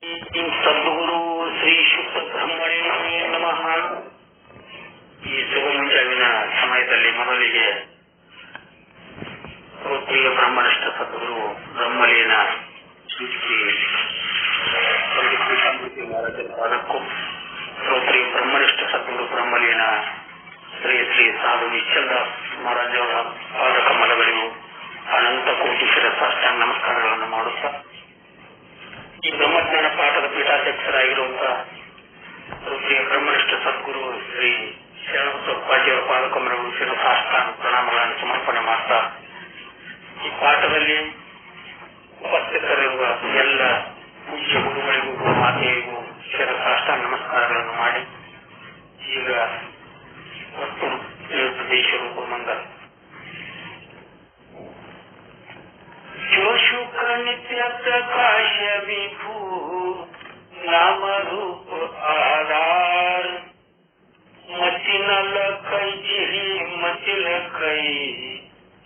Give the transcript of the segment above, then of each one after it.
ಸದ್ಗುರು ಶ್ರೀ ಶುದ್ಧ ಬ್ರಹ್ಮಣೇ ನಮಃ. ಈ ಶುಭ ಮುಂಜಾವಿನ ಸಮಯದಲ್ಲಿ ಮೊದಲಿಗೆ ಶ್ರೋತ್ರಿಯ ಬ್ರಹ್ಮನಿಷ್ಠ ಸದ್ಗುರು ಬ್ರಹ್ಮಲೀನ ಶ್ರೀ ಪಾದಕ್ಕೂ ಶ್ರೋತ್ರಿಯ ಬ್ರಹ್ಮನಿಷ್ಠ ಸದ್ಗುರು ಬ್ರಹ್ಮಲೀನ ಶ್ರೀ ಶ್ರೀ ಸಾಧು ನಿಶ್ಚಲದಾಸ್ ಮಹಾರಾಜರ ಪಾದ ಕಮಲಗಳಿಗೂ ಅನಂತ ಕೋಟಿ ಶಿರಸಾಷ್ಟಾಂಗ ನಮಸ್ಕಾರಗಳನ್ನು ಮಾಡುತ್ತಾ ಈ ಬ್ರಹ್ಮಜ್ಞಾನ ಪಾಠದ ಪೀಠಾಧ್ಯಕ್ಷರಾಗಿರುವಂತಹ ಶ್ರೀ ಬ್ರಹ್ಮನಿಷ್ಠ ಸದ್ಗುರು ಶ್ರೀ ಶರಣಬಸವಪ್ಪಾಜಿಯವರ ಪಾದಕಮಲಗಳು ಶಿರಸಾಷ್ಟಾಂಗ ಪ್ರಣಾಮಗಳನ್ನು ಸಮರ್ಪಣೆ ಮಾಡ್ತಾ ಈ ಪಾಠದಲ್ಲಿ ಉಪಸ್ಥಿತರಿರುವ ಎಲ್ಲ ಪೂಜ್ಯ ಗುರುಗಳಿಗೂ ಮಾತೆಯರಿಗೂ ಶಿರಸಾಷ್ಟಾಂಗ ನಮಸ್ಕಾರಗಳನ್ನು ಮಾಡಿ ಈಗ ಮತ್ತು ದೇಶ ರೂಪಮಂಗಲ जो शुक नित्य प्रकाश विभू नाम रूप आधार मति न लखई जिही मति लखई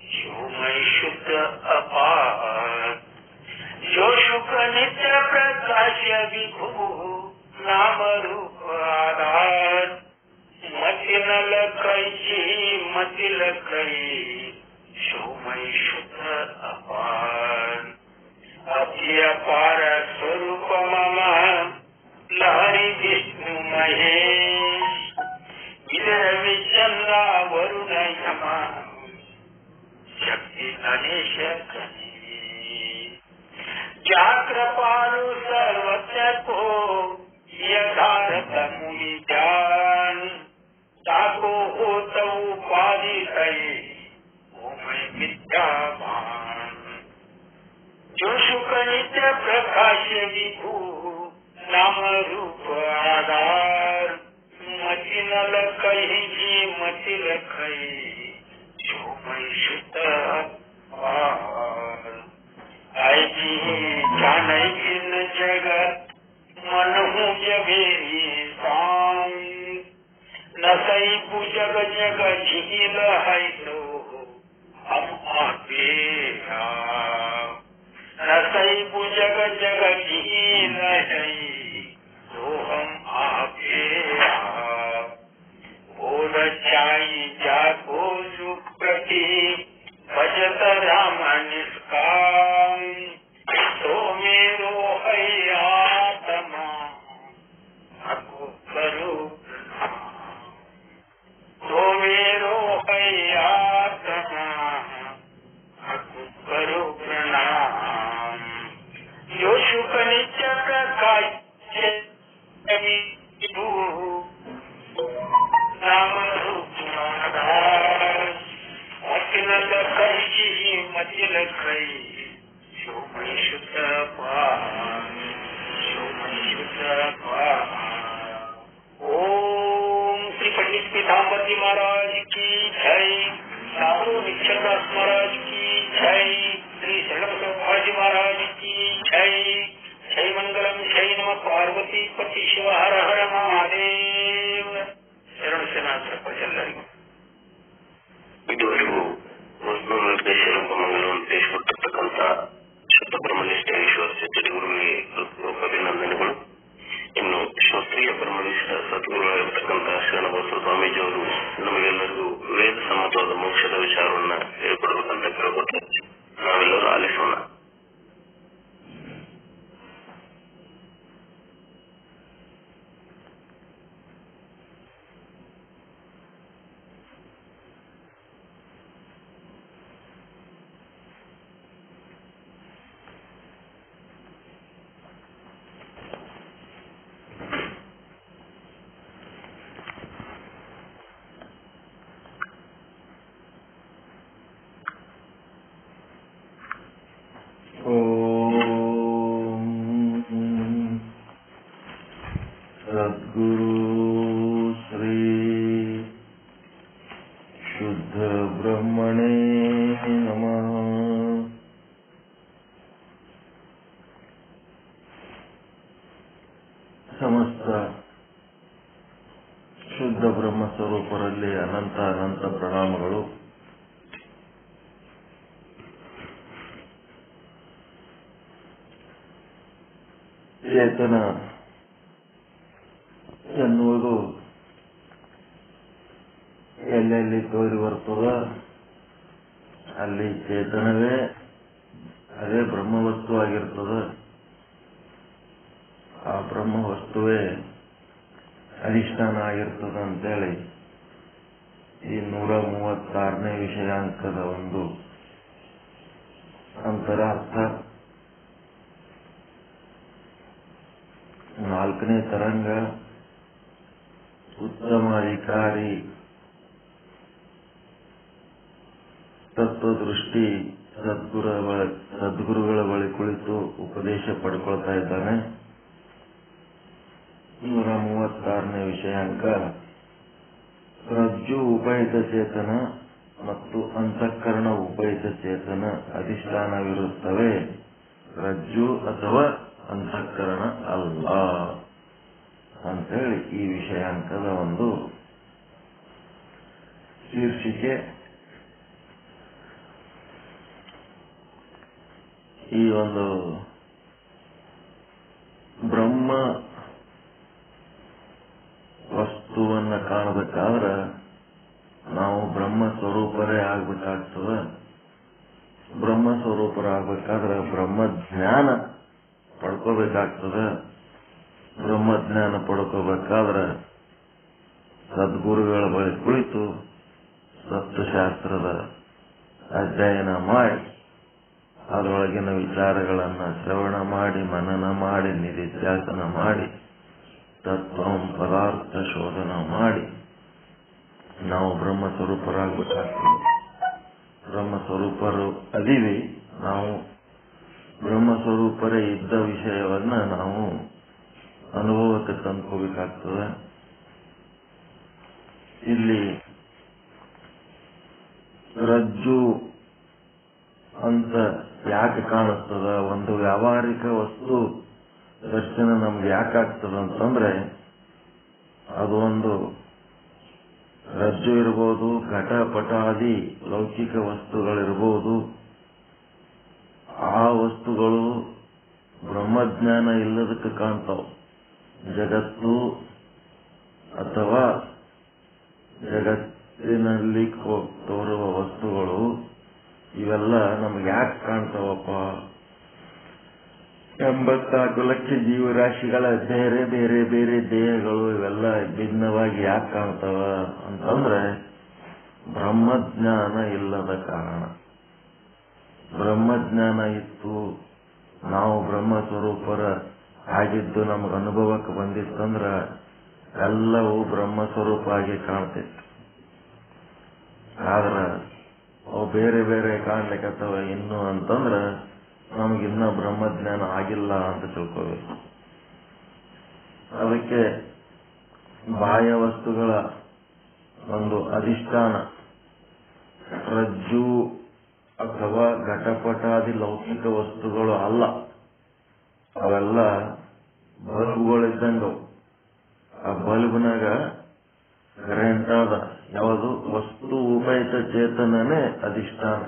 शिवमय शुद्ध अपार जो शुक नित्य प्रकाश विभू नाम रूप आधार मति न लखई जिही मति लखई शिवमय शुद्ध अपार अति अपार स्वरूप मम लहरी विष्णु महेश विदर विचंद्रा वरुण यम शक्ति गणेश क्या कृपालु सर्वत्र को यथार्थ मुनि ज्ञान ताको हो तो उपाधि सही विद्यावान जो सुख नित्य प्रकाश विभू नाम रूप आधार मति न लखई जी मति लखई जो मैं शुद्ध आई जी जान इन जगत मन हूँ जगेरी सांग न सही पूजग जग झील है तो हम आपे रसई बुजग जग जीन तो हम आपे बोल चाई जागो सुप्रति भजत राम निष्काम तो मेरो है आत्मा अको करो तो मेरो है आत्मा करो प्रणाम जो सुख नित्य प्रकाश नाम रूप आधार मति न लखई मति लखई शिवमय शुद्ध पार शिवमय शुद्ध पार। ओम श्री पंडित पीताम्बरजी महाराज की जय, साधु निश्चलदास महाराज की जय, श्री शरणबसवप्पाजी महाराज की जय। जय मंगलम जय नम पार्वती पति शिव हर हर महादेव। ಶರಣ ಪ್ರಜೆಲ್ಲರಿಗೂ ಇದುವರೆಗೂ ವಸ್ತು ನಿರ್ದೇಶ ರೂಪಮಂಗಲವನ್ನು ತಿಳಿಸಿಕೊಟ್ಟಿರ್ತಕ್ಕಂಥ ಶುದ್ಧ ಬ್ರಹ್ಮನಿಷ್ಠ ಈಶ್ವರ ಸದ್ಗುರುವಿಗೆ ಹೃತ್ಪೂರ್ವಕ ಅಭಿನಂದನೆಗಳು. ಇನ್ನು ಶ್ರೋತ್ರಿಯ ಬ್ರಹ್ಮನಿಷ್ಠ ಸದ್ಗುರುಗಳಾಗಿರ್ತಕ್ಕಂಥ ಶರಣಬಸವ ಸ್ವಾಮೀಜಿಯವರು ನಮಗೆಲ್ಲರಿಗೂ ವೇದ ಸಮ್ಮತವಾದ ಮೋಕ್ಷದ ವಿಚಾರವನ್ನ ಹೇಳ್ಕೊಡ್ಬೇಕಂತ ಕೇಳ್ಕೊಟ್ಟು ನಾವೆಲ್ಲರೂ ಆಲಿಸೋಣ. ಸಮಸ್ತ ಶುದ್ಧ ಬ್ರಹ್ಮ ಸ್ವರೂಪರಲ್ಲಿ ಅನಂತ ಅನಂತ ಪ್ರಣಾಮಗಳು. ಚೇತನ ಎನ್ನುವುದು ಎಲ್ಲೆಲ್ಲಿ ತೋರಿ ಬರ್ತದ ಅಲ್ಲಿ ಚೇತನವೇ ಅದೇ ಬ್ರಹ್ಮವಸ್ತು ಆಗಿರ್ತದ. ಆ ಬ್ರಹ್ಮವಸ್ತುವೇ ಅಧಿಷ್ಠಾನ ಆಗಿರ್ತದ ಅಂತೇಳಿ ಈ 136ನೇ ವಿಷಯಾಂಕದ ಒಂದು ಅಂತರಾರ್ಥ. 4ನೇ ತರಂಗ ಉತ್ತಮ ಅಧಿಕಾರಿ ತತ್ವದೃಷ್ಟಿ ಸದ್ಗುರುಗಳ ಬಳಿ ಕುಳಿತು ಉಪದೇಶ ಪಡ್ಕೊಳ್ತಾ ಇದ್ದಾನೆ. 136ನೇ ವಿಷಯಾಂಕ ರಜ್ಜು ಉಪಹಿತ ಚೇತನ ಮತ್ತು ಅಂತಃಕರಣ ಉಪಹಿತ ಚೇತನ ಅಧಿಷ್ಠಾನವಿರುತ್ತವೆ, ರಜ್ಜು ಅಥವಾ ಅಂತಃಕರಣ ಅಲ್ಲ ಅಂತೇಳಿ ಈ ವಿಷಯಾಂಕದ ಒಂದು ಶೀರ್ಷಿಕೆ. ಈ ಒಂದು ಬ್ರಹ್ಮ ವಸ್ತುವನ್ನ ಕಾಣಬೇಕಾದ್ರೆ ನಾವು ಬ್ರಹ್ಮ ಸ್ವರೂಪರೇ ಆಗ್ಬೇಕಾಗ್ತದ. ಬ್ರಹ್ಮ ಸ್ವರೂಪರಾಗಬೇಕಾದ್ರೆ ಬ್ರಹ್ಮ ಜ್ಞಾನ ಪಡ್ಕೋಬೇಕಾಗ್ತದೆ. ಬ್ರಹ್ಮ ಜ್ಞಾನ ಪಡ್ಕೋಬೇಕಾದ್ರೆ ಸದ್ಗುರುಗಳ ಬಳಿ ಕುಳಿತು ತತ್ವಶಾಸ್ತ್ರದ ಅಧ್ಯಯನ ಮಾಡಿ ಅದರೊಳಗಿನ ವಿಚಾರಗಳನ್ನ ಶ್ರವಣ ಮಾಡಿ ಮನನ ಮಾಡಿ ನಿಧಿಧ್ಯಾಸನ ಮಾಡಿ ತತ್ವಂ ಪದಾರ್ಥ ಶೋಧನ ಮಾಡಿ ನಾವು ಬ್ರಹ್ಮ ಸ್ವರೂಪರಾಗಬೇಕಾಗ್ತದೆ. ಬ್ರಹ್ಮ ಸ್ವರೂಪರು ಅದೀವಿ. ನಾವು ಬ್ರಹ್ಮ ಸ್ವರೂಪರೇ ಇದ್ದ ವಿಷಯವನ್ನ ನಾವು ಅನುಭವಕ್ಕೆ ತಂದ್ಕೋಬೇಕಾಗ್ತದೆ. ಇಲ್ಲಿ ರಜ್ಜು ಅಂತ ಯಾಕೆ ಕಾಣಿಸ್ತದ, ಒಂದು ವ್ಯಾವಹಾರಿಕ ವಸ್ತು ದರ್ಶನ ನಮ್ಗೆ ಯಾಕಾಗ್ತದ ಅಂತಂದ್ರೆ ಅದು ಒಂದು ರಜ್ಜು ಇರ್ಬೋದು, ಘಟ ಪಟಾದಿ ಲೌಕಿಕ ವಸ್ತುಗಳಿರ್ಬೋದು. ಆ ವಸ್ತುಗಳು ಬ್ರಹ್ಮಜ್ಞಾನ ಇಲ್ಲದಕ್ಕೆ ಕಾಣ್ತಾವ. ಜಗತ್ತು ಅಥವಾ ಜಗತ್ತಿನಲ್ಲಿ ತೋರುವ ವಸ್ತುಗಳು ಇವೆಲ್ಲ ನಮ್ಗೆ ಯಾಕೆ ಕಾಣ್ತಾವಪ್ಪ? 84 ಲಕ್ಷ ಜೀವರಾಶಿಗಳ ಬೇರೆ ಬೇರೆ ಬೇರೆ ದೇಹಗಳು ಇವೆಲ್ಲ ಭಿನ್ನವಾಗಿ ಯಾಕೆ ಕಾಣ್ತಾವ ಅಂತಂದ್ರೆ ಬ್ರಹ್ಮಜ್ಞಾನ ಇಲ್ಲದ ಕಾರಣ. ಬ್ರಹ್ಮಜ್ಞಾನ ಇತ್ತು, ನಾವು ಬ್ರಹ್ಮ ಸ್ವರೂಪರ ಆಗಿದ್ದು ನಮಗೆ ಅನುಭವಕ್ಕೆ ಬಂದಿತ್ತಂದ್ರ ಎಲ್ಲವೂ ಬ್ರಹ್ಮ ಸ್ವರೂಪ ಆಗಿ ಕಾಣ್ತಿತ್ತು. ಆದ್ರ ಅವು ಬೇರೆ ಬೇರೆ ಕಾಣ್ಲಿಕ್ಕತ್ತವ ಇನ್ನು ಅಂತಂದ್ರ ನಮಗಿನ್ನ ಬ್ರಹ್ಮಜ್ಞಾನ ಆಗಿಲ್ಲ ಅಂತ ತಿಳ್ಕೋಬೇಕು. ಅದಕ್ಕೆ ಬಾಹ್ಯ ವಸ್ತುಗಳ ಒಂದು ಅಧಿಷ್ಠಾನ ರಜ್ಜು ಅಥವಾ ಘಟಪಟಾದಿ ಲೌಕಿಕ ವಸ್ತುಗಳು ಅಲ್ಲ. ಅವೆಲ್ಲ ಬಲ್ಬ್ಗಳಿದ್ದಂಗವು. ಆ ಬಲ್ಬ್ನಾಗ ಕರೆಂಟ್ ಆದ ಯಾವುದು ವಸ್ತು ಉಪಹಿತ ಚೇತನನೇ ಅಧಿಷ್ಠಾನ.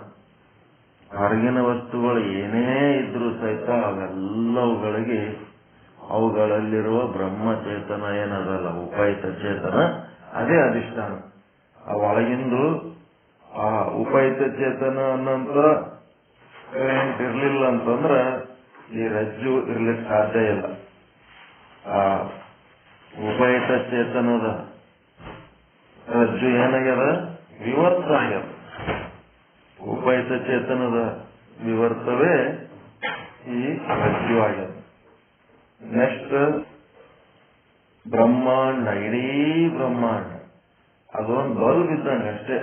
ಹೊರಗಿನ ವಸ್ತುಗಳು ಏನೇ ಇದ್ರೂ ಸಹಿತ ಅವೆಲ್ಲವುಗಳಿಗೆ ಅವುಗಳಲ್ಲಿರುವ ಬ್ರಹ್ಮಚೇತನ ಏನದಲ್ಲ ಉಪಹಿತ ಚೇತನ ಅದೇ ಅಧಿಷ್ಠಾನ. ಆ ಒಳಗಿಂದು ಆ ಉಪಹಿತ ಚೇತನ ಅನ್ನೋಂತ ಕರೆಂಟ್ ಇರ್ಲಿಲ್ಲ ಅಂತಂದ್ರ ಈ ರಜ್ಜು ಇರ್ಲಿಕ್ಕೆ ಸಾಧ್ಯ ಇಲ್ಲ. ಆ ಉಪಹಿತ ಚೇತನದ ರಜ್ಜು ಏನಾಗ್ಯದ? ವಿವರ್ತ ಆಗ್ಯದ. ಉಪಹಿತ ಚೇತನದ ವಿವರ್ತವೇ ಈ ರಜ್ಜು ಆಗ್ಯದ. ನೆಕ್ಸ್ಟ್ ಬ್ರಹ್ಮಾಂಡ, ಇಡೀ ಬ್ರಹ್ಮಾಂಡ ಅದೊಂದು ಬಲ್ಬ್ ಇದ್ದಂಗೆ ಅಷ್ಟೇ.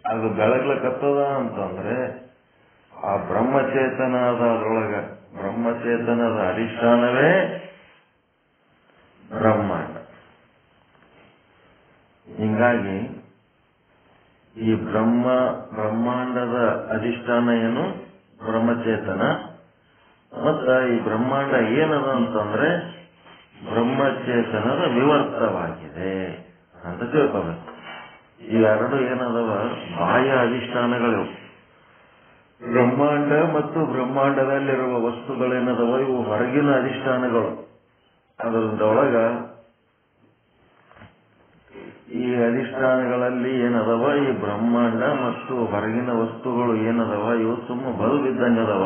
ಅದು ಬೆಳಗ್ಲಕತ್ತದ ಅಂತಂದ್ರೆ ಆ ಬ್ರಹ್ಮಚೇತನದ ಅದರೊಳಗ ಬ್ರಹ್ಮಚೇತನದ ಅಧಿಷ್ಠಾನವೇ ಬ್ರಹ್ಮಾಂಡ. ಹಿಂಗಾಗಿ ಈ ಬ್ರಹ್ಮಾಂಡದ ಅಧಿಷ್ಠಾನ ಏನು? ಬ್ರಹ್ಮಚೇತನ. ಮತ್ತ ಈ ಬ್ರಹ್ಮಾಂಡ ಏನದ ಅಂತಂದ್ರೆ ಬ್ರಹ್ಮಚೇತನದ ವಿವರ್ತವಾಗಿದೆ ಅಂತ ತಿಳ್ಕೋಬೇಕು. ಇವೆರಡು ಏನದವ? ಬಾಹ್ಯ ಅಧಿಷ್ಠಾನಗಳು. ಬ್ರಹ್ಮಾಂಡ ಮತ್ತು ಬ್ರಹ್ಮಾಂಡದಲ್ಲಿರುವ ವಸ್ತುಗಳೇನದವ ಇವು ಹೊರಗಿನ ಅಧಿಷ್ಠಾನಗಳು. ಅದರೊಳಗ ಈ ಅಧಿಷ್ಠಾನಗಳಲ್ಲಿ ಏನದವ, ಈ ಬ್ರಹ್ಮಾಂಡ ಮತ್ತು ಹೊರಗಿನ ವಸ್ತುಗಳು ಏನದವ ಇವು ಸುಮ್ಮ ಬಲು ಬಿದ್ದಂಗದವ.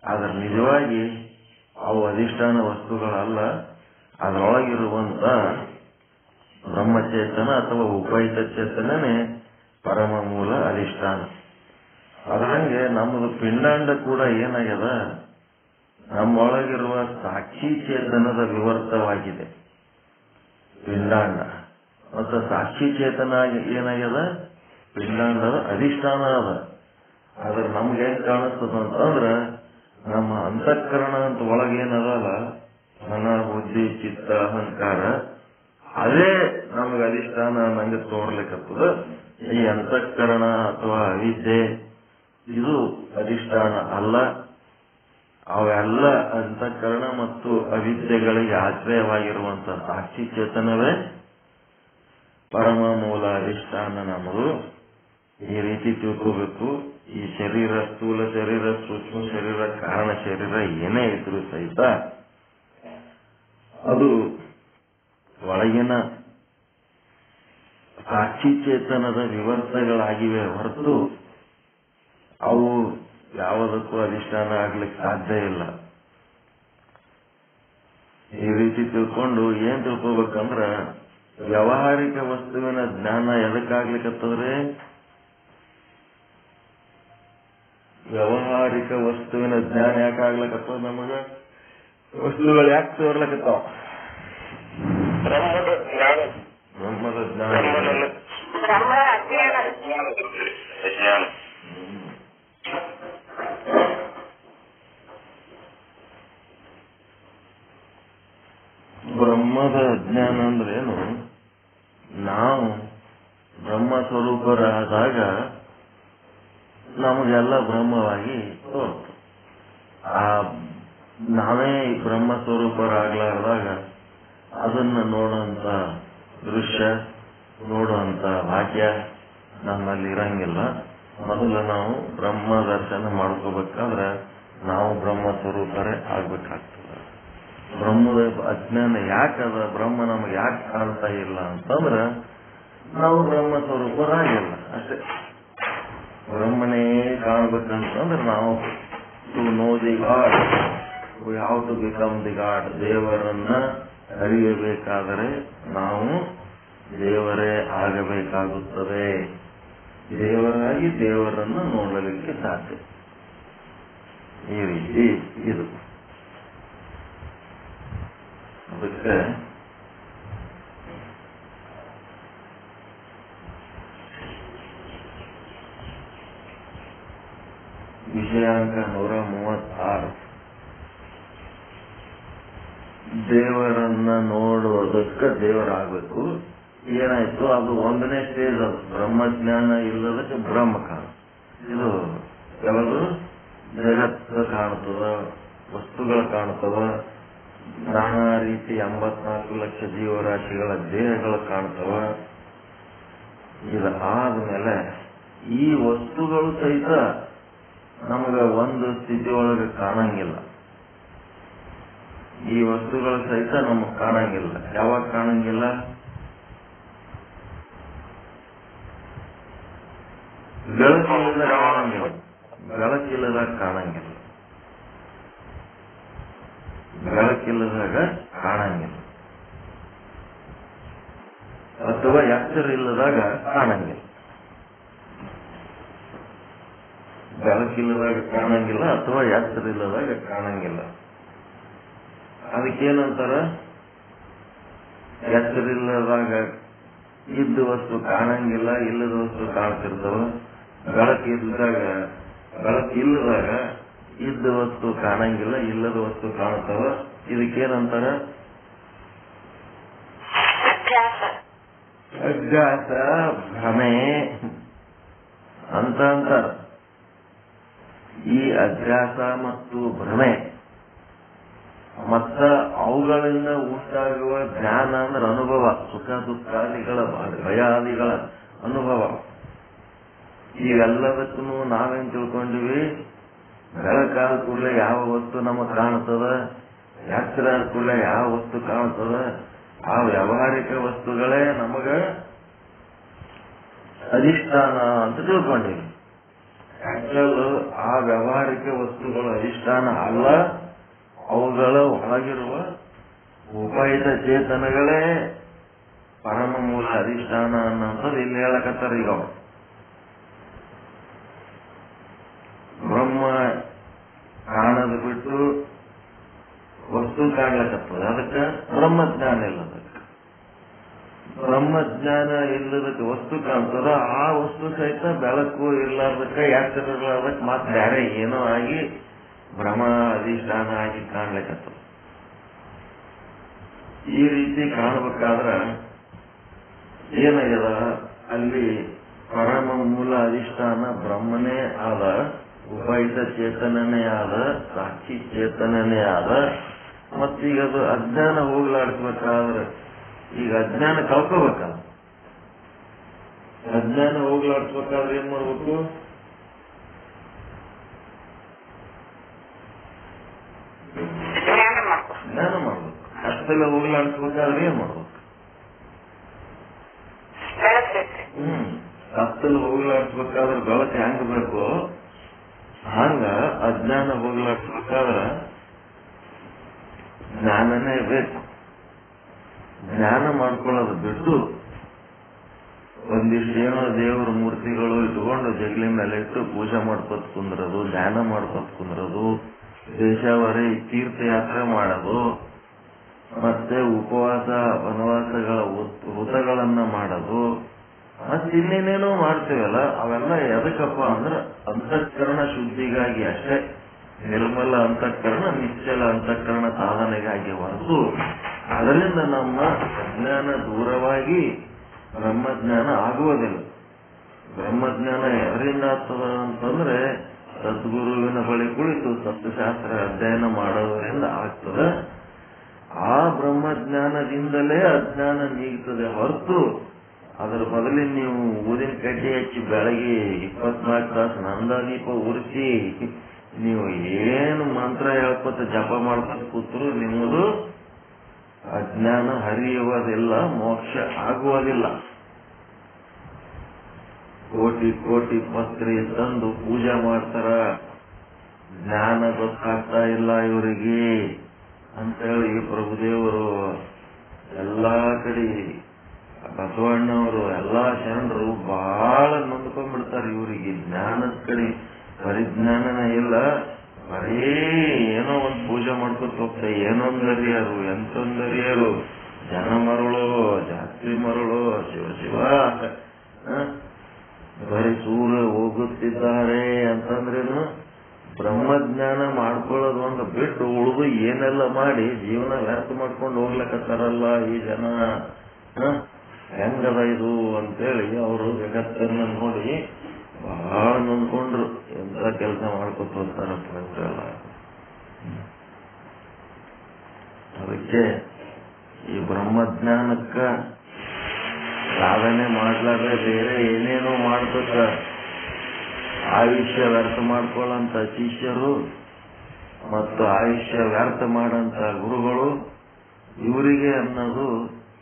ಆದ್ರೆ ನಿಜವಾಗಿ ಅವು ಅಧಿಷ್ಠಾನ ವಸ್ತುಗಳಲ್ಲ. ಅದರೊಳಗಿರುವಂತ ಬ್ರಹ್ಮಚೇತನ ಅಥವಾ ಉಪಹಿತ ಚೇತನನೇ ಪರಮ ಮೂಲ ಅಧಿಷ್ಠಾನ. ಅದಂಗೆ ನಮ್ಮದು ಪಿಂಡಾಂಡ ಕೂಡ ಏನಾಗ್ಯದ, ನಮ್ಮೊಳಗಿರುವ ಸಾಕ್ಷಿ ಚೇತನದ ವಿವರ್ತವಾಗಿದೆ ಪಿಂಡಾಂಡ. ಮತ್ತು ಸಾಕ್ಷಿ ಚೇತನ ಏನಾಗ್ಯದ, ಪಿಂಡಾಂಡದ ಅಧಿಷ್ಠಾನ ಅದ. ಆದ್ರೆ ನಮ್ಗೆ ಏನ್ ಕಾಣಿಸ್ತದಂತಂದ್ರ ನಮ್ಮ ಅಂತಃಕರಣ ಅಂತ ಒಳಗೇನದಲ್ಲ, ಮನ ಬುದ್ಧಿ ಚಿತ್ತ ಅಹಂಕಾರ, ಅದೇ ನಮ್ಗೆ ಅಧಿಷ್ಠಾನ ನಂಗೆ ತೋರ್ಲಿಕ್ಕತ್ತದ. ಈ ಅಂತಃಕರಣ ಅಥವಾ ಅವಿದ್ಯೆ ಇದು ಅಧಿಷ್ಠಾನ ಅಲ್ಲ. ಅವೆಲ್ಲ ಅಂತಃಕರಣ ಮತ್ತು ಅವಿದ್ಯೆಗಳಿಗೆ ಆಶ್ರಯವಾಗಿರುವಂತಹ ಸಾಕ್ಷಿ ಚೇತನವೇ ಪರಮ ಮೂಲ ಅಧಿಷ್ಠಾನ ನಮ್ಮದು. ಈ ರೀತಿ ತಿಳ್ಕೋಬೇಕು. ಈ ಶರೀರ, ಸ್ಥೂಲ ಶರೀರ, ಸೂಕ್ಷ್ಮ ಶರೀರ, ಕಾರಣ ಶರೀರ ಏನೇ ಇದ್ರೂ ಸಹಿತ ಅದು ಒಳಗಿನ ಸಾಕ್ಷಿ ಚೇತನದ ವಿವರ್ತಗಳಾಗಿವೆ ಹೊರತು ಅವು ಯಾವುದಕ್ಕೂ ಅಧಿಷ್ಠಾನ ಆಗ್ಲಿಕ್ಕೆ ಸಾಧ್ಯ ಇಲ್ಲ. ಈ ರೀತಿ ತಿಳ್ಕೊಂಡು ಏನ್ ತಿಳ್ಕೋಬೇಕಂದ್ರ, ವ್ಯಾವಹಾರಿಕ ವಸ್ತುವಿನ ಜ್ಞಾನ ಎದಕ್ಕಾಗ್ಲಿಕ್ಕತ್ತದ್ರೆ, ವ್ಯಾವಹಾರಿಕ ವಸ್ತುವಿನ ಜ್ಞಾನ ಯಾಕಾಗ್ಲಿಕ್ಕತ್ತದ, ನಮಗ ವಸ್ತುಗಳು ಯಾಕೆ ತೋರ್ಲಕತ್ತಾವ? ಬ್ರಹ್ಮದ ಜ್ಞಾನ. ಬ್ರಹ್ಮದ ಅಜ್ಞಾನ ಅಂದ್ರೇನು? ನಾವು ಬ್ರಹ್ಮ ಸ್ವರೂಪರಾದಾಗ ನಮಗೆಲ್ಲ ಬ್ರಹ್ಮವಾಗಿ ತೋರ್ತು. ಆ ನಾವೇ ಬ್ರಹ್ಮ ಸ್ವರೂಪರಾಗ್ಲಾರ್ದಾಗ ಅದನ್ನ ನೋಡುವಂತ ದೃಶ್ಯ, ನೋಡುವಂತ ಭಾಗ್ಯ ನಮ್ಮಲ್ಲಿ ಇರಂಗಿಲ್ಲ. ಮೊದಲು ನಾವು ಬ್ರಹ್ಮ ದರ್ಶನ ಮಾಡ್ಕೋಬೇಕಾದ್ರೆ ನಾವು ಬ್ರಹ್ಮ ಸ್ವರೂಪರೇ ಆಗ್ಬೇಕಾಗ್ತದೆ. ಬ್ರಹ್ಮದ ಅಜ್ಞಾನ ಯಾಕದ, ಬ್ರಹ್ಮ ನಮಗೆ ಯಾಕೆ ಕಾಣ್ತಾ ಇಲ್ಲ ಅಂತಂದ್ರ ನಾವು ಬ್ರಹ್ಮ ಸ್ವರೂಪರಾಗಿಲ್ಲ ಅಷ್ಟೇ. ಬ್ರಹ್ಮನೇ ಕಾಣ್ಬೇಕಂತಂದ್ರೆ ನಾವು to know the God, we have to become the God. ದೇವರನ್ನ ಅರಿಯಬೇಕಾದರೆ ನಾವು ದೇವರೇ ಆಗಬೇಕಾಗುತ್ತದೆ. ದೇವರಾಗಿ ದೇವರನ್ನು ನೋಡಲಿಕ್ಕೆ ಸಾಧ್ಯ. ಈ ರೀತಿ ಇದು. ಅದಕ್ಕೆ ವಿಷಯಾಂಕ 136 ದೇವರನ್ನ ನೋಡುವುದಕ್ಕೆ ದೇವರಾಗಬೇಕು. ಏನಾಯ್ತು, ಅದು ಒಂದನೇ ಸ್ಟೇಜ್. ಅದು ಬ್ರಹ್ಮಜ್ಞಾನ ಇಲ್ಲದಕ್ಕೆ ಬ್ರಹ್ಮಕಾಣ. ಇದು ಯಾವುದು, ಜಗತ್ತು ಕಾಣ್ತದ, ವಸ್ತುಗಳು ಕಾಣ್ತದ, ನಾನಾ ರೀತಿ 84 ಲಕ್ಷ ಜೀವರಾಶಿಗಳ ದೇಹಗಳು ಕಾಣ್ತವ. ಇದು ಆದ್ಮೇಲೆ ಈ ವಸ್ತುಗಳು ಸಹಿತ ನಮಗ ಒಂದು ಸ್ಥಿತಿಯೊಳಗೆ ಕಾಣಂಗಿಲ್ಲ. ಈ ವಸ್ತುಗಳು ಸಹಿತ ನಮಗ್ ಕಾಣಂಗಿಲ್ಲ. ಯಾವಾಗ ಕಾಣಂಗಿಲ್ಲ? ಬೆಳಕಿಲ್ಲದಾಗ ಕಾಣಂಗಿಲ್ಲ. ಬೆಳಕಿಲ್ಲದಾಗ ಕಾಣಂಗಿಲ್ಲ. ಬೆಳಕಿಲ್ಲದಾಗ ಕಾಣಂಗಿಲ್ಲ. ಅಥವಾ ಎಚ್ಚರ ಇಲ್ಲದಾಗ ಕಾಣಂಗಿಲ್ಲ. ಬೆಳಕಿಲ್ಲದಾಗ ಕಾಣಂಗಿಲ್ಲ ಅಥವಾ ಎಚ್ಚರ ಇಲ್ಲದಾಗ ಕಾಣಂಗಿಲ್ಲ. ಅದಕ್ಕೇನಂತಾರ, ಎಚ್ಚರ ಇಲ್ಲದಾಗ ಇದ್ದ ವಸ್ತು ಕಾಣಂಗಿಲ್ಲ, ಇಲ್ಲದ ವಸ್ತು ಕಾಣ್ತಿರ್ತಾವ. ಬೆಳಕಿಲ್ಲದಾಗ ಇದ್ದ ವಸ್ತು ಕಾಣಂಗಿಲ್ಲ, ಇಲ್ಲದ ವಸ್ತು ಕಾಣ್ತಾವ. ಇದಕ್ಕೇನಂತಾರ? ಅಭ್ಯಾಸ, ಭ್ರಮೆ ಅಂತ ಅಂತಾರ. ಈ ಅಭ್ಯಾಸ ಮತ್ತು ಭ್ರಮೆ ಮತ್ತ ಅವುಗಳಿಂದ ಉಂಟಾಗುವ ಜ್ಞಾನ ಅಂದ್ರೆ ಅನುಭವ, ಸುಖ ದುಃಖಾದಿಗಳ ಭಯಾದಿಗಳ ಅನುಭವ. ಇವೆಲ್ಲದಕ್ಕೂ ನಾವೇನ್ ತಿಳ್ಕೊಂಡಿವಿ, ಬೆಳಕಾದ ಕೂಡಲೇ ಯಾವ ವಸ್ತು ನಮಗ್ ಕಾಣ್ತದ, ಎಚ್ಚರ ಕೂಡಲೇ ಯಾವ ವಸ್ತು ಕಾಣ್ತದ, ಆ ವ್ಯಾವಹಾರಿಕ ವಸ್ತುಗಳೇ ನಮಗ ಅಧಿಷ್ಠಾನ ಅಂತ ತಿಳ್ಕೊಂಡಿವಿ. ಆಕ್ಚುಲ್ ಆ ವ್ಯಾವಹಾರಿಕ ವಸ್ತುಗಳು ಅಧಿಷ್ಠಾನ ಅಲ್ಲ, ಅವುಗಳ ಒಳಗಿರುವ ಉಪಯುಕ್ತ ಚೇತನಗಳೇ ಪರಮ ಮೂಲ ಅಧಿಷ್ಠಾನ ಅನ್ನೋದು ಇಲ್ಲಿ ಹೇಳಕತ್ತಾರ. ಈಗ ಬ್ರಹ್ಮ ಕಾಣದು ಬಿಟ್ಟು ವಸ್ತು ಕಾಣ್ಲಕತ್ತದ, ಅದಕ್ಕೆ ಬ್ರಹ್ಮಜ್ಞಾನ ಇಲ್ಲದಕ್ಕೆ. ಬ್ರಹ್ಮಜ್ಞಾನ ಇಲ್ಲದಕ್ಕೆ ವಸ್ತು ಕಾಣ್ತದ, ಆ ವಸ್ತು ಸಹಿತ ಬೆಳಕು ಇರ್ಲಾರ್ದಕ್ಕೆ ಎಚ್ಚರ ಇರ್ಲಾರ್ದಕ್ಕೆ ಮತ್ತೆ ಬೇರೆ ಏನೋ ಆಗಿ ಭ್ರಮ ಅಧಿಷ್ಠಾನ ಆಗಿ ಕಾಣ್ಲಿಕ್ಕತ್ತದ. ಈ ರೀತಿ ಕಾಣಬೇಕಾದ್ರ ಏನಾಗ್ಯದ, ಅಲ್ಲಿ ಪರಮ ಮೂಲ ಅಧಿಷ್ಠಾನ ಬ್ರಹ್ಮನೇ ಆದ, ಉಪಯುಕ್ತ ಚೇತನನೇ ಆದ, ಸಾಕ್ಷಿ ಚೇತನನೇ ಆದ. ಮತ್ತೀಗ ಅದು ಅಜ್ಞಾನ ಹೋಗ್ಲಾಡಿಸ್ಬೇಕಾದ್ರೆ ಈಗ ಅಜ್ಞಾನ ಕಳ್ಕೋಬೇಕಲ್ಲ. ಅಜ್ಞಾನ ಹೋಗ್ಲಾಡಿಸ್ಬೇಕಾದ್ರೆ ಏನ್ ಮಾಡ್ಬೇಕು, ಜ್ಞಾನ ಮಾಡ್ಬೇಕು. ಅಷ್ಟೆಲ್ಲ ಹೋಗ್ಲಾಡಿಸ್ಬೇಕಾದ್ರೆ ಏನ್ ಮಾಡ್ಬೇಕು, ಕತ್ತಲು ಹೋಗ್ಲಾಡಿಸ್ಬೇಕಾದ್ರೆ ಬೆಳಕು ಹೆಂಗ್ ಬೇಕು ಹಂಗ ಅಜ್ಞಾನ ಹೋಗ್ಲಾಡಿಸ್ಬೇಕಾದ್ರ ಜ್ಞಾನನೇ ಬೇಕು. ಜ್ಞಾನ ಮಾಡ್ಕೊಳ್ಳೋದು ಬಿಟ್ಟು ಒಂದಿಷ್ಟು ಏನೋ ದೇವರ ಮೂರ್ತಿಗಳು ಇಟ್ಕೊಂಡು ಜಗಲಿ ಮೇಲೆ ಇಟ್ಟು ಪೂಜೆ ಮಾಡ್ಕೊತ ಕುಂದ್ರದು, ಧ್ಯಾನ ಮಾಡ್ಕೊತ ಕುಂದ್ರದು, ದೇಶಾವರಿ ತೀರ್ಥಯಾತ್ರೆ ಮಾಡೋದು, ಮತ್ತೆ ಉಪವಾಸ ವನವಾಸಗಳ ವ್ರತಗಳನ್ನ ಮಾಡೋದು, ಮತ್ತೆ ಇನ್ನೇನೇನೋ ಮಾಡ್ತೇವಲ್ಲ, ಅವೆಲ್ಲ ಎದಕ್ಕಪ್ಪ ಅಂದ್ರೆ ಅಂತಃಕರಣ ಶುದ್ಧಿಗಾಗಿ ಅಷ್ಟೇ. ನಿರ್ಮಲ ಅಂತಃಕರಣ, ನಿಶ್ಚಲ ಅಂತಃಕರಣ ಸಾಧನೆಗಾಗಿ ಹೊರತು ಅದರಿಂದ ನಮ್ಮ ಅಜ್ಞಾನ ದೂರವಾಗಿ ಬ್ರಹ್ಮಜ್ಞಾನ ಆಗುವುದಿಲ್ಲ. ಬ್ರಹ್ಮಜ್ಞಾನ ಯಾರಿಂದ ಆಗ್ತದ ಅಂತಂದ್ರೆ ಸದ್ಗುರುವಿನ ಬಳಿ ಕುಳಿತು ತತ್ವಶಾಸ್ತ್ರ ಅಧ್ಯಯನ ಮಾಡೋದರಿಂದ ಆಗ್ತದೆ. ಆ ಬ್ರಹ್ಮಜ್ಞಾನದಿಂದಲೇ ಅಜ್ಞಾನ ನೀಗ್ತದೆ ಹೊರತು ಅದರ ಬದಲಿ ನೀವು ಊದಿನ ಕಡ್ಡಿ ಹಚ್ಚಿ ಬೆಳಗ್ಗೆ 24 ತಾಸು ನಂದಾದೀಪ ಉರಿಸಿ ನೀವು ಏನು ಮಂತ್ರ ಹೇಳ್ಕೊತ ಜಪ ಮಾಡ್ಕೊತ ಕೂತ್ರು ನಿಮ್ಮದು ಅಜ್ಞಾನ ಹರಿಯುವುದಿಲ್ಲ, ಮೋಕ್ಷ ಆಗುವುದಿಲ್ಲ. ಕೋಟಿ ಕೋಟಿ ಪತ್ರಿ ತಂದು ಪೂಜೆ ಮಾಡ್ತಾರ, ಜ್ಞಾನ ಗೊತ್ತಾಗ್ತಾ ಇಲ್ಲ ಇವರಿಗೆ ಅಂತೇಳಿ ಪ್ರಭುದೇವರು ಎಲ್ಲಾ ಕಡೆ ಬಸವಣ್ಣವರು ಎಲ್ಲಾ ಶರಣರು ಬಹಳ ನೊಂದ್ಕೊಂಡ್ಬಿಡ್ತಾರೆ. ಇವರಿಗೆ ಜ್ಞಾನದ ಕಡೆ ಪರಿಜ್ಞಾನನೇ ಇಲ್ಲ, ಬರೀ ಏನೋ ಒಂದು ಪೂಜೆ ಮಾಡ್ಕೊತ ಹೋಗ್ತಾರೆ. ಏನೊಂದರಿಯರು ಎಂತೊಂದರಿಯರು, ಜನ ಮರಳು ಜಾಸ್ತಿ ಮರಳು, ಶಿವ ಶಿವ ಬರೀ ಸೂರ್ಯ ಹೋಗುತ್ತಿದ್ದಾರೆ ಅಂತಂದ್ರೇನು ಬ್ರಹ್ಮಜ್ಞಾನ ಮಾಡ್ಕೊಳ್ಳೋದು ಒಂದು ಬಿಟ್ಟು ಉಳಿದು ಏನೆಲ್ಲ ಮಾಡಿ ಜೀವನ ವ್ಯರ್ಥ ಮಾಡ್ಕೊಂಡು ಹೋಗ್ಲಕತ್ತಾರಲ್ಲ ಈ ಜನ, ಹೆಂಗದ ಇದು ಅಂತೇಳಿ ಅವರು ಜಗತ್ತನ್ನ ನೋಡಿ ಬಹಳ ನೊಂದ್ಕೊಂಡ್ರು. ಎಂತ ಕೆಲಸ ಮಾಡ್ಕೊತ ಹೋಗ್ತಾರಪ್ಪ ಅಂತೆಲ್ಲ. ಅದಕ್ಕೆ ಈ ಬ್ರಹ್ಮಜ್ಞಾನಕ್ಕ ಸಾಧನೆ ಮಾಡ್ಲಾರ್ದೆ ಬೇರೆ ಏನೇನೋ ಮಾಡ್ಬೇಕ ಆಯುಷ್ಯ ವ್ಯರ್ಥ ಮಾಡ್ಕೊಳ್ಳಂತ ಶಿಷ್ಯರು ಮತ್ತು ಆಯುಷ್ಯ ವ್ಯರ್ಥ ಮಾಡಂತ ಗುರುಗಳು, ಇವರಿಗೆ ಅನ್ನೋದು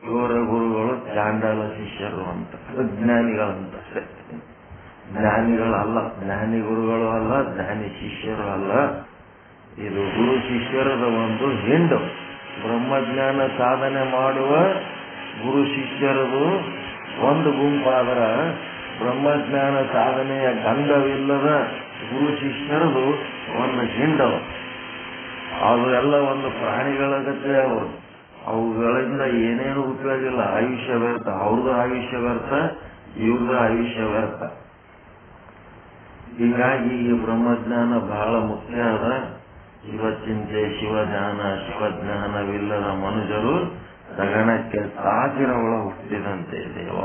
ಇವರ ಗುರುಗಳು ಚಾಂಡಾಲ ಶಿಷ್ಯರು ಅಂತ, ಜ್ಞಾನಿಗಳಂತ. ಜ್ಞಾನಿಗಳಲ್ಲ, ಜ್ಞಾನಿ ಗುರುಗಳು ಅಲ್ಲ, ಜ್ಞಾನಿ ಶಿಷ್ಯರು ಅಲ್ಲ. ಇದು ಗುರು ಶಿಷ್ಯರದ ಒಂದು ಹಿಂಡು. ಬ್ರಹ್ಮಜ್ಞಾನ ಸಾಧನೆ ಮಾಡುವ ಗುರು ಶಿಷ್ಯರದು ಒಂದು ಗುಂಪಾದರ, ಬ್ರಹ್ಮಜ್ಞಾನ ಸಾಧನೆಯ ಗಂಧವಿಲ್ಲದ ಗುರು ಶಿಷ್ಯರದು ಒಂದು ಹಿಂಡವ. ಅದು ಎಲ್ಲ ಒಂದು ಪ್ರಾಣಿಗಳ ಗತೆ. ಅವರು ಅವುಗಳಿಂದ ಏನೇನು ಉಪಯೋಗ ಇಲ್ಲ, ಆಯುಷ್ಯ ವ್ಯರ್ಥ. ಅವ್ರದ್ದು ಆಯುಷ್ಯ ವ್ಯರ್ಥ, ಇವ್ರದ್ದು ಆಯುಷ್ಯ ವ್ಯರ್ಥ. ಹೀಗಾಗಿ ಈ ಬ್ರಹ್ಮಜ್ಞಾನ ಬಹಳ ಮುಖ್ಯ ಅದ. ಶಿವಚಿಂತೆ, ಶಿವಜ್ಞಾನ, ಶಿವಜ್ಞಾನವಿಲ್ಲದ ಮನುಷ್ಯರು ಗಗನಕ್ಕೆ ಸಾಗಿರ ಒಳ ಹುಟ್ಟಿದಂತೆ ದೇವ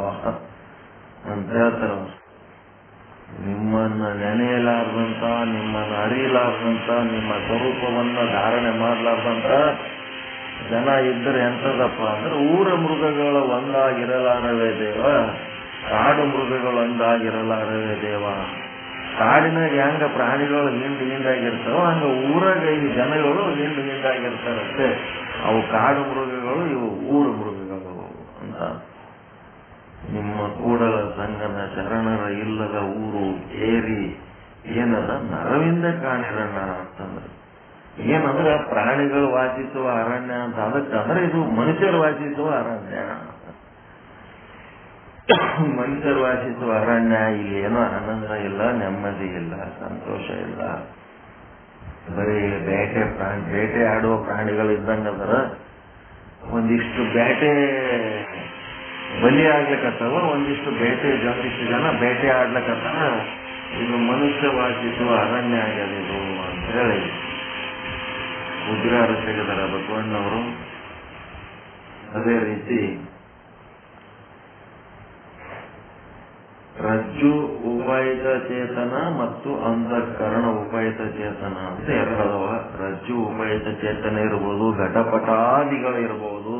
ಅಂತ ಹೇಳ್ತಾರ. ನಿಮ್ಮನ್ನ ನೆನೆಯಲಾರ್ದಂತ, ನಿಮ್ಮನ್ನ ಅರಿಯಲಾರ್ದಂತ, ನಿಮ್ಮ ಸ್ವರೂಪವನ್ನ ಧಾರಣೆ ಮಾಡಲಾರ್ದಂತ ಜನ ಇದ್ದರೆ ಎಂತದಪ್ಪ ಅಂದ್ರೆ ಊರ ಮೃಗಗಳ ಒಂದಾಗಿರಲಾರವೇ ದೇವ ಕಾಡು ಮೃಗಗಳೊಂದಾಗಿರಲಾರವೇ ದೇವ. ಕಾಡಿನಾಗ ಹೆಂಗ ಪ್ರಾಣಿಗಳು ಹಿಂಡಾಗಿರ್ತಾವ ಹಂಗ ಊರಾಗ ಈ ಜನಗಳು ಹಿಂಡಾಗಿರ್ತಾರಂತೆ. ಅವು ಕಾಡು ಮೃಗಗಳು, ಇವು ಊರು ಮೃಗಗಳು ಅಂತ. ನಿಮ್ಮ ಕೂಡಲ ಸಂಗನ ಶರಣರ ಇಲ್ಲದ ಊರು ಏರಿ ಏನದ ನರವಿಂದ ಕಾಣಿರಣ್ಣ ಅಂತಂದ್ರೆ ಏನಂದ್ರ ಪ್ರಾಣಿಗಳು ವಾಸಿಸುವ ಅರಣ್ಯ ಅಂತ. ಅದಕ್ಕಂದ್ರೆ ಇದು ಮನುಷ್ಯರು ವಾಸಿಸುವ ಅರಣ್ಯ. ಮನುಷ್ಯರು ವಾಸಿಸುವ ಅರಣ್ಯ. ಇಲ್ಲಿ ಏನೋ ಆನಂದ ಇಲ್ಲ, ನೆಮ್ಮದಿ ಇಲ್ಲ, ಸಂತೋಷ ಇಲ್ಲ. ಬರೀ ಬೇಟೆ ಆಡುವ ಪ್ರಾಣಿಗಳು ಇದ್ದಂಗಂದ್ರ ಒಂದಿಷ್ಟು ಬೇಟೆ ಬಲಿ ಆಗ್ಲಿಕ್ಕತ್ತವ, ಒಂದಿಷ್ಟು ಜನ ಬೇಟೆ ಆಡ್ಲಿಕ್ಕತ್ತಾರ. ಇದು ಮನುಷ್ಯ ವಾಸಿಸುವ ಅರಣ್ಯ ಆಗ್ಯದ ಇದು ಅಂತ ಹೇಳಿ ಉದ್ಗಾರ ತೆಗೆದರ ಬಸವಣ್ಣವರು. ಅದೇ ರೀತಿ ರಜ್ಜು ಉಪಾಯಿತ ಚೇತನ ಮತ್ತು ಅಂತಃಕರಣ ಉಪಾಯಿತ ಚೇತನ ಅಂತ ಎರಡದವ. ರಜ್ಜು ಉಪಾಯಿತ ಚೇತನ ಇರ್ಬೋದು, ಘಟಪಟಾದಿಗಳು ಇರ್ಬೋದು,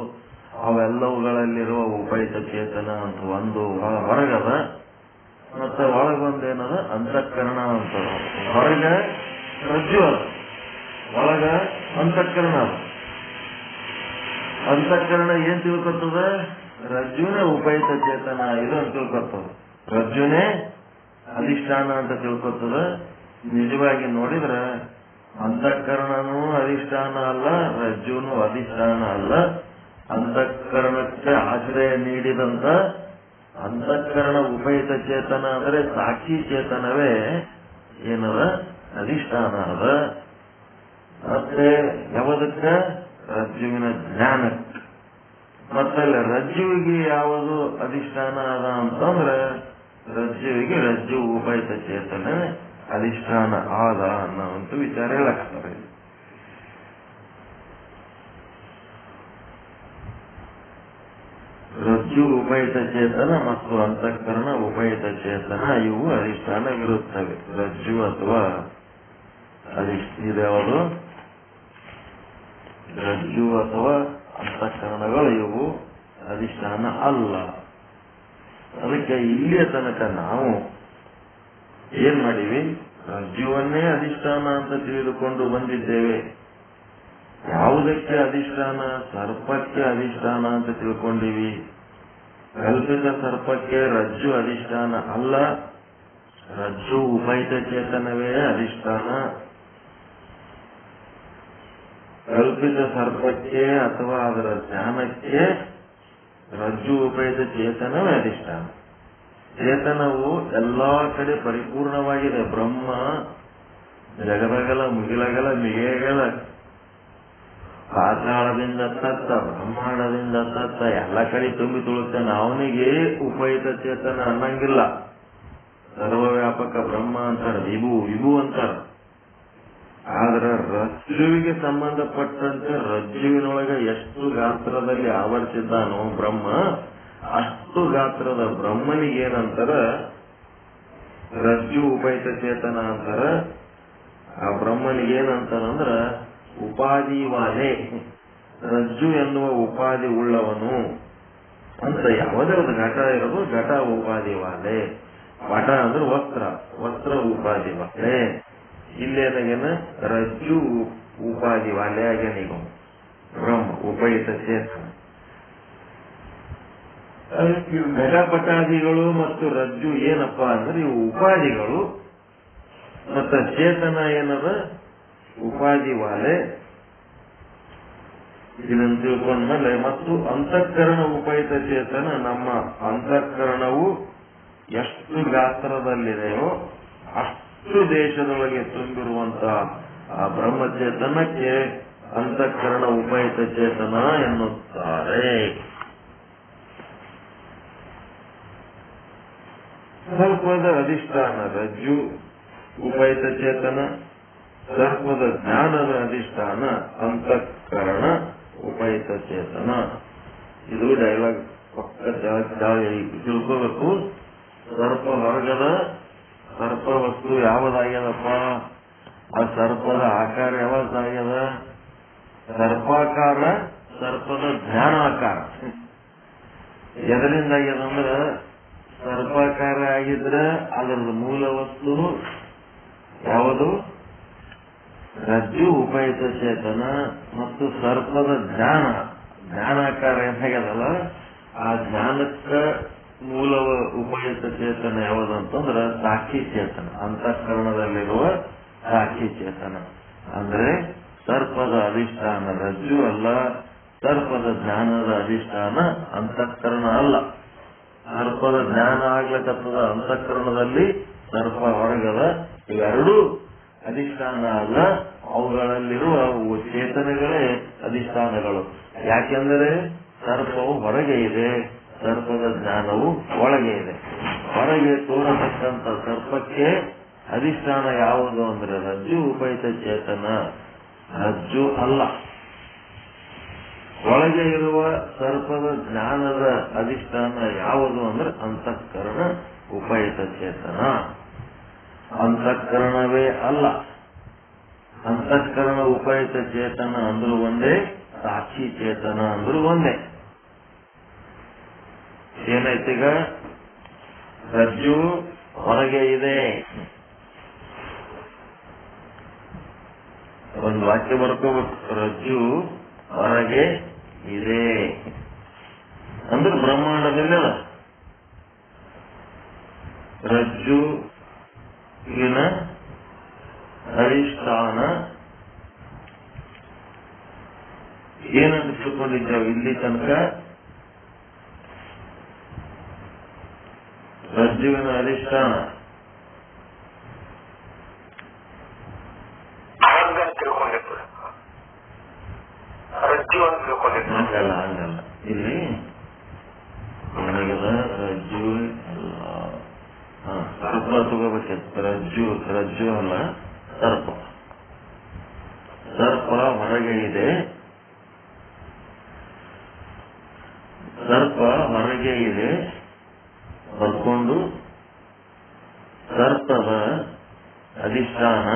ಅವೆಲ್ಲವುಗಳಲ್ಲಿರುವ ಉಪಾಯಿತ ಚೇತನ ಅಂತ ಒಂದು ಹೊರಗದ. ಮತ್ತೆ ಒಳಗೊಂದೇನದ ಅಂತಃಕರಣ ಅಂತ. ಹೊರಗ ರಜ್ಜು ಅದ, ಒಳಗ ಅಂತಃಕರಣ ಅದ. ಅಂತಃಕರಣ ಏನ್ ತಿಳ್ಕೊತದ? ರಜ್ಜುನೇ ಉಪಾಯಿತ ಚೇತನ ಇದು ಅಂತ ತಿಳ್ಕೊತದ. ರಜ್ಜುನೇ ಅಧಿಷ್ಠಾನ ಅಂತ ತಿಳ್ಕೊತದ. ನಿಜವಾಗಿ ನೋಡಿದ್ರ ಅಂತಃಕರಣನೂ ಅಧಿಷ್ಠಾನ ಅಲ್ಲ, ರಜ್ಜುನು ಅಧಿಷ್ಠಾನ ಅಲ್ಲ. ಅಂತಃಕರಣಕ್ಕೆ ಆಶ್ರಯ ನೀಡಿದಂತ ಅಂತಃಕರಣ ಉಪಯುತ ಚೇತನ ಅಂದ್ರೆ ಸಾಕ್ಷಿ ಚೇತನವೇ ಏನದ ಅಧಿಷ್ಠಾನ ಅದ. ಮತ್ತೆ ಯಾವುದಕ್ಕ? ರಜ್ಜುವಿನ ಜ್ಞಾನಕ್ಕೆ. ಮತ್ತಲ್ಲ ರಜ್ಜುವಿಗೆ ಯಾವುದು ಅಧಿಷ್ಠಾನ ಅದ ಅಂತಂದ್ರೆ ರಜ್ಜುವಿಗೆ ರಜ್ಜು ಉಪಯುತ ಚೇತನ ಅಧಿಷ್ಠಾನ ಆದ ಅನ್ನೋಂಥ ವಿಚಾರ ಹೇಳಕ್ತಾರೆ. ರಜ್ಜು ಉಪಯುತ ಚೇತನ ಮತ್ತು ಅಂತಃಕರಣ ಉಪಯುತ ಚೇತನ ಇವು ಅಧಿಷ್ಠಾನವಿರುತ್ತವೆ. ರಜ್ಜು ಅಥವಾ ಇದ್ಯಾವುದು? ರಜ್ಜು ಅಥವಾ ಅಂತಃಕರಣಗಳು ಇವು ಅಧಿಷ್ಠಾನ ಅಲ್ಲ. ಅದಕ್ಕೆ ಇಲ್ಲಿಯ ತನಕ ನಾವು ಏನ್ ಮಾಡಿವಿ? ರಜ್ಜುವನ್ನೇ ಅಧಿಷ್ಠಾನ ಅಂತ ತಿಳಿದುಕೊಂಡು ಬಂದಿದ್ದೇವೆ. ಯಾವುದಕ್ಕೆ ಅಧಿಷ್ಠಾನ? ಸರ್ಪಕ್ಕೆ ಅಧಿಷ್ಠಾನ ಅಂತ ತಿಳ್ಕೊಂಡಿವಿ. ಕಲ್ಪಿತ ಸರ್ಪಕ್ಕೆ ರಜ್ಜು ಅಧಿಷ್ಠಾನ ಅಲ್ಲ, ರಜ್ಜು ಉಪಯುತ ಚೇತನವೇ ಅಧಿಷ್ಠಾನ. ಕಲ್ಪಿತ ಸರ್ಪಕ್ಕೆ ಅಥವಾ ಅದರ ಜ್ಞಾನಕ್ಕೆ ರಜ್ಜು ಉಪಯುತ ಚೇತನವೇ ಅಧಿಷ್ಠಾನ. ಚೇತನವು ಎಲ್ಲಾ ಕಡೆ ಪರಿಪೂರ್ಣವಾಗಿದೆ. ಬ್ರಹ್ಮ ಜಗದಗಲ ಮುಗಿಲಗಲ ಮಿಗೆಗಲ ಪಾತಾಳದಿಂದ ತತ್ತ ಬ್ರಹ್ಮಾಂಡದಿಂದ ತತ್ತ ಎಲ್ಲ ಕಡೆ ತುಂಬಿ ತುಳುತ್ತಾನೆ. ಅವನಿಗೆ ಉಪಯುತ ಚೇತನ ಅನ್ನಂಗಿಲ್ಲ. ಸರ್ವವ್ಯಾಪಕ ಬ್ರಹ್ಮ ಅಂತಾರ, ವಿಭು ಅಂತಾರ. ಆದ್ರೆ ರಜ್ಜುವಿಗೆ ಸಂಬಂಧಪಟ್ಟಂತೆ ರಜ್ಜುವಿನೊಳಗೆ ಎಷ್ಟು ಗಾತ್ರದಲ್ಲಿ ಆವರಿಸಿದ್ದಾನೋ ಬ್ರಹ್ಮ, ಅಷ್ಟು ಗಾತ್ರದ ಬ್ರಹ್ಮನಿಗೇನಂತಾರ? ರಜ್ಜು ಉಪಯುತ ಚೇತನ ಅಂತಾರ. ಆ ಬ್ರಹ್ಮನಿಗೇನಂತಾರಂದ್ರ ಉಪಾಧಿವಾಲೆ, ರಜ್ಜು ಎನ್ನುವ ಉಪಾಧಿ ಉಳ್ಳವನು ಅಂತ. ಯಾವುದೇ ಒಂದು ಘಟ ಇರೋದು ಘಟ ಉಪಾಧಿವಾಲೆ. ಪಟ ಅಂದ್ರೆ ವಸ್ತ್ರ ಉಪಾಧಿವಾಲೆ. ಇಲ್ಲೇನಾಗೇನ ರಜ್ಜು ಉಪಾಧಿವಾಲೆ ಆಗ್ಯಾನೀಗ ಬ್ರಹ್ಮ ಉಪಯುತ ಚೇತನ. ಘಟಪಟಾದಿಗಳು ಮತ್ತು ರಜ್ಜು ಏನಪ್ಪಾ ಅಂದ್ರೆ ಇವು ಉಪಾಧಿಗಳು. ಮತ್ತ ಚೇತನ ಏನದ? ಉಪಾಧಿವಾಲೆ. ಇದನ್ನು ತಿಳ್ಕೊಂಡ್ಮೇಲೆ ಮತ್ತು ಅಂತಃಕರಣ ಉಪಯುತ ಚೇತನ, ನಮ್ಮ ಅಂತಃಕರಣವು ಎಷ್ಟು ಗಾತ್ರದಲ್ಲಿದೆಯೋ ಅಷ್ಟು ದೇಶದೊಳಗೆ ತುಂಬಿರುವಂತಹ ಆ ಬ್ರಹ್ಮಚೇತನಕ್ಕೆ ಅಂತಃಕರಣ ಉಪಯುತ ಚೇತನ ಎನ್ನುತ್ತಾರೆ. ಸರ್ಪದ ಅಧಿಷ್ಠಾನ ರಜ್ಜು ಉಪಯುತ ಚೇತನ, ಸರ್ಪದ ಜ್ಞಾನದ ಅಧಿಷ್ಠಾನ ಅಂತಃಕರಣ ಉಪಯುತ ಚೇತನ. ಇದು ಡೈಲಾಗ್ ತಿಳ್ಕೋಬೇಕು. ಸರ್ಪ ಹೊರಗದ, ಸರ್ಪ ವಸ್ತು ಯಾವದಾಗ್ಯದಪ್ಪ? ಆ ಸರ್ಪದ ಆಕಾರ ಯಾವದಾಗ್ಯದ? ಸರ್ಪಾಕಾರ, ಸರ್ಪದ ಜ್ಞಾನಾಕಾರ. ಎದರಿಂದ ಆಗ್ಯದಂದ್ರ ಸರ್ಪಾಕಾರ ಆಗಿದ್ರೆ ಅದರದ ಮೂಲ ವಸ್ತು ಯಾವುದು? ರಜ್ಜು ಉಪಯುತ ಚೇತನ. ಮತ್ತು ಸರ್ಪದ ಜ್ಞಾನಾಕಾರ ಏನಾಗ್ಯದಲ್ಲ, ಆ ಜ್ಞಾನಕ್ಕ ಮೂಲ ಉಪಯುತ ಚೇತನ ಯಾವುದಂತಂದ್ರ ಸಾಕ್ಷಿ ಚೇತನ, ಅಂತಃಕರಣದಲ್ಲಿರುವ ಸಾಕ್ಷಿ ಚೇತನ. ಅಂದ್ರೆ ಸರ್ಪದ ಅಧಿಷ್ಠಾನ ರಜ್ಜು ಅಲ್ಲ, ಸರ್ಪದ ಜ್ಞಾನದ ಅಧಿಷ್ಠಾನ ಅಂತಃಕರಣ ಅಲ್ಲ. ಸರ್ಪದ ಜ್ಞಾನ ಆಗ್ಲಕ್ಕತ್ತದ ಅಂತಃಕರಣದಲ್ಲಿ, ಸರ್ಪ ಹೊರಗದ. ಇವೆರಡೂ ಅಧಿಷ್ಠಾನ ಅಲ್ಲ, ಅವುಗಳಲ್ಲಿರುವ ಚೇತನಗಳೇ ಅಧಿಷ್ಠಾನಗಳು. ಯಾಕೆಂದರೆ ಸರ್ಪವು ಹೊರಗೆ ಇದೆ, ಸರ್ಪದ ಜ್ಞಾನವು ಒಳಗೆ ಇದೆ. ಹೊರಗೆ ತೋರತಕ್ಕಂಥ ಸರ್ಪಕ್ಕೆ ಅಧಿಷ್ಠಾನ ಯಾವುದು ಅಂದ್ರೆ ರಜ್ಜು ಉಪಯುತ ಚೇತನ, ರಜ್ಜು ಅಲ್ಲ. ಒಳಗೆ ಇರುವ ಸರ್ಪದ ಜ್ಞಾನದ ಅಧಿಷ್ಠಾನ ಯಾವುದು ಅಂದ್ರೆ ಅಂತಃಕರಣ ಉಪಯುತ ಚೇತನ. ಅಂತಃಕರಣವೇ ಅಲ್ಲ. ಅಂತಃಕರಣ ಉಪಯುತ ಚೇತನ ಅಂದ್ರೂ ಒಂದೇ, ಸಾಕ್ಷಿ ಚೇತನ ಅಂದ್ರೂ ಒಂದೇ. ಏನೈತೀಗ? ರಜ್ಜು ಹೊರಗೆ ಇದೆ. ಒಂದು ವಾಕ್ಯ ಬರ್ಕೋಬೇಕು, ರಜ್ಜು ಹೊರಗೆ ಇದೆ ಅಂದ್ರೆ ಬ್ರಹ್ಮಾಂಡದಲ್ಲ. ರಜ್ಜು ಅಧಿಷ್ಠಾನ ಏನಂತ ತಿಳ್ಕೊಂಡಿದ್ದೇವೆ ಇಲ್ಲಿ ತನಕ? ರಜ್ಜುವಿನ ಅಧಿಷ್ಠಾನ ಹಂಗಲ್ಲ. ಇಲ್ಲಿ ಏನಾಗದ? ರಜ್ಜು ಸರ್ಪ ತಗೋಬೇಕಿತ್ತು. ರಜ್ಜು ಅಲ್ಲ, ಸರ್ಪ. ಸರ್ಪ ಹೊರಗೆ ಇದೆ. ಸರ್ಪ ಹೊರಗೆ ಇದೆ ಬರ್ಕೊಂಡು ಸರ್ಪದ ಅಧಿಷ್ಠಾನ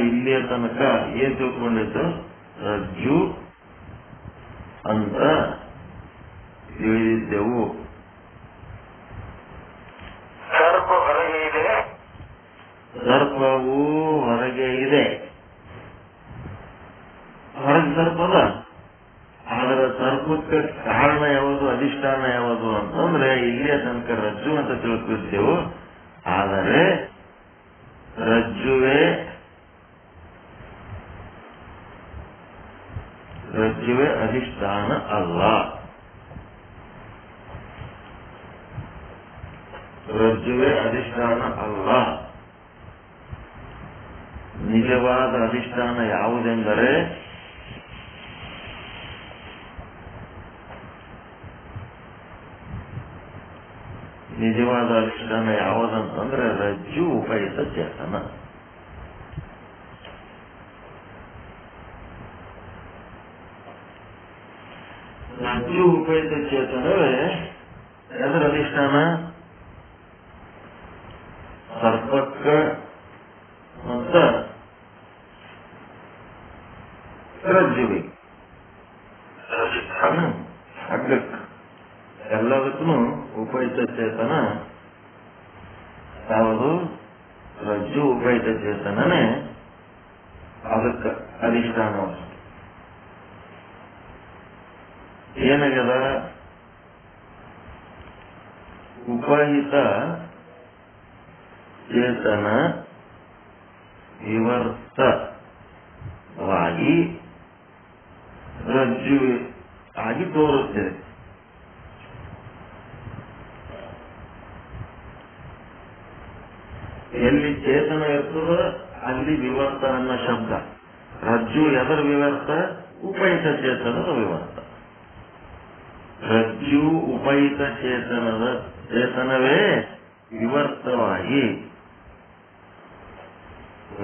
ಇಲ್ಲಿಯ ತನಕ ಏನ್ ತಿಳ್ಕೊಂಡಿದ್ದು? ರಜ್ಜು ಅಂತ ತಿಳಿದಿದ್ದೆವು. ಸರ್ಪ ಹೊರಗೆ ಇದೆ, ಸರ್ಪವು ಹೊರಗೆ ಇದೆ. ಹೊರಗೆ ಸರ್ಪದ, ಆದರೆ ಸರ್ಪಕ್ಕೆ ಕಾರಣ ಯಾವುದು, ಅಧಿಷ್ಠಾನ ಯಾವುದು ಅಂತಂದ್ರೆ ಇಲ್ಲಿಯ ತನಕ ರಜ್ಜು ಅಂತ ತಿಳ್ಕೊಳ್ತೇವೆ. ಆದರೆ ರಜ್ಜುವೇ ಅಧಿಷ್ಠಾನ ಅಲ್ಲ. ರಜ್ಜುವೇ ಅಧಿಷ್ಠಾನ ಅಲ್ಲ. ನಿಜವಾದ ಅಧಿಷ್ಠಾನ ಯಾವುದೆಂದರೆ ನಿಜವಾದ ಅಧಿಷ್ಠಾನ ಯಾವುದಂತಂದ್ರೆ ರಜ್ಜು ಉಪಯುತ ಚೇತನ. ರಜ್ಜು ಉಪಯುತ ಚೇತನವೇ ಅದರ ಅಧಿಷ್ಠಾನ. ಸರ್ಪಕ್ಕ ಅಂತ ರಜ್ಜುವಿ ಹಗ್ಗಕ್ಕ ಎಲ್ಲದಕ್ಕೂ ಉಪಯುತ ಚೇತನ ಯಾವುದು? ರಜ್ಜು ಉಪಯುತ ಚೇತನನೇ ಅದಕ್ಕೆ ಅಧಿಷ್ಠಾನ. ಏನಾಗ್ಯದ? ಉಪಹಿತ ಚೇತನ ವಿವರ್ತವಾಗಿ ರಜ್ಜು ಆಗಿ ತೋರುತ್ತದೆ. ಎಲ್ಲಿ ಚೇತನ ಇರ್ತದ ಅಲ್ಲಿ ವಿವರ್ತ ಅನ್ನೋ ಶಬ್ದ. ರಜ್ಜು ಎದರ ವಿವರ್ತ? ಉಪಯುತ ಚೇತನದ ವಿವರ್ತ. ರಜ್ಜು ಉಪಯುತ ಚೇತನವೇ ವಿವರ್ತವಾಗಿ,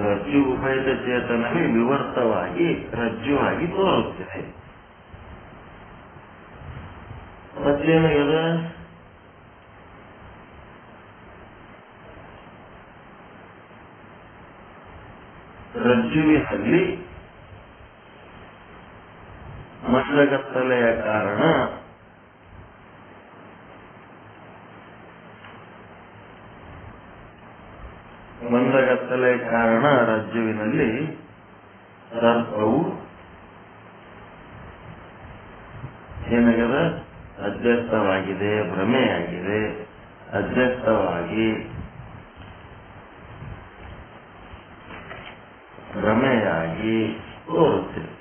ರಜ್ಜು ಉಪಯುತ ಚೇತನವೇ ವಿವರ್ತವಾಗಿ ರಜ್ಜು ಆಗಿ ತೋರುತ್ತದೆ. ಮತ್ತೇನಾಗ್ಯದ? ರಜ್ಜುವಿನಲ್ಲಿ ಮಸಗತ್ತಲೆಯ ಕಾರಣ ಮಂದಗತ್ತಲೆ ಕಾರಣ ರಜ್ಜುವಿನಲ್ಲಿ ಸರ್ಪವು ಏನಾಗದ ಅಧ್ಯಸ್ಥವಾಗಿದೆ, ಭ್ರಮೆಯಾಗಿದೆ, ಅಧ್ಯಸ್ಥವಾಗಿ ಭ್ರಮೆಯಾಗಿ ತೋರುತ್ತಿದೆ.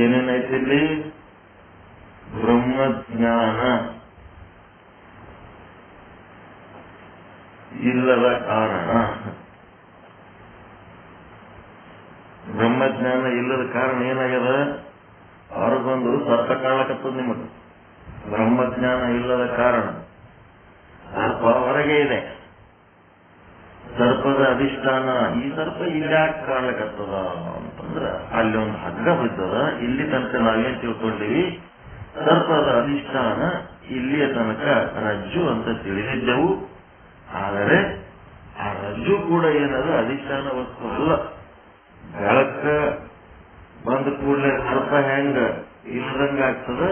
ಏನೇನೈತಿ ಇಲ್ಲಿ? ಬ್ರಹ್ಮಜ್ಞಾನ ಇಲ್ಲದ ಕಾರಣ, ಬ್ರಹ್ಮಜ್ಞಾನ ಇಲ್ಲದ ಕಾರಣ ಏನಾಗ್ಯದ? ಹೊರಗೊಂದು ಸರ್ಪ ಕಾಣಕತ್ತದ ನಿಮಗೆ. ಬ್ರಹ್ಮಜ್ಞಾನ ಇಲ್ಲದ ಕಾರಣ ಸರ್ಪ ಹೊರಗೆ ಇದೆ. ಸರ್ಪದ ಅಧಿಷ್ಠಾನ, ಈ ಸರ್ಪ ಇಲ್ಯಾಕೆ ಕಾಣ್ಲಕತ್ತದ ಅಂತಂದ್ರ ಅಲ್ಲಿ ಒಂದು ಹಗ್ಗ ಬಿದ್ದದ. ಇಲ್ಲಿ ತನಕ ನಾವೇನ್ ತಿಳ್ಕೊಂಡಿವಿ, ಸರ್ಪದ ಅಧಿಷ್ಠಾನ ಇಲ್ಲಿಯ ತನಕ ರಜ್ಜು ಅಂತ ತಿಳಿದಿದ್ದೆವು. ಆದರೆ ಆ ರಜ್ಜು ಕೂಡ ಏನದ ಅಧಿಷ್ಠಾನ ವಸ್ತು ಅಲ್ಲ. ಬೆಳಕ ಬಂದ ಕೂಡಲೇ ಸರ್ಪ ಹೆಂಗ ಇಲ್ದಂಗ ಆಗ್ತದ,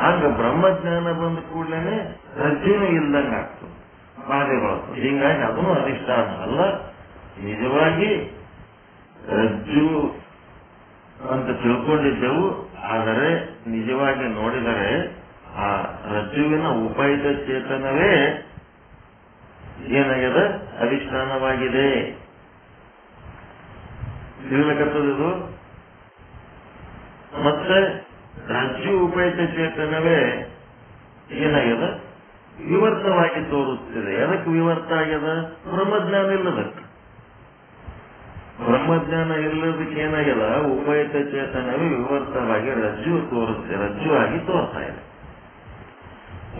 ಹಂಗ ಬ್ರಹ್ಮಜ್ಞಾನ ಬಂದ ಕೂಡಲೇ ರಜ್ಜುನು ಇಲ್ದಂಗ ಆಗ್ತದ, ಬಾಧೆಗಳು. ಹೀಗಾಗಿ ಅದನ್ನು ಅಧಿಷ್ಠಾನ ಅಲ್ಲ, ನಿಜವಾಗಿ ರಜ್ಜು ಅಂತ ತಿಳ್ಕೊಂಡಿದ್ದೆವು. ಆದರೆ ನಿಜವಾಗಿ ನೋಡಿದರೆ ಆ ರಜ್ಜುವಿನ ಉಪಯುಕ್ತ ಚೇತನವೇ ಏನಾಗಿದೆ? ಅಧಿಷ್ಠಾನವಾಗಿದೆ. ತಿಳಿಲಕತ್ತದು. ಮತ್ತೆ ರಜ್ಜು ಉಪಯುಕ್ತ ಚೇತನವೇ ಏನಾಗ್ಯದ? ವಿವರ್ತವಾಗಿ ತೋರುತ್ತಿದೆ. ಎದಕ್ಕೆ ವಿವರ್ತ ಆಗ್ಯದ? ಬ್ರಹ್ಮಜ್ಞಾನ ಇಲ್ಲದಕ್ಕೆ. ಬ್ರಹ್ಮಜ್ಞಾನ ಇಲ್ಲದಕ್ಕೆ ಏನಾಗ್ಯದ? ಉಪಯುಕ್ತ ಚೇತನವೇ ವಿವರ್ತವಾಗಿ ರಜ್ಜು ತೋರುತ್ತೆ, ರಜ್ಜು ಆಗಿ ತೋರ್ತಾ ಇದೆ.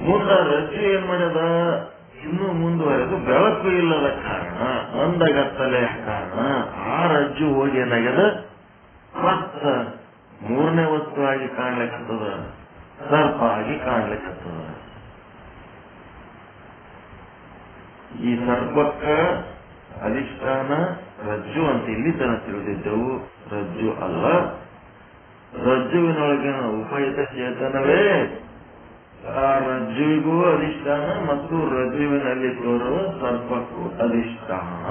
ಮುಂದ ರಜ್ಜು ಏನ್ ಮಾಡ್ಯದ? ಇನ್ನೂ ಮುಂದುವರೆದು ಬೆಳಕು ಇಲ್ಲದ ಕಾರಣ, ಮಂದಗತ್ತಲೆಯ ಕಾರಣ ಆ ರಜ್ಜು ಹೋಗಿ ಏನಾಗ್ಯದ? ಮತ್ತ ಮೂರನೇ ವಸ್ತು ಆಗಿ ಕಾಣ್ಲಿಕ್ಕತ್ತದ, ಸರ್ಪ ಆಗಿ ಕಾಣ್ಲಿಕ್ಕತ್ತದ. ಈ ಸರ್ಪಕ್ಕ ಅಧಿಷ್ಠಾನ ರಜ್ಜು ಅಂತ ಇಲ್ಲಿ ತನಕ ತಿಳಿದಿದ್ದೆವು. ರಜ್ಜು ಅಲ್ಲ, ರಜ್ಜುವಿನೊಳಗಿನ ಉಪಯುಕ್ತ ಚೇತನವೇ ಆ ರಜ್ಜುವಿಗೂ ಅಧಿಷ್ಠಾನ ಮತ್ತು ರಜ್ಜುವಿನಲ್ಲಿ ತೋರುವ ಸರ್ಪಕ್ಕೂ ಅಧಿಷ್ಠಾನ.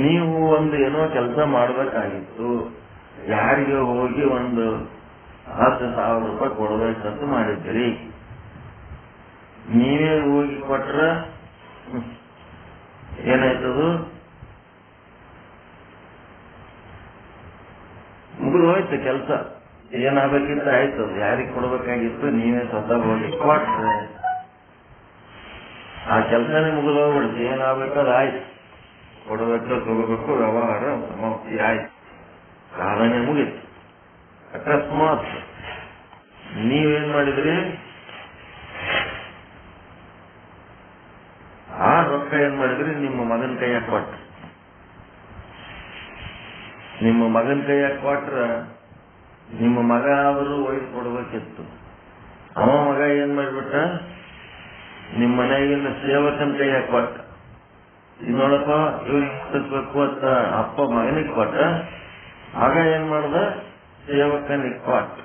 ನೀವು ಒಂದು ಏನೋ ಕೆಲಸ ಮಾಡಬೇಕಾಗಿತ್ತು, ಯಾರಿಗೆ ಹೋಗಿ ಒಂದು 10,000 ರೂಪಾಯಿ ಕೊಡ್ಬೇಕಂತ ಮಾಡಿದ್ದೀರಿ. ನೀವೇ ಹೋಗಿ ಕೊಟ್ರ ಏನಾಯ್ತದು? ಮುಗಿದು ಹೋಯ್ತು ಕೆಲಸ. ಏನಾಗಬೇಕಿತ್ತು ಆಯ್ತದ. ಯಾರಿಗೆ ಕೊಡ್ಬೇಕಾಗಿತ್ತು ನೀವೇ ಸ್ವತಃ ಹೋಗಿ ಕೊಟ್ರೆ ಆ ಕೆಲಸನೇ ಮುಗಿದು ಹೋಗ್ಬಿಡ್ತು. ಏನಾಗಬೇಕದು ಆಯ್ತು, ಕೊಡಬೇಕು ತಗೋಬೇಕು, ವ್ಯವಹಾರ ಸಮಾಪ್ತಿ ಆಯ್ತು, ಸಾಧನೆ ಮುಗಿತು. ಅಕಸ್ಮಾತ್ ನೀವೇನ್ ಮಾಡಿದ್ರಿ? ಆ ರೊಕ್ಕ ಏನ್ ಮಾಡಿದ್ರಿ? ನಿಮ್ಮ ಮಗನ ಕೈಯಾಗ ಕೊಟ್ಟ. ನಿಮ್ಮ ಮಗನ ಕೈಯಾಗ ಕೊಟ್ರ ನಿಮ್ಮ ಮಗ ಆದರೂ ಒಯ್ದು ಕೊಡ್ಬೇಕಿತ್ತು. ಅವ ಮಗ ಏನ್ ಮಾಡ್ಬಿಟ್ಟ? ನಿಮ್ಮ ಮನೆಗಿನ ಸೇವಕನ ಕೈಯಾಗ ಕೊಟ್ಟ. ನೋಡಪ್ಪ ಇವ್ರಿಗೆ ಮುಟ್ಟಿಸ್ಬೇಕು ಅಂತ ಅಪ್ಪ ಮಗನಿಗೆ ಕೊಟ್ಟ. ಆಗ ಏನ್ ಮಾಡ್ದ? ಸೇವಕನಿಗೆ ಕೊಟ್ಟ.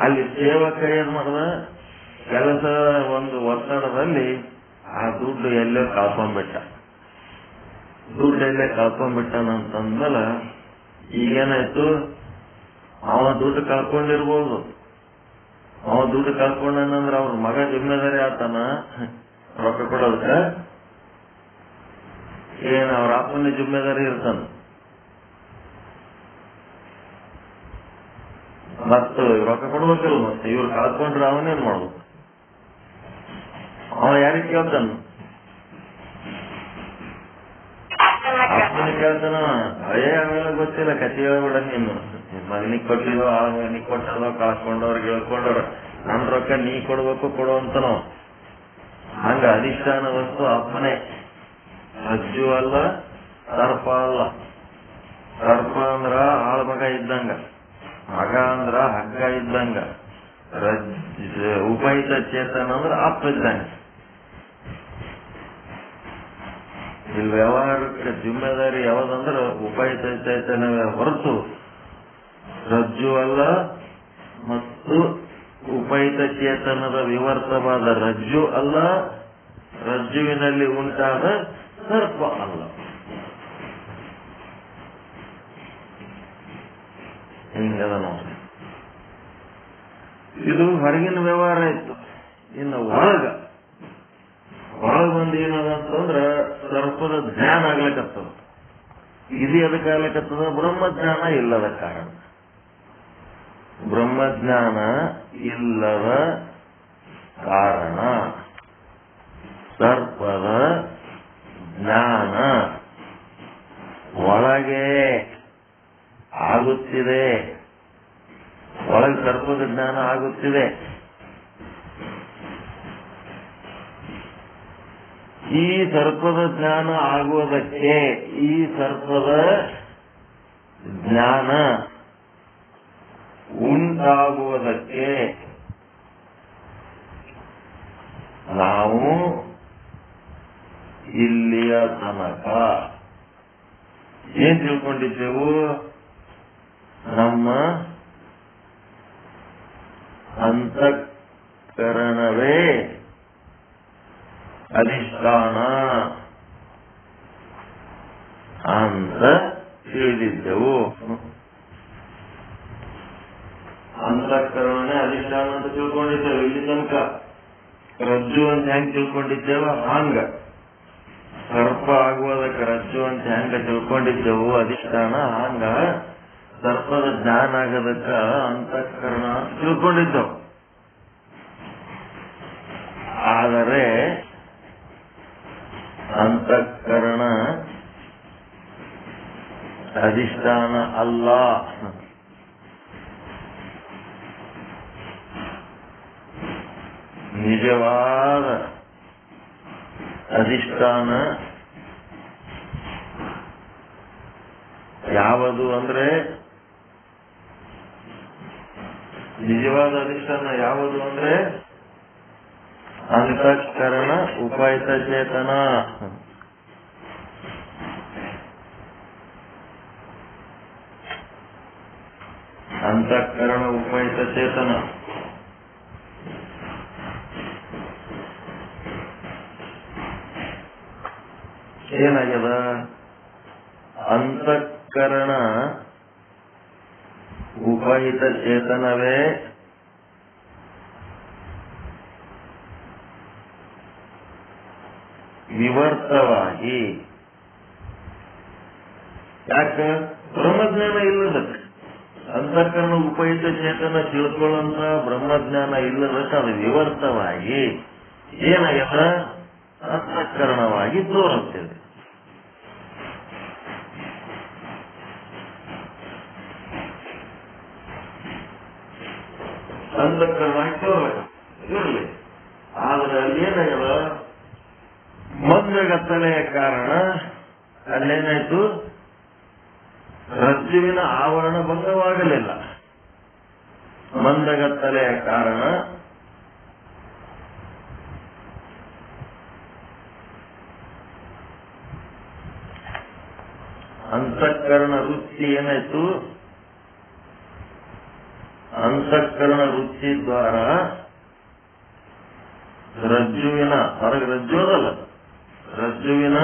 ಅಲ್ಲಿ ಸೇವಕ ಏನ್ ಮಾಡ್ದ? ಕೆಲಸ ಒಂದು ಒತ್ತಡದಲ್ಲಿ ಆ ದುಡ್ಡು ಎಲ್ಲೇ ಕಳ್ಕೊಂಡ್ಬಿಟ್ಟ. ದುಡ್ಡು ಎಲ್ಲೇ ಕಳ್ಕೊಂಡ್ಬಿಟ್ಟನಂತಂದ್ಮೇಲೆ ಈಗೇನಾಯ್ತು? ಅವ ದುಡ್ಡು ಕಳ್ಕೊಂಡಿರ್ಬೋದು. ಅವ ದುಡ್ಡು ಕಳ್ಕೊಂಡಂದ್ರೆ ಅವ್ರ ಮಗ ಜಿಮ್ಮೆದಾರಿ ಆತನ ರೊಕ್ಕ ಕೊಡೋದಕ್ಕ? ಏನ್ ಅವ್ರ ಅಪ್ಪನ ಜಿಮ್ಮೆದಾರಿ ಇರ್ತಾನ? ಮತ್ತ ರೊಕ್ಕ ಕೊಡ್ಬೇಕಲ್ಲ. ಮತ್ತೆ ಇವ್ರು ಕಳ್ಕೊಂಡ್ರೆ ಅವನೇನ್ ಮಾಡ್ಬೇಕು? ಅವ ಯಾರಿಗೆ ಕೇಳ್ತಾನ? ಅಪ್ಪನಿಗೆ ಕೇಳ್ತಾನ. ಆಮೇಲೆ ಗೊತ್ತಿಲ್ಲ, ಕಥೆ ಹೇಳ್ಬಿಡ ನೀನು. ಮಗನಿಗೆ ಕೊಟ್ಟಿರೋ, ಆ ಮಗನಿಗೆ ಕೊಟ್ಟದೋ, ಕಳ್ಕೊಂಡವ್ರಿಗೆ ಹೇಳ್ಕೊಂಡವ್ರ ನನ್ ರೊಕ್ಕ ನೀ ಕೊಡ್ಬೇಕು ಕೊಡುವಂತನೋ. ಹಂಗ ಅಧಿಷ್ಠಾನ ವಸ್ತು ಅಪ್ಪನೇ. ರಜ್ಜು ಅಲ್ಲ, ಸರ್ಪ ಅಲ್ಲ. ಸರ್ಪ ಅಂದ್ರ ಆಳ್ ಮಗ ಇದ್ದಂಗ. ಮಗ ಅಂದ್ರ ಹಗ್ಗ ಇದ್ದಂಗ, ಉಪಹಿತ ಚೇತನ ಅಂದ್ರ ಅಪ್ಪ ಇದ್ದಂಗ. ಇಲ್ಲಿ ವ್ಯವಹಾರಕ್ಕೆ ಜಿಮ್ಮೆದಾರಿ ಯಾವ್ದಂದ್ರ ಉಪಹಿತ ಚೇತನವೇ ಹೊರತು ರಜ್ಜು ಅಲ್ಲ ಮತ್ತು ಉಪಹಿತ ಚೇತನದ ವಿವರ್ತವಾದ ರಜ್ಜು ಅಲ್ಲ, ರಜ್ಜುವಿನಲ್ಲಿ ಉಂಟಾದ ಸರ್ಪ ಅಲ್ಲ. ಹಿಂಗದ ನೋಡಿ. ಇದು ಹೊರಗಿನ ವ್ಯವಹಾರ ಇತ್ತು. ಇನ್ನು ಒಳಗ ಬಂದು ಏನದಂತಂದ್ರ ಸರ್ಪದ ಜ್ಞಾನ ಆಗ್ಲಿಕ್ಕತ್ತದ. ಇದು ಎದಕ್ಕೆ ಆಗ್ಲಿಕ್ಕತ್ತದ? ಬ್ರಹ್ಮಜ್ಞಾನ ಇಲ್ಲದ ಕಾರಣ. ಬ್ರಹ್ಮಜ್ಞಾನ ಇಲ್ಲದ ಕಾರಣ ಸರ್ಪದ ಜ್ಞಾನ ಒಳಗೆ ಆಗುತ್ತಿದೆ. ಒಳಗೆ ಸರ್ಪದ ಜ್ಞಾನ ಆಗುತ್ತಿದೆ. ಈ ಸರ್ಪದ ಜ್ಞಾನ ಆಗುವುದಕ್ಕೆ, ಈ ಸರ್ಪದ ಜ್ಞಾನ ಉಂಟಾಗುವುದಕ್ಕೆ ನಾವು ಇಲ್ಲಿಯ ತನಕ ಏನ್ ತಿಳ್ಕೊಂಡಿದ್ದೆವು? ನಮ್ಮ ಅಂತಃಕರಣವೇ ಅಧಿಷ್ಠಾನ ಅಂತ ತಿಳಿದಿದ್ದೆವು. ಅಂತಃಕರಣನೇ ಅಧಿಷ್ಠಾನ ಅಂತ ತಿಳ್ಕೊಂಡಿದ್ದೇವೆ. ಇಲ್ಲಿ ತನಕ ರಜ್ಜು ಅಂತ ಹೆಂಗ್ ತಿಳ್ಕೊಂಡಿದ್ದೇವ ಹಂಗ, ಸರ್ಪ ಆಗುವುದಕ್ಕೆ ರಜ್ಜು ಅಂತ ಹೆಂಗ ತಿಳ್ಕೊಂಡಿದ್ದೆವು ಅಧಿಷ್ಠಾನ, ಹಂಗ ಸರ್ಪದ ಜ್ಞಾನ ಆಗೋದಕ್ಕ ಅಂತಃಕರಣ ಅಂತ ತಿಳ್ಕೊಂಡಿದ್ದೆವು. ಆದರೆ ಅಂತಃಕರಣ ಅಧಿಷ್ಠಾನ ಅಲ್ಲ. ನಿಜವಾದ ಅಧಿಷ್ಠಾನ ಯಾವುದು ಅಂದ್ರೆ, ನಿಜವಾದ ಅಧಿಷ್ಠಾನ ಯಾವುದು ಅಂದ್ರೆ ಅಂತಃಕರಣ ಉಪಹಿತ ಚೇತನ. ಅಂತಃಕರಣ ಉಪಹಿತ ಚೇತನ. ಏನಾಗ್ಯದ? ಅಂತಃಕರಣ ಉಪಹಿತ ಚೇತನವೇ ವಿವರ್ತವಾಗಿ, ಯಾಕ ಬ್ರಹ್ಮಜ್ಞಾನ ಇಲ್ಲದಕ್ಕೆ, ಅಂತಃಕರಣ ಉಪಹಿತ ಚೇತನ ತಿಳ್ಕೊಳ್ಳುವಂತ ಬ್ರಹ್ಮಜ್ಞಾನ ಇಲ್ಲದಕ್ಕೆ ಅದು ವಿವರ್ತವಾಗಿ ಏನಾಗ್ಯದ? ಅಂತಃಕರಣವಾಗಿ ತೋರುತ್ತಿದೆ. ಅಂತಃಕರಣವಾಗಿ ತೋರಬೇಕು ಇರಲಿ. ಆದ್ರೆ ಅಲ್ಲಿ ಏನಾಗ್ಯದ? ಮಂದಗತ್ತಲೆಯ ಕಾರಣ ಅಲ್ಲೇನಾಯ್ತು? ರಜ್ಜುವಿನ ಆವರಣ ಭಂಗವಾಗಲಿಲ್ಲ. ಮಂದಗತ್ತಲೆಯ ಕಾರಣ ಅಂತಃಕರಣ ವೃತ್ತಿ ಏನಾಯ್ತು? ಅಂತಃಕರಣ ವೃತ್ತಿ ದ್ವಾರ ರಜ್ಜುವಿನ ಹೊರಗೆ ರಜ್ಜು ಅದಲ್ಲ, ರಜ್ಜುವಿನ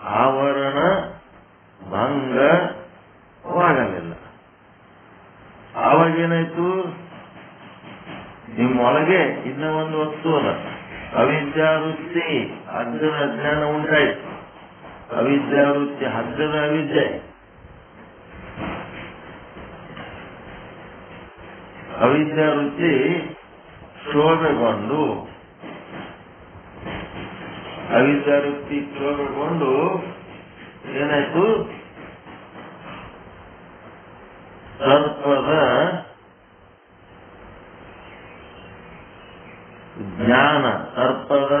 ಆವರಣ ಭಂಗವಾಗಲಿಲ್ಲ. ಆವಾಗೇನಾಯ್ತು? ನಿಮ್ಮೊಳಗೆ ಇನ್ನ ಒಂದು ವಸ್ತು ಅದ, ಅವಿದ್ಯಾವೃತ್ತಿ, ಹಗ್ಗದ ಅಜ್ಞಾನ ಉಂಟಾಯ್ತು. ಅವಿದ್ಯಾವೃತ್ತಿ ಹಗ್ಗದ ಅವಿದ್ಯೆ, ಅವಿದ್ಯಾವೃತ್ತಿ ಕ್ಷೋಭೆಗೊಂಡು, ಅವಿದ್ಯಾವೃತ್ತಿ ಕ್ಷೋಭೆಗೊಂಡು ಏನಾಯ್ತು? ಸರ್ಪದ ಜ್ಞಾನ, ಸರ್ಪದ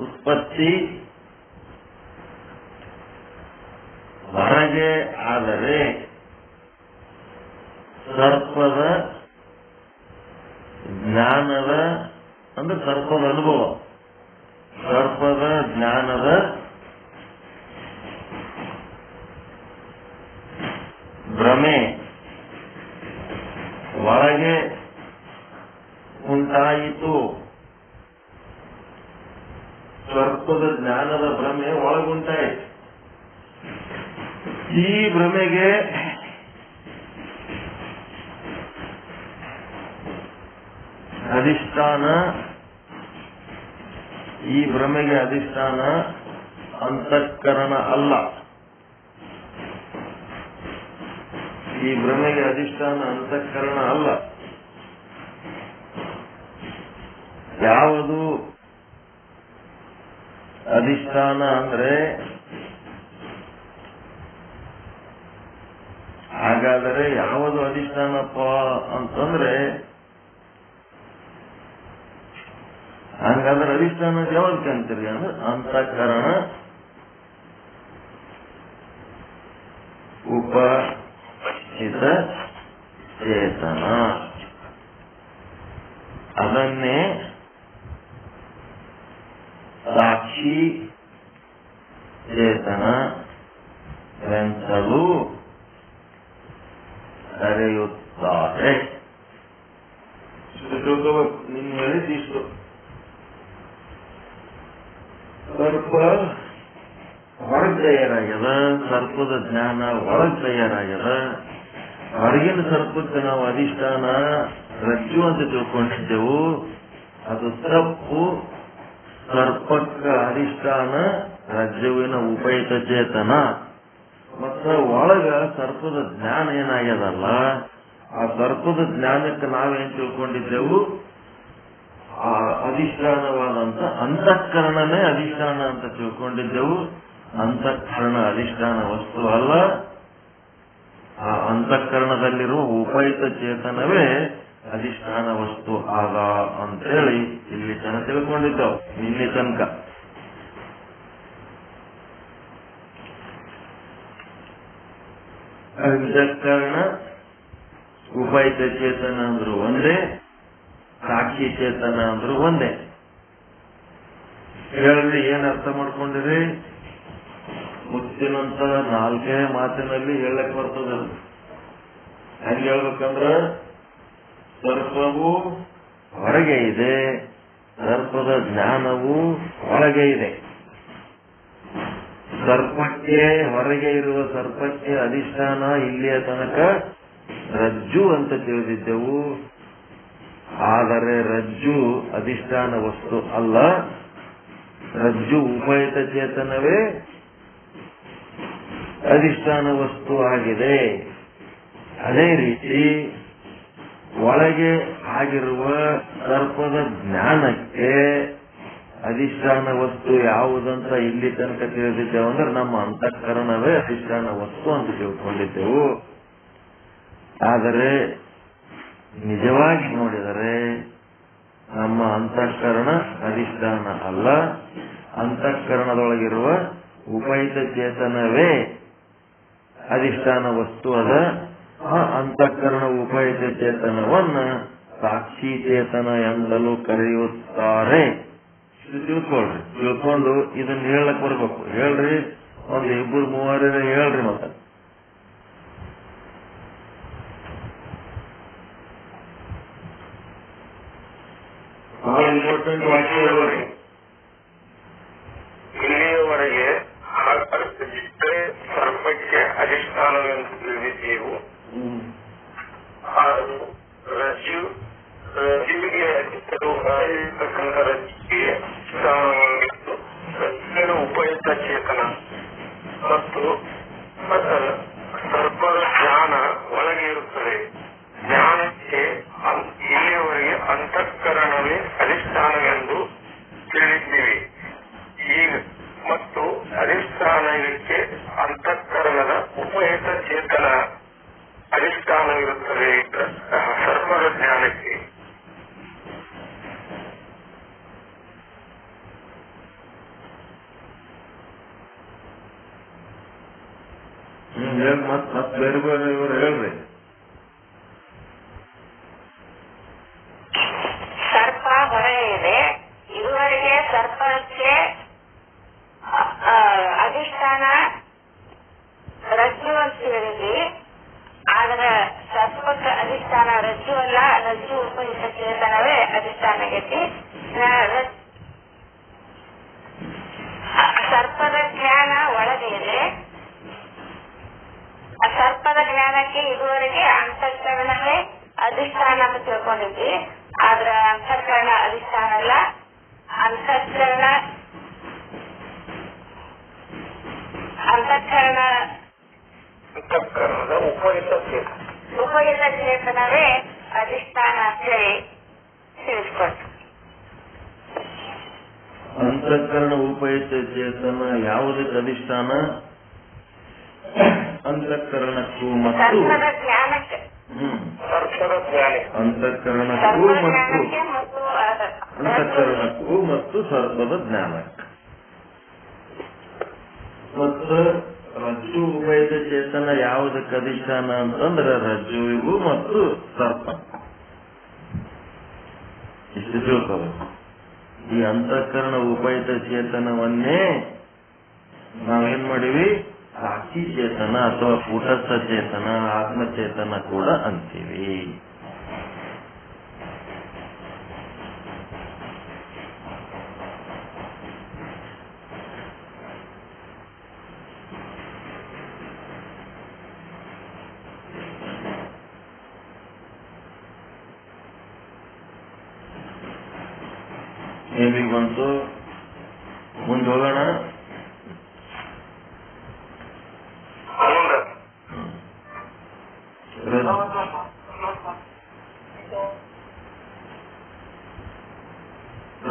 ಉತ್ಪತ್ತಿ ಹೊರಗೆ ಆದರೆ ಸರ್ಪದ ಜ್ಞಾನದ ಅಂದ್ರೆ ಸರ್ಪದ ಅನುಭವ, ಸರ್ಪದ ಜ್ಞಾನದ ಭ್ರಮೆ ಒಳಗೆ ಉಂಟಾಯಿತು. ಸರ್ಪದ ಜ್ಞಾನದ ಭ್ರಮೆ ಒಳಗುಂಟಾಯಿತು. ಈ ಭ್ರಮೆಗೆ ಅಧಿಷ್ಠಾನ, ಈ ಭ್ರಮೆಗೆ ಅಧಿಷ್ಠಾನ ಅಂತಃಕರಣ ಅಲ್ಲ. ಈ ಭ್ರಮೆಗೆ ಅಧಿಷ್ಠಾನ ಅಂತಃಕರಣ ಅಲ್ಲ. ಯಾವುದು ಅಧಿಷ್ಠಾನ ಅಂದ್ರೆ, ಹಾಗಾದರೆ ಯಾವುದು ಅಧಿಷ್ಠಾನಪ್ಪ ಅಂತಂದ್ರೆ, ಹಂಗಾದ್ರೆ ಅಧಿಷ್ಠಾನ ಯಾವ್ದಕ್ಕೆ ಅಂತೀರಿ ಅಂದ್ರೆ ಅಂತಃಕರಣ ಉಪಸ್ಥಿತ ಚೇತನ. ಅದನ್ನೇ ಸಾಕ್ಷಿ ಚೇತನ ಎಂತಲೂ ಕರೆಯುತ್ತಾರೆ. ನಿನ್ನ ಹೇಳಿದಿಷ್ಟು. ಸರ್ಪ ಹೊರಗೆ ತಯಾರಾಗ್ಯದ, ಸರ್ಪದ ಜ್ಞಾನ ಒಳಗೆ ತಯಾರಾಗ್ಯದ. ಹೊರಗಿನ ಸರ್ಪಕ್ಕೆ ನಾವು ಅಧಿಷ್ಠಾನ ರಜ್ಜು ಅಂತ ತಿಳ್ಕೊಂಡಿದ್ದೆವು, ಅದು ತಪ್ಪು. ಸರ್ಪಕ್ಕ ಅಧಿಷ್ಠಾನ ರಜ್ಜುವಿನ ಉಪಯುಕ್ತ ಚೇತನ. ಮತ್ತ ಒಳಗ ಸರ್ಪದ ಜ್ಞಾನ ಏನಾಗ್ಯದಲ್ಲ, ಆ ಸರ್ಪದ ಜ್ಞಾನಕ್ಕೆ ನಾವೇನ್ ತಿಳ್ಕೊಂಡಿದ್ದೆವು, ಆ ಅಧಿಷ್ಠಾನವಾದಂತ ಅಂತಃಕರಣನೇ ಅಧಿಷ್ಠಾನ ಅಂತ ತಿಳ್ಕೊಂಡಿದ್ದೆವು. ಅಂತಃಕರಣ ಅಧಿಷ್ಠಾನ ವಸ್ತು ಅಲ್ಲ. ಆ ಅಂತಃಕರಣದಲ್ಲಿರುವ ಉಪಯುಕ್ತ ಚೇತನವೇ ಅಧಿಷ್ಠಾನ ವಸ್ತು ಆಗ ಅಂತೇಳಿ ಇಲ್ಲಿ ತನಕ ತಿಳ್ಕೊಂಡಿದ್ದೆವು. ನಿನ್ನೆ ತನಕ ಅಂತಃಕರಣ ಉಪಯುಕ್ತ ಚೇತನ ಅಂದ್ರು ಒಂದೇ, ಸಾಕ್ಷಿ ಚೇತನ ಅಂದ್ರು ಒಂದೇ. ಹೇಳ್ರಿ, ಏನ್ ಅರ್ಥ ಮಾಡ್ಕೊಂಡಿರಿ? ಮುತ್ತಿನಂತ ನಾಲ್ಕೇ ಮಾತಿನಲ್ಲಿ ಹೇಳಕ್ ಬರ್ತದ. ಹೆಂಗ್ ಹೇಳ್ಬೇಕಂದ್ರ, ಸರ್ಪವು ಹೊರಗೆ ಇದೆ, ಸರ್ಪದ ಜ್ಞಾನವು ಒಳಗೆ ಇದೆ. ಸರ್ಪಕ್ಕೆ, ಹೊರಗೆ ಇರುವ ಸರ್ಪಕ್ಕೆ ಅಧಿಷ್ಠಾನ ಇಲ್ಲಿಯ ತನಕ ರಜ್ಜು ಅಂತ ತಿಳಿದಿದ್ದೆವು. ಆದರೆ ರಜ್ಜು ಅಧಿಷ್ಠಾನ ವಸ್ತು ಅಲ್ಲ, ರಜ್ಜು ಉಪಯುಕ್ತ ಚೇತನವೇ ಅಧಿಷ್ಠಾನ ವಸ್ತು ಆಗಿದೆ. ಅದೇ ರೀತಿ ಒಳಗೆ ಆಗಿರುವ ಸರ್ಪದ ಜ್ಞಾನಕ್ಕೆ ಅಧಿಷ್ಠಾನ ವಸ್ತು ಯಾವುದಂತ ಇಲ್ಲಿ ತನಕ ತಿಳಿದಿದ್ದೆವು ಅಂದ್ರೆ ನಮ್ಮ ಅಂತಃಕರಣವೇ ಅಧಿಷ್ಠಾನ ವಸ್ತು ಅಂತ ತಿಳ್ಕೊಂಡಿದ್ದೆವು. ಆದರೆ ನಿಜವಾಗಿ ನೋಡಿದರೆ ನಮ್ಮ ಅಂತಃಕರಣ ಅಧಿಷ್ಠಾನ ಅಲ್ಲ, ಅಂತಃಕರಣದೊಳಗಿರುವ ಉಪಯುಕ್ತ ಚೇತನವೇ ಅಧಿಷ್ಠಾನ ವಸ್ತು ಅದ. ಆ ಅಂತಃಕರಣ ಉಪಯುಕ್ತ ಚೇತನವನ್ನ ಸಾಕ್ಷಿ ಚೇತನ ಎಂದಲೂ ಕರೆಯುತ್ತಾರೆ. ತಿಳ್ಕೊಳ್ರಿ. ತಿಳ್ಕೊಂಡು ಇದನ್ನ ಹೇಳಕ್ ಬರ್ಬೇಕು. ಹೇಳ್ರಿ, ಒಂದು ಇಬ್ಬರು ಮೂವರ ಹೇಳ್ರಿ. ಮತ್ತೆ ಬಹಳ ಇಂಪಾರ್ಟೆಂಟ್ ವಾಕ್ಯ ಹೇಳ್ರಿ. ಇಲ್ಲಿಯವರೆಗೆ ಸರ್ಪಕ್ಕೆ ಅಧಿಷ್ಠಾನವೆಂದು ತಿಳಿದಿದ್ದೆವು. ರಜ್ಜುವಿಗೆ ರಜ್ಜಿಗೆ ಉಪಯುಕ್ತ ಚೇತನ ಮತ್ತು ಸರ್ಪದ ಜ್ಞಾನ ಒಳಗೆ ಇರುತ್ತದೆ. ಜ್ಞಾನಕ್ಕೆ ಇಲ್ಲಿಯವರೆಗೆ ಅಂತಃಕರಣವೇ ಅಧಿಷ್ಠಾನವೆಂದು ತಿಳಿದಿದ್ದೀವಿ. ಈಗ ಮತ್ತು ಅಧಿಷ್ಠಾನಕ್ಕೆ ಅಂತಃಕರಣದ ಉಪಯುಕ್ತ ಚೇತನ ಅಧಿಷ್ಠಾನವಿರುತ್ತದೆ ಸರ್ಪದ ಜ್ಞಾನಕ್ಕೆ. ಮತ್ ಬೇರೆ ಬೇರೆ ಇವರು ಹೇಳ್ರಿ. ಸರ್ಪದ ಜ್ಞಾನ ಒಳಗೆ ಇದೆ. ಆ ಸರ್ಪದ ಜ್ಞಾನಕ್ಕೆ ಇದುವರೆಗೆ ಅಂತಃಕರಣವೇ ಅಧಿಷ್ಠಾನ ಅಂತ ತಿಳ್ಕೊಂಡಿದ್ವಿ. ಆದ್ರ ಅಂತಃಕರಣ ಅಧಿಷ್ಠಾನ ಅಲ್ಲ. ಅಂತಃಕರಣದ ಉಪಯುಕ್ತ ಚೇತನವೇ ಅಧಿಷ್ಠಾನ ಅಂತ ಹೇಳಿ ತಿಳಿಸ್ಕೊಟ್ಟು. ಅಂತಃಕರಣ ಉಪಯುಕ್ತ ಚೇತನ ಯಾವುದಕ್ಕೆ ಅಧಿಷ್ಠಾನ? ಅಂತಃಕರಣಕ್ಕೂ ಮತ್ತು ಜ್ಞಾನಕ್ಕೆ. ಅಂತಃಕರಣಕ್ಕೂ ಮತ್ತು ಸರ್ಪದ ಜ್ಞಾನಕ್ಕೆ. ಮತ್ತು ರಜ್ಜು ಉಪಯುಕ್ತ ಚೇತನ ಯಾವುದಕ್ಕೆ ಅಧಿಷ್ಠಾನ ಅಂತಂದ್ರೆ ರಜ್ಜುವಿಗೂ ಮತ್ತು ಸರ್ಪ. ಇಷ್ಟು ತಿಳ್ಕೋಬೇಕು. ಈ ಅಂತಃಕರಣ ಉಪಯುಕ್ತ ಚೇತನವನ್ನೇ ನಾವೇನ್ ಮಾಡಿವಿ? ಸಾಕ್ಷಿ ಚೇತನ ಅಥವಾ ಕೂಟಸ್ಥ ಚೇತನ, ಆತ್ಮಚೇತನ ಕೂಡ ಅಂತೀವಿ. ಹೇಗೆ ಬಂತು? ಮುಂದೆ ಹೋಗೋಣ.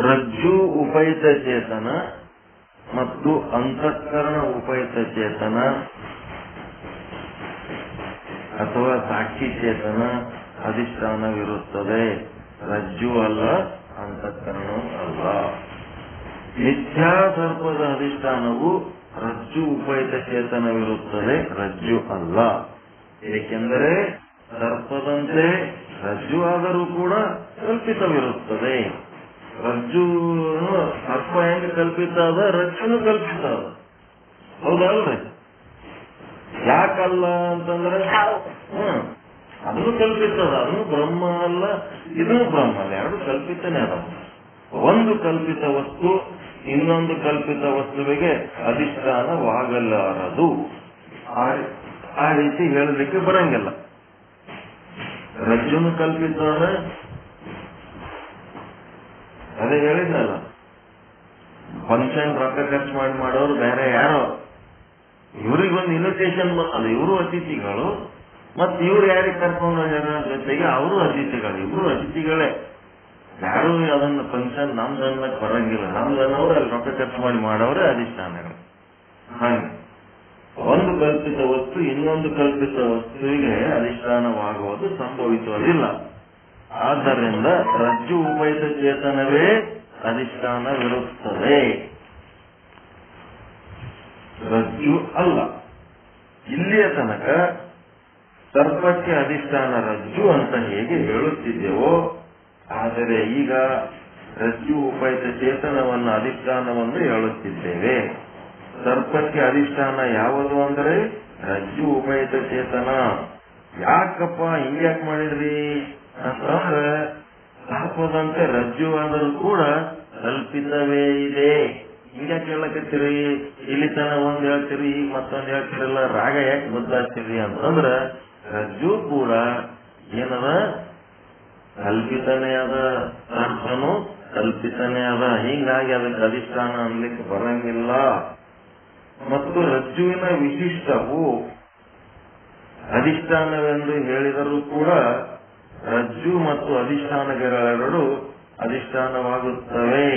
ರಜ್ಜು ಉಪಯುಕ್ತ ಚೇತನ ಮತ್ತು ಅಂತಃಕರಣ ಉಪಯುಕ್ತ ಚೇತನ ಅಥವಾ ಸಾಕ್ಷಿ ಚೇತನ ಅಧಿಷ್ಠಾನವಿರುತ್ತದೆ. ರಜ್ಜು ಅಲ್ಲ, ಅಂತಃಕರಣ ಅಲ್ಲ. ಮಿಥ್ಯಾ ಸರ್ಪದ ಅಧಿಷ್ಠಾನವು ರಜ್ಜು ಉಪಯುಕ್ತ ಚೇತನವಿರುತ್ತದೆ, ರಜ್ಜು ಅಲ್ಲ. ಏಕೆಂದರೆ ಸರ್ಪದಂತೆ ರಜ್ಜು ಆದರೂ ಕೂಡ ಕಲ್ಪಿತವಿರುತ್ತದೆ. ರಜ್ಜು ಸರ್ಪ ಹೆಂಗೆ ಕಲ್ಪಿತ ಅದ, ರಜ್ಜುನು ಕಲ್ಪಿತ ಅದ. ಹೌದಲ್ರಿ? ಯಾಕಲ್ಲ ಅಂತಂದ್ರೆ ಅದನ್ನು ಕಲ್ಪಿತದ, ಅದನ್ನು ಬ್ರಹ್ಮ ಅಲ್ಲ, ಇದನ್ನು ಬ್ರಹ್ಮ ಅಲ್ಲ. ಎರಡು ಕಲ್ಪಿತನೇ ಅದ. ಒಂದು ಕಲ್ಪಿತ ವಸ್ತು ಇನ್ನೊಂದು ಕಲ್ಪಿತ ವಸ್ತುವಿಗೆ ಅಧಿಷ್ಠಾನವಾಗಲಾರದು. ಆ ರೀತಿ ಹೇಳಲಿಕ್ಕೆ ಬರಂಗಿಲ್ಲ. ರಜ್ಜುನು ಕಲ್ಪಿತ, ಅದೇ ಹೇಳಿದ್ನಲ್ಲ, ಫಂಕ್ಷನ್ ರೊಕ್ಕ ಖರ್ಚು ಮಾಡೋರು ಬೇರೆ ಯಾರೋ, ಇವ್ರಿಗೊಂದು ಇನ್ವಿಟೇಷನ್ ಬರ್ತದೆ, ಇವರು ಅತಿಥಿಗಳು, ಮತ್ತೆ ಇವ್ರು ಯಾರಿಗೆ ಕರ್ಕೊಂಡು ಜೊತೆಗೆ ಅವರು ಅತಿಥಿಗಳು, ಇಬ್ರು ಅತಿಥಿಗಳೇ. ಯಾರು ಅದನ್ನ ಫಂಕ್ಷನ್ ನಮ್ದು ಅನ್ನಕ್ ಬರಂಗಿಲ್ಲ. ನಮ್ದು ಅನ್ನೋರು ಅಲ್ಲಿ ರೊಕ್ಕ ಖರ್ಚು ಮಾಡೋರೇ ಅಧಿಷ್ಠಾನಗಳು. ಹಾಗೆ ಒಂದು ಕಲ್ಪಿತ ವಸ್ತು ಇನ್ನೊಂದು ಕಲ್ಪಿತ ವಸ್ತುವಿಗೆ ಅಧಿಷ್ಠಾನವಾಗುವುದು ಸಂಭವಿಸುವುದಿಲ್ಲ. ಆದ್ದರಿಂದ ರಜ್ಜು ಉಪಯುಕ್ತ ಚೇತನವೇ ಅಧಿಷ್ಠಾನವಿರುತ್ತದೆ, ರಜ್ಜು ಅಲ್ಲ. ಇಲ್ಲಿಯ ತನಕ ಸರ್ಪಕ್ಕೆ ಅಧಿಷ್ಠಾನ ರಜ್ಜು ಅಂತ ಹೇಗೆ ಹೇಳುತ್ತಿದ್ದೆವೋ, ಆದರೆ ಈಗ ರಜ್ಜು ಉಪಯುಕ್ತ ಚೇತನವನ್ನು ಅಧಿಷ್ಠಾನವನ್ನು ಹೇಳುತ್ತಿದ್ದೇವೆ. ಸರ್ಪಕ್ಕೆ ಅಧಿಷ್ಠಾನ ಯಾವುದು ಅಂದರೆ ರಜ್ಜು ಉಪಯುಕ್ತ ಚೇತನ. ಯಾಕಪ್ಪ ಹಿಂಗ್ಯಾಕ್ ಮಾಡಿದ್ರಿ ಅಂತಂದ್ರೆ, ಸರ್ಪದಂತೆ ರಜ್ಜು ಆದರೂ ಕೂಡ ಕಲ್ಪಿತವೇ ಇದೆ. ಹಿಂಗ್ಯಾಕ್ ಹೇಳಕತ್ತೀರಿ? ಇಲ್ಲಿ ತನ ಒಂದ್ ಹೇಳ್ತೀರಿ, ಈಗ ಮತ್ತೊಂದ್ ಹೇಳ್ತೀರಲ್ಲ, ರಾಗ ಯಾಕೆ ಬದಲಾಗ್ತೀರಿ ಅಂತಂದ್ರ ರಜ್ಜು ಕೂಡ ಏನದ? ಕಲ್ಪಿತನೇ ಅದ. ಸರ್ಪನು ಕಲ್ಪಿತನೇ ಅದ. ಹೀಗಾಗಿ ಅದಕ್ಕೆ ಅಧಿಷ್ಠಾನ ಅನ್ಲಿಕ್ಕೆ ಬರಂಗಿಲ್ಲ. ಮತ್ತು ರಜ್ಜುವಿನ ವಿಶಿಷ್ಟವು ಅಧಿಷ್ಠಾನವೆಂದು ಹೇಳಿದರೂ ಕೂಡ ರಜ್ಜು ಮತ್ತು ಅಧಿಷ್ಠಾನಗಳೆರಡು ಅಧಿಷ್ಠಾನವಾಗುತ್ತವೆ.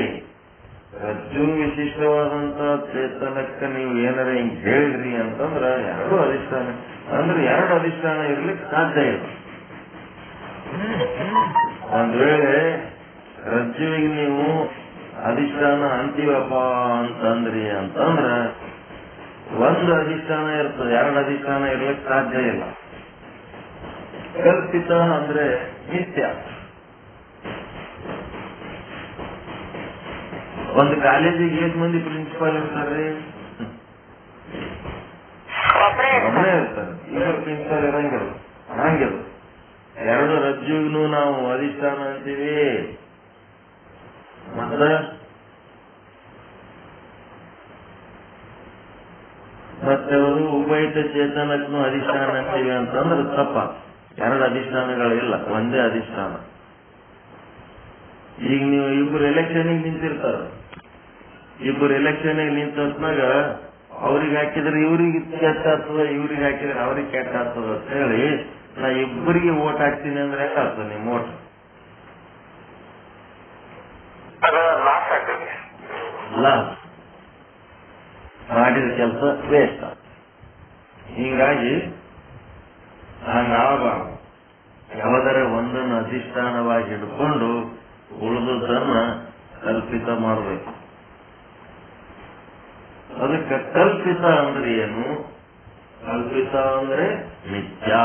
ರಜ್ಜು ವಿಶಿಷ್ಟವಾದಂತಹ ಚೇತನಕ್ಕೆ ನೀವು ಏನಾರ ಹಿಂಗ್ ಹೇಳಿದ್ರಿ ಅಂತಂದ್ರ ಎರಡು ಅಧಿಷ್ಠಾನ ಅಂದ್ರೆ ಎರಡು ಅಧಿಷ್ಠಾನ ಇರ್ಲಿಕ್ಕೆ ಸಾಧ್ಯ ಇಲ್ಲ. ಒಂದ್ ವೇಳೆ ರಜ್ಜುವಿಗೆ ನೀವು ಅಧಿಷ್ಠಾನ ಅಂತೀವಪ್ಪ ಅಂತಂದ್ರಿ ಅಂತಂದ್ರ ಒಂದು ಅಧಿಷ್ಠಾನ ಇರ್ತದೆ, ಎರಡು ಅಧಿಷ್ಠಾನ ಇರ್ಲಿಕ್ಕೆ ಸಾಧ್ಯ ಇಲ್ಲ. ಕಲ್ಪಿತ ಅಂದ್ರೆ ನಿತ್ಯ. ಒಂದು ಕಾಲೇಜಿಗೆ 8 ಮಂದಿ ಪ್ರಿನ್ಸಿಪಾಲ್ ಇರ್ತಾರೆ, ಒಬ್ಬನೇ ಇರ್ತಾರೆ. ಈಗ ಪ್ರಿನ್ಸಿಪಾಲ್ ಇರಂಗಿಲ್ಲ. ಹಂಗಿಲ್ಲ. ಎರಡು ರಜ್ಜುವಿನೂ ನಾವು ಅಧಿಷ್ಠಾನ ಅಂತೀವಿ ಮತ್ತೆ ಅವರು ಉಭಯತ ಚೇತನಕ್ಕೂ ಅಧಿಷ್ಠಾನ ಅಂತೀವಿ ಅಂತಂದ್ರೆ ತಪ್ಪ. 2 ಅಧಿಷ್ಠಾನಗಳಿಲ್ಲ, ಒಂದೇ ಅಧಿಷ್ಠಾನ. ಈಗ ನೀವು ಇಬ್ಬರು ಎಲೆಕ್ಷನ್ಗೆ ನಿಂತಿರ್ತಾರ, ಇಬ್ಬರು ಎಲೆಕ್ಷನ್ಗೆ ನಿಂತಾಗ ಅವ್ರಿಗೆ ಹಾಕಿದ್ರೆ ಇವ್ರಿಗೆ ಕೆಟ್ಟ ಆಗ್ತದ, ಇವ್ರಿಗೆ ಹಾಕಿದ್ರೆ ಅವ್ರಿಗೆ ಕೆಟ್ಟ ಆಗ್ತದ ಅಂತ ಹೇಳಿ ನಾ ಇಬ್ಬರಿಗೆ ಓಟ್ ಹಾಕ್ತೀನಿ ಅಂದ್ರೆ ಹೆಂಗಾಗ್ತದೆ ನಿಮ್ ಓಟ್? ಲಾಸ್, ಮಾಡಿದ ಕೆಲಸ ವೇಸ್ಟ್. ಹೀಗಾಗಿ ಹಂಗಾಗಬಾರ್ದು. ಯಾವುದರ ಒಂದನ್ನು ಅಧಿಷ್ಠಾನವಾಗಿ ಹಿಡ್ಕೊಂಡು ಉಳಿದುದನ್ನ ಕಲ್ಪಿತ ಮಾಡಬೇಕು. ಅದಕ್ಕೆ ಕಲ್ಪಿತ ಅಂದ್ರೆ ಏನು? ಕಲ್ಪಿತ ಅಂದ್ರೆ ಮಿಥ್ಯಾ.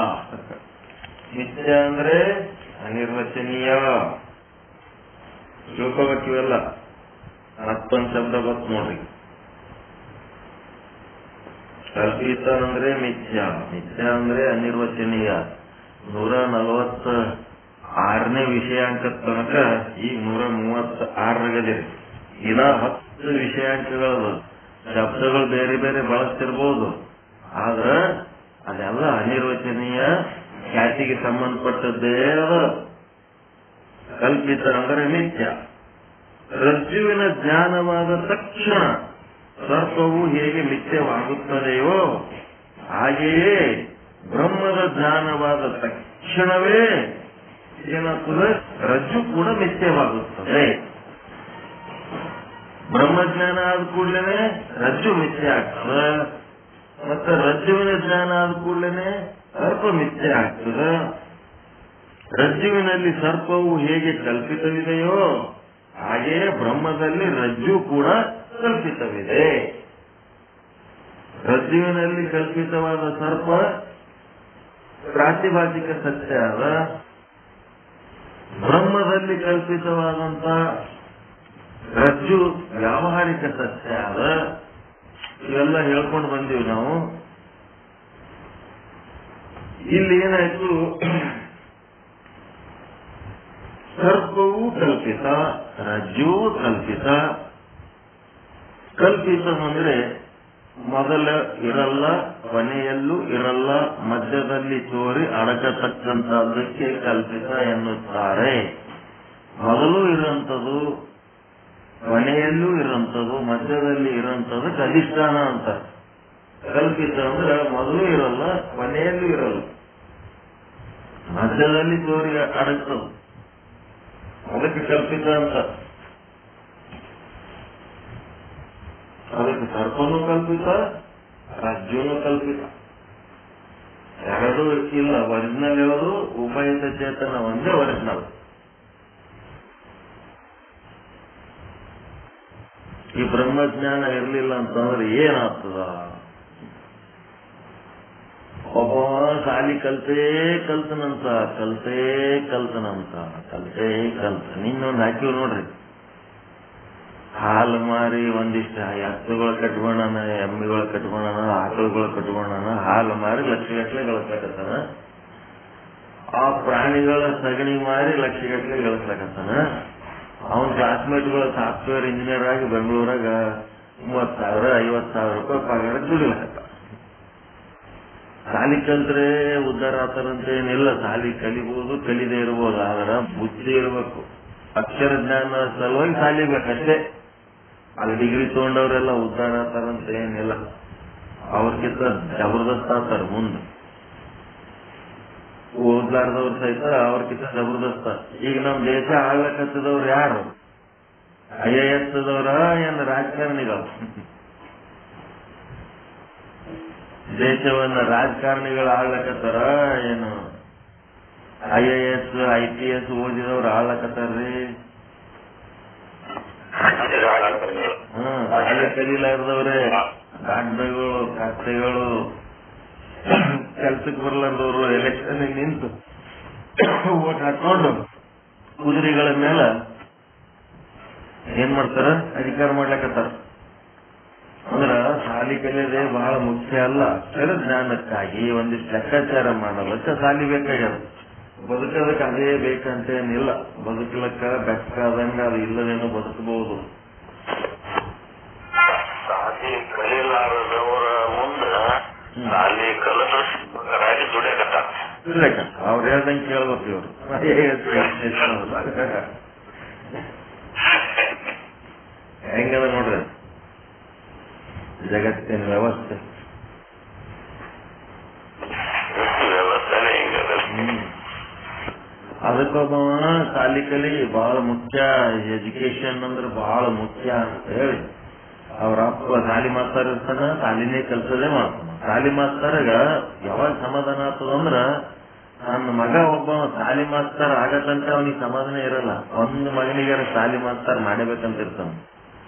ಮಿಥ್ಯ ಅಂದ್ರೆ ಅನಿರ್ವಚನೀಯ. ತಿಳ್ಕೋಬೇಕಿವೆಲ್ಲ. ಮತ್ತೊಂದು ಶಬ್ದ ಗೊತ್ತು ನೋಡ್ರಿ. ಕಲ್ಪಿತ ಅಂದ್ರೆ ಮಿಥ್ಯ, ಮಿಥ್ಯ ಅಂದ್ರೆ ಅನಿರ್ವಚನೀಯ. 146ನೇ ವಿಷಯಾಂಕದ ತನಕ ಈಗ 136 ಇನ್ನ 10 ವಿಷಯಾಂಕಗಳು. ಶಬ್ದಗಳು ಬೇರೆ ಬೇರೆ ಬಳಸ್ತಿರ್ಬೋದು, ಆದ್ರ ಅದೆಲ್ಲ ಅನಿರ್ವಚನೀಯ ಖ್ಯಾತಿಗೆ ಸಂಬಂಧಪಟ್ಟದ್ದೇ ಅದ. ಕಲ್ಪಿತ ಅಂದ್ರೆ ಮಿಥ್ಯ. ರಜ್ಜುವಿನ ಜ್ಞಾನವಾದ ತಕ್ಷಣ ಸರ್ಪವು ಹೇಗೆ ಮಿಥ್ಯವಾಗುತ್ತದೆಯೋ ಹಾಗೆಯೇ ಬ್ರಹ್ಮದ ಜ್ಞಾನವಾದ ತಕ್ಷಣವೇ ಏನಾಗ್ತದೆ? ರಜ್ಜು ಕೂಡ ಮಿಥ್ಯವಾಗುತ್ತದೆ. ಬ್ರಹ್ಮಜ್ಞಾನ ಆದ ಕೂಡಲೇ ರಜ್ಜು ಮಿಥ್ಯ ಆಗ್ತದೆ, ಮತ್ತೆ ರಜ್ಜುವಿನ ಜ್ಞಾನ ಆದ ಕೂಡಲೇ ಸರ್ಪ ಮಿಥ್ಯ ಆಗ್ತದೆ. ರಜ್ಜುವಿನಲ್ಲಿ ಸರ್ಪವು ಹೇಗೆ ಕಲ್ಪಿತವಿದೆಯೋ ಹಾಗೆಯೇ ಬ್ರಹ್ಮದಲ್ಲಿ ರಜ್ಜು ಕೂಡ ಕಲ್ಪಿತವಿದೆ. ರಜ್ಜುವಿನಲ್ಲಿ ಕಲ್ಪಿತವಾದ ಸರ್ಪ ಪ್ರಾತಿಭಾಸಿಕ ಸತ್ಯ ಅದ, ಬ್ರಹ್ಮದಲ್ಲಿ ಕಲ್ಪಿತವಾದಂತ ರಜ್ಜು ವ್ಯಾವಹಾರಿಕ ಸತ್ಯ ಅದ. ಇವೆಲ್ಲ ಹೇಳ್ಕೊಂಡು ಬಂದೀವಿ ನಾವು. ಇಲ್ಲಿ ಏನಾಯ್ತು? ಸರ್ಪವೂ ಕಲ್ಪಿತ, ರಜ್ಜುವೂ ಕಲ್ಪಿತ. ಕಲ್ಪಿತ ಅಂದ್ರೆ ಮೊದಲ ಇರಲ್ಲ, ಕೊನೆಯಲ್ಲೂ ಇರಲ್ಲ, ಮಧ್ಯದಲ್ಲಿ ತೋರಿ ಅಡಕತಕ್ಕಂತಹದ್ದಕ್ಕೆ ಕಲ್ಪಿತ ಎನ್ನುತ್ತಾರೆ. ಮೊದಲು ಇರುವಂಥದ್ದು, ಕೊನೆಯಲ್ಲೂ ಇರುವಂಥದ್ದು, ಮಧ್ಯದಲ್ಲಿ ಇರುವಂಥದ್ದಕ್ಕೆ ಅಧಿಷ್ಠಾನ ಅಂತ. ಕಲ್ಪಿತ ಅಂದ್ರೆ ಮೊದಲು ಇರಲ್ಲ, ಕೊನೆಯಲ್ಲೂ ಇರಲ್ಲ, ಮಧ್ಯದಲ್ಲಿ ತೋರಿ ಅಡಗ್ತದೆ, ಅದಕ್ಕೆ ಕಲ್ಪಿತ ಅಂತ. ಅದಕ್ಕೆ ಸರ್ಪನೂ ಕಲ್ಪಿತ, ರಜ್ಜುನೂ ಕಲ್ಪಿತ. ಎರಡೂ ಇಲ್ಲ. ಒರಿಜಿನಲ್ ಯಾವುದು? ಉಭಯತ ಚೇತನ ಒಂದೇ ಒರಿಜಿನಲ್. ಈ ಬ್ರಹ್ಮಜ್ಞಾನ ಇರಲಿಲ್ಲ ಅಂತಂದ್ರೆ ಏನಾಗ್ತದ? ಒಬ್ಬ ಸಾಲಿ ಕಲ್ತೇ ಕಲ್ತನಂತ ನಿನ್ನೊಂದು ಹಾಕಿವ್ ನೋಡ್ರಿ. ಹಾಲು ಮಾರಿ ಒಂದಿಷ್ಟ ಎತ್ತುಗಳು ಕಟ್ಕೊಂಡನ, ಎಮ್ಮಿಗಳು ಕಟ್ಕೊಂಡನ, ಆಕಳುಗಳು ಕಟ್ಕೊಂಡನ, ಹಾಲು ಮಾರಿ ಲಕ್ಷಗಟ್ಟಲೆ ಗಳಿಸ್ಲಕತ್ತಾನ. ಆ ಪ್ರಾಣಿಗಳ ಸಗಣಿ ಮಾರಿ ಲಕ್ಷಗಟ್ಟಲೆ ಗಳಿಸ್ಲಕತ್ತಾನ. ಅವನ ಕ್ಲಾಸ್ಮೇಟ್ಗಳು ಸಾಫ್ಟ್ವೇರ್ ಇಂಜಿನಿಯರ್ ಆಗಿ ಬೆಂಗಳೂರಾಗ 30,000 50,000 ರೂಪಾಯಿ ಪಗಾರ ದುಡಿಲಕತ್ತ. ಸಾಲಿ ಕಲ್ತ್ರೆ ಉದ್ಧಾರ ಆತಾರಂತೇನಿಲ್ಲ. ಸಾಲಿ ಕಲಿಬಹುದು, ಕಲಿದೇ ಇರ್ಬೋದು, ಆದ್ರ ಬುದ್ಧಿ ಇರಬೇಕು. ಅಕ್ಷರ ಜ್ಞಾನ ಸಲುವಾಗಿ ಸಾಲಿ ಬೇಕಷ್ಟೇ. ಅಲ್ಲಿ ಡಿಗ್ರಿ ತಗೊಂಡವ್ರೆಲ್ಲ ಉದ್ಧಾರ ಆತಾರಂತ ಏನಿಲ್ಲ. ಅವ್ರಕ್ಕಿಂತ ಜಬರ್ದಸ್ತ್ ಆತಾರ ಮುಂದೆ. ಓದ್ಲಾರ್ದವ್ರು ಸಹಿತ ಅವ್ರಕ್ಕಿಂತ ಜಬರ್ದಸ್ತ. ಈಗ ನಮ್ ದೇಶ ಆಳ್ಲಕತ್ತದವ್ರು ಯಾರು? IAS ದವ್ರ ಏನ್ ರಾಜಕಾರಣಿಗಳು? ದೇಶವನ್ನ ರಾಜಕಾರಣಿಗಳು ಆಳ್ಲಕತ್ತಾರ ಏನು? IAS IPS ಓದಿದವ್ರು ಆಳ್ಲಕತ್ತಾರ್ರಿ. ಶಾಲೆ ಕಲೀಲಾರ್ದವ್ರೆ ಗಾಡ್ಗಳು, ಕತ್ತೆಗಳು, ಕೆಲ್ಸಕ್ಕೆ ಬರ್ಲಾರ್ದವ್ರು ಎಲೆಕ್ಷನ್ ನಿಂತು ಓಟ್ ಹಾಕೊಂಡು ಕುದುರೆಗಳ ಮೇಲೆ ಏನ್ ಮಾಡ್ತಾರ? ಅಧಿಕಾರ ಮಾಡ್ಲಕತ್ತಾರ. ಅಂದ್ರ ಸಾಲಿ ಕಲಿಯೋದೇ ಬಹಳ ಮುಖ್ಯ ಅಲ್ಲ. ಅಕ್ಷರ ಜ್ಞಾನಕ್ಕಾಗಿ ಒಂದಿಷ್ಟು ಲೆಕ್ಕಾಚಾರ ಮಾಡೋದಕ್ಕೆ ಸಾಲಿ ಬೇಕಾಗ್ಯದ. ಬದುಕೋದಕ್ಕೆ ಅದೇ ಬೇಕಂತೇನಿಲ್ಲ. ಬದುಕಲಕ್ಕ ಬೆಕ್ಕಾದಂಗ ಅದು ಇಲ್ಲದೇನು ಬದುಕಬಹುದು. ಸಾಲಿ ಕಲಿಲಾರದವರ ಮುಂದ ಸಾಲಿ ಕಲಿತರಾಗಿ ದುಡಿಯಕತ್ತ ಅವ್ರು ಹೇಳ್ದಂಗೆ ಕೇಳ್ಬೇಕು ಇವ್ರು. ಹೆಂಗದ ನೋಡ್ರಿ ಜಗತ್ತಿನ ವ್ಯವಸ್ಥೆ. ಅದಕ್ಕೊಬ್ಬವ ಸಾಲಿ ಕಲಿ ಬಹಳ ಮುಖ್ಯ, ಎಜುಕೇಶನ್ ಅಂದ್ರೆ ಬಹಳ ಮುಖ್ಯ ಅಂತ ಹೇಳಿ ಅವ್ರ ಅಪ್ಪ ಸಾಲಿ ಮಾಸ್ತರ್ ಇರ್ತಾನ, ಸಾಲಿನೇ ಕಲ್ಸದೇ ಮಾಡ್ತಾನ. ಸಾಲಿ ಮಾಸ್ತರ್ಗ ಯಾವಾಗ ಸಮಾಧಾನ ಆಗ್ತದಂದ್ರ ನನ್ನ ಮಗ ಒಬ್ಬ ಸಾಲಿ ಮಾಸ್ತರ್ ಆಗತ್ತಂತ ಅವನಿಗೆ ಸಮಾಧಾನ ಇರಲ್ಲ. ಒಂದು ಮಗನಿಗೆ ಸಾಲಿ ಮಾಸ್ತರ್ ಮಾಡಬೇಕಂತ ಇರ್ತಾನ.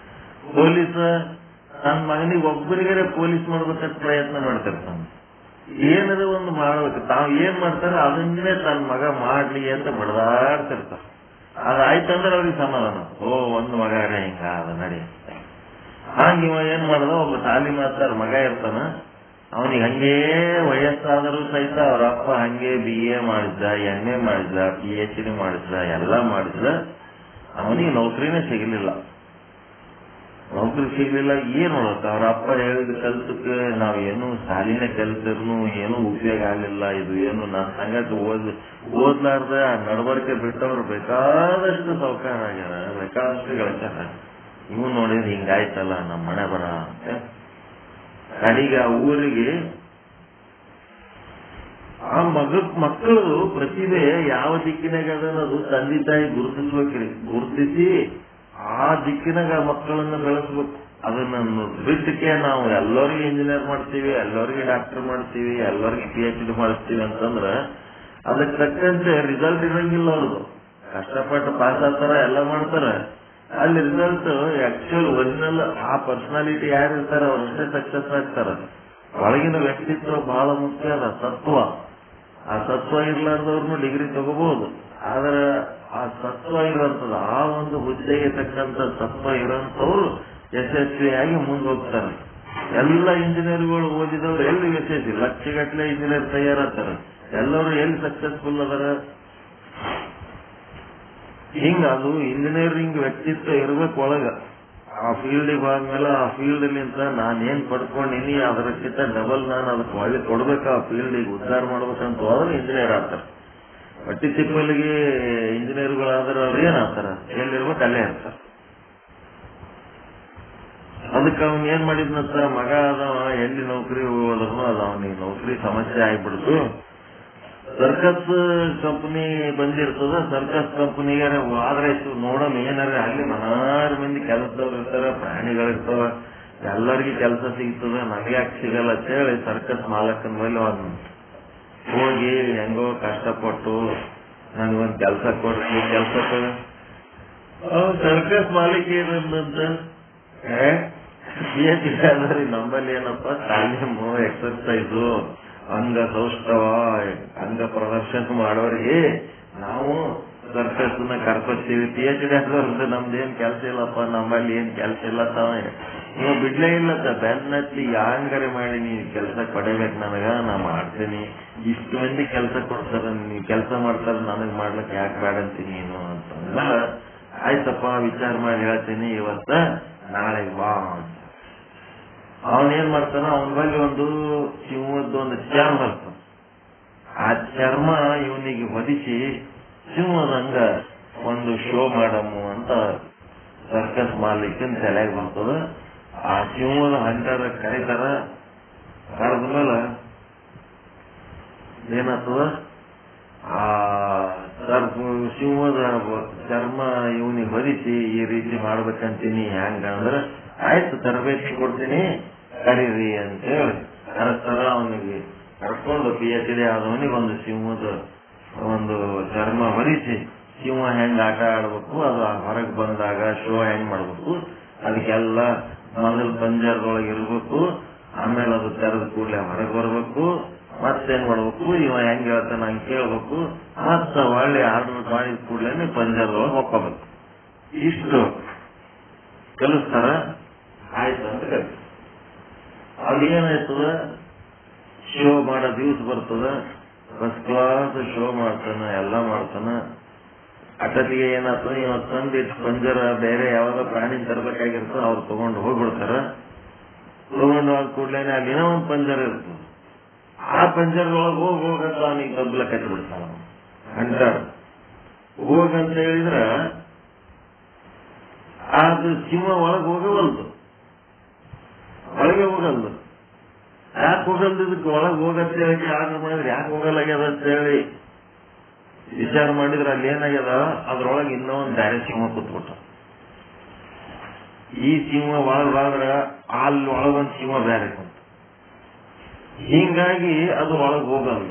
ಪೊಲೀಸ್ ನನ್ನ ಮಗನಿಗೆ ಒಬ್ಬರಿಗಾರೆ ಪೊಲೀಸ್ ಮಾಡ್ಬೇಕಂತ ಪ್ರಯತ್ನ ಮಾಡ್ತಿರ್ತಾನ. ಏನದ ಒಂದು ಮಾಡ್ಬೇಕು, ತಾವ್ ಏನ್ ಮಾಡ್ತಾರ ಅದನ್ನೇ ತನ್ನ ಮಗ ಮಾಡ್ಲಿ ಅಂತ ಬಡದಾಡ್ತಿರ್ತಾರ. ಅದಾಯ್ತಂದ್ರೆ ಅವ್ರಿಗೆ ಸಮಾಧಾನ, ಒಂದು ಮಗನೇ ಹಿಂಗ ಅದ ನಡಿ. ಹಾಗೆ ಇವ ಏನ್ ಮಾಡ್ದ, ಒಬ್ಬ ಸಾಲಿ ಮಾಸ್ತರ್ ಮಗ ಇರ್ತಾನ. ಅವನಿಗೆ ಹಂಗೇ ವಯಸ್ಸಾದರೂ ಸಹಿತ ಅವ್ರ ಅಪ್ಪ ಹಂಗೆ BA ಮಾಡಿದ್ದ, MA ಮಾಡಿದ್ದ, PhD ಮಾಡಿದ್ದ, ಎಲ್ಲ ಮಾಡಿದ್ದ. ಅವನಿಗೆ ನೌಕರಿನೇ ಸಿಗಲಿಲ್ಲ. ನೌಕರಿ ಸಿಗ್ಲಿಲ್ಲ. ಏನ್ ನೋಡತ್ತ ಅವ್ರ ಅಪ್ಪ ಹೇಳಿದ ಕೆಲ್ಸಕ್ಕೆ ನಾವೇನು ಸಾಲಿನ ಕೆಲ್ಸರ್ನು ಏನು ಉಪಯೋಗ ಆಗ್ಲಿಲ್ಲ. ಇದು ಏನು ನನ್ನ ಸಂಗತಿ ಓದ್ಲಾರ್ದ ನಡವಳಿಕೆ ಬಿಟ್ಟವ್ರು ಬೇಕಾದಷ್ಟು ಸೌಕಾರ ಆಗ್ಯಾರ, ಬೇಕಾದಷ್ಟು ಗಳಿಸ್ಯಾರ. ಇವ್ ನೋಡಿದ್ರೆ ಹಿಂಗಾಯ್ತಲ್ಲ ನಮ್ಮ ಮನೆ ಬರ ಅಂತ ಕಡೆಗೆ ಆ ಊರಿಗೆ ಆ ಮಕ್ಕಳು ಪ್ರತಿಭೆ ಯಾವ ದಿಕ್ಕಿನಾಗ ಅದನ್ನದು ತಂದೆ ತಾಯಿ ಗುರುತಿಸ್ಬೇಕ್ರಿ. ಗುರುತಿಸಿ ಆ ದಿಕ್ಕಿನಾಗ ಮಕ್ಕಳನ್ನ ಬೆಳೆಸ್ಬೇಕು. ಅದನ್ನ ಬಿಟ್ಟಕ್ಕೆ ನಾವು ಎಲ್ಲರಿಗೂ ಇಂಜಿನಿಯರ್ ಮಾಡ್ತೀವಿ, ಎಲ್ಲರಿಗೂ ಡಾಕ್ಟರ್ ಮಾಡ್ತೀವಿ, ಎಲ್ಲರಿಗೂ PhD ಮಾಡಿಸ್ತೀವಿ ಅಂತಂದ್ರ ಅದಕ್ಕೆ ತಕ್ಕಂತೆ ರಿಸಲ್ಟ್ ಇರಂಗಿಲ್ಲ. ಅವ್ರದ್ದು ಕಷ್ಟಪಟ್ಟು ಪಾಸ್ ಆಗ್ತಾರ, ಎಲ್ಲ ಮಾಡ್ತಾರ. ಅಲ್ಲಿ ರಿಸಲ್ಟ್ ಆಕ್ಚುಲ್ ಒರಿಜಿನಲ್ ಆ ಪರ್ಸನಾಲಿಟಿ ಯಾರು ಇರ್ತಾರ ಅವ್ರಷ್ಟೇ ಸಕ್ಸಸ್ ಆಗ್ತಾರ. ಒಳಗಿನ ವ್ಯಕ್ತಿತ್ವ ಬಹಳ ಮುಖ್ಯ ಅದ. ತತ್ವ, ಆ ತತ್ವ ಇರ್ಲಾರ್ದವ್ರನ್ನು ಡಿಗ್ರಿ ತಗೋಬಹುದು. ಆದ್ರೆ ಆ ತತ್ವ ಇರುವಂತದ್ದು, ಆ ಒಂದು ಹುದ್ದೆಗೆ ತಕ್ಕಂತ ತತ್ವ ಇರೋಂಥವ್ರು ಯಶಸ್ವಿಯಾಗಿ ಮುಂದೆ ಹೋಗ್ತಾರೆ. ಎಲ್ಲ ಇಂಜಿನಿಯರ್ಗಳು ಓದಿದವ್ರು ಎಲ್ಲಿ ಯಶಸ್ವಿ, ಲಕ್ಷಗಟ್ಟಲೆ ಇಂಜಿನಿಯರ್ ತಯಾರಾಗ್ತಾರೆ. ಎಲ್ಲರೂ ಎಲ್ಲಿ ಸಕ್ಸಸ್ಫುಲ್ ಅದರ. ಹಿಂಗ ಅದು ಇಂಜಿನಿಯರಿಂಗ್ ವ್ಯಕ್ತಿತ್ವ ಇರ್ಬೇಕು ಒಳಗ. ಆ ಫೀಲ್ಡಿಗೆ ಹೋದ್ಮೇಲೆ ಆ ಫೀಲ್ಡ್ ನಿಂತ ನಾನೇನ್ ಪಡ್ಕೊಂಡಿನಿ ಅದಕ್ಕಿಂತ ಡಬಲ್ ನಾನು ಅದಕ್ಕೆ ಒಳ್ಳೆ ಕೊಡ್ಬೇಕು. ಆ ಫೀಲ್ಡಿಗೆ ಉದ್ಧಾರ ಮಾಡ್ಬೇಕಂತ ಹೋದ್ರೆ ಇಂಜಿನಿಯರ್ ಆಗ್ತಾರೆ. ಹೊಟ್ಟಿ ತಿಪ್ಪಲಿಗೆ ಇಂಜಿನಿಯರ್ಗಳಾದ್ರೆ ಅವ್ರು ಏನಾಗ್ತಾರ, ಎಲ್ಲಿರ್ಬೇಕು ಅಲ್ಲೇ ಇರ್ತಾರ. ಅದಕ್ಕೆ ಅವನ್ ಏನ್ ಮಾಡಿದ್ನಂತ, ಮಗ ಅದವ ಎಲ್ಲಿ ನೌಕರಿ ಹೋದ್ರು ಅದು ಅವನಿಗೆ ನೌಕರಿ ಸಮಸ್ಯೆ ಆಗ್ಬಿಡ್ತು. Circus company ಬಂದಿರ್ತದ. ಸರ್ಕಸ್ ಕಂಪನಿಗೆ ಆದ್ರೆ ನೋಡೋಣ ಏನಾರ ಅಲ್ಲಿ ಮನಾರು ಮಂದಿ ಕೆಲಸದವ್ರು ಇರ್ತಾರ, ಪ್ರಾಣಿಗಳಿರ್ತಾವ, ಎಲ್ಲರಿಗೂ ಕೆಲಸ ಸಿಗ್ತದ, ನನಗೆ ಯಾಕೆ ಸಿಗಲ್ಲ ಅಂತ ಹೇಳಿ ಸರ್ಕಸ್ ಮಾಲಕನ ಮೇಲೆ ಹೋಗಿ ಹೆಂಗೋ ಕಷ್ಟಪಟ್ಟು ನನಗೊಂದು ಕೆಲಸ ಕೊಡ್ರಿ. ಕೆಲ್ಸಕ್ಕೆ ಸರ್ಕಸ್ ಮಾಲೀಕ ಏನಂತ PhD ನಮ್ಮಲ್ಲಿ ಏನಪ್ಪ ತಾಲೀಮು, ಎಕ್ಸರ್ಸೈಸು, ಅಂಗ ಸೌಷ್ಠವ, ಅಂಗ ಪ್ರದರ್ಶನ ಮಾಡೋರಿಗೆ ನಾವು ಸರ್ಕಸ್ ನ ಕರ್ಕೊತೀವಿ. PhD ಆದವ್ರದ್ದು ನಮ್ದೇನ್ ಕೆಲಸ ಇಲ್ಲಪ್ಪ, ನಮ್ಮಲ್ಲಿ ಏನ್ ಕೆಲಸ ಇಲ್ಲ. ನೀವು ಬಿಡ್ಲೇ ಇಲ್ಲತ್ತ ಬೆನ್ನತ್ತಿ ಯಾಂಗರೆ ಮಾಡಿ ನೀವು ಕೆಲಸ ಪಡಿಬೇಕು, ನನಗ ನಾ ಮಾಡ್ತೀನಿ. ಇಷ್ಟು ಮಂದಿ ಕೆಲಸ ಕೊಡ್ತಾರ, ನೀವು ಕೆಲಸ ಮಾಡ್ತಾರ, ನನಗ್ ಮಾಡ್ಲಿಕ್ಕೆ ಯಾಕೆ ಬೇಡ ಅಂತೀನಿ ನೀನು ಅಂತಂದ. ಆಯ್ತಪ್ಪ ವಿಚಾರ ಮಾಡಿ ಹೇಳ್ತೀನಿ, ಇವತ್ತ ನಾಳೆಗೆ ಬಾ ಅಂತ. ಅವನೇನ್ ಮಾಡ್ತಾನ, ಅವನ ಬಳಿ ಒಂದು ಸಿಂಹದೊಂದು ಚರ್ಮ ಬರ್ತದ. ಆ ಚರ್ಮ ಇವನಿಗೆ ಹೊದಿಸಿ ಸಿಂಹದಂಗ ಒಂದು ಶೋ ಮಾಡಮು ಅಂತ ಸರ್ಕಸ್ ಮಾಲೀಕನ್ ತಲೆಗೆ ಬರ್ತದ. ಆ ಸಿಂಹದ ಹಂಟರ ಕರೀತಾರ. ಕರೆದ್ಮೇಲೆ ಏನಾಗ್ತದ, ಆ ಸಿಂಹದ ಚರ್ಮ ಇವನಿಗೆ ಹೊದಿಸಿ ಈ ರೀತಿ ಮಾಡ್ಬೇಕಂತೀನಿ. ಹೆಂಗ ಅಂದ್ರ ಆಯ್ತು ತರಬೇತಿ ಕೊಡ್ತೀನಿ ಕರೀರಿ ಅಂತ ಹೇಳಿ ಕರೆಸ್ತಾರ. ಅವನಿಗೆ ಕರ್ಕೊಂಡು PhD ಆದವನಿಗೆ ಒಂದು ಸಿಂಹದ ಒಂದು ಚರ್ಮ ಹೊರಿಸಿ ಸಿಂಹ ಹೆಂಗ್ ಆಟ ಆಡ್ಬೇಕು, ಅದು ಹೊರಗೆ ಬಂದಾಗ ಶೋ ಹೆಂಗ್ ಮಾಡ್ಬೇಕು, ಅದಕ್ಕೆಲ್ಲ ಮೊದಲು ಪಂಜರದೊಳಗೆ ಇರ್ಬೇಕು. ಆಮೇಲೆ ಅದು ತೆರೆದ ಕೂಡಲೇ ಹೊರಗೆ ಬರ್ಬೇಕು. ಮತ್ತೇನ್ ಮಾಡ್ಬೇಕು, ಇವ ಹೆಂಗ್ ಹೇಳ್ತಾನ ಹಂಗೆ ಕೇಳ್ಬೇಕು. ಮತ್ತ ಒಳ್ಳೆ ಆರ್ಡರ್ ಮಾಡಿದ ಕೂಡಲೇ ಪಂಜರದೊಳಗೆ ಹೊಕ್ಕೋಬೇಕು. ಇಷ್ಟು ಕಲಿಸ್ತಾರ. ಆಯ್ತು ಅಂತ ಕಲಿಸ್ತಾರ. ಅದೇನಾಯ್ತದ, ಶೋ ಮಾಡೋ ದಿವಸ ಬರ್ತದ. ಫಸ್ಟ್ ಕ್ಲಾಸ್ ಶೋ ಮಾಡ್ತಾನ, ಎಲ್ಲ ಮಾಡ್ತಾನ. ಅಟತಿಗೆ ಏನಾಗ್ತದೆ, ಇವತ್ತು ತಂದಿಟ್ಟು ಪಂಜರ ಬೇರೆ ಯಾವಾಗ ಪ್ರಾಣಿ ತರಬೇಕಾಗಿರ್ತೋ ಅವ್ರು ತಗೊಂಡು ಹೋಗ್ಬಿಡ್ತಾರ. ತಗೊಂಡು ಆದ ಕೂಡ್ಲೇನೆ ಅಲ್ಲಿನ ಒಂದು ಪಂಜರ ಇರ್ತದೆ. ಆ ಪಂಜರದೊಳಗೆ ಹೋಗಂತ ಅವನಿಗೆ ಗಬ್ಬಲ ಕಟ್ಟಿಬಿಡ್ತಾನ. ಅಂಟಾರ ಹೋಗಂತ ಹೇಳಿದ್ರ ಅದು ಸಿಂಹ ಒಳಗೆ ಹೋಗವಲ್ದು, ಒಳಗೆ ಹೋಗಲ್ದು. ಯಾಕೆ ಹೋಗಲ್ದು? ಇದಕ್ಕೆ ಒಳಗೆ ಹೋಗಂತ ಹೇಳಿ ಆರ್ಡರ್ ಮಾಡಿದ್ರೆ ಯಾಕೆ ಹೋಗಲ್ಲಾಗ್ಯದ ಅಂತ ಹೇಳಿ ವಿಚಾರ ಮಾಡಿದ್ರೆ ಅಲ್ಲಿ ಏನಾಗ್ಯದ, ಅದ್ರೊಳಗೆ ಇನ್ನೂ ಒಂದು ಬೇರೆ ಸಿಂಹ ಕೂತ್ಬಿಟ್ಟ. ಈ ಸಿಂಹ ಒಳಗಾದ್ರ ಅಲ್ಲಿ ಒಳಗೊಂದು ಸಿಂಹ ಬೇರೆ ಕುಂತ. ಹಿಂಗಾಗಿ ಅದು ಒಳಗೆ ಹೋಗಲ್ಲ.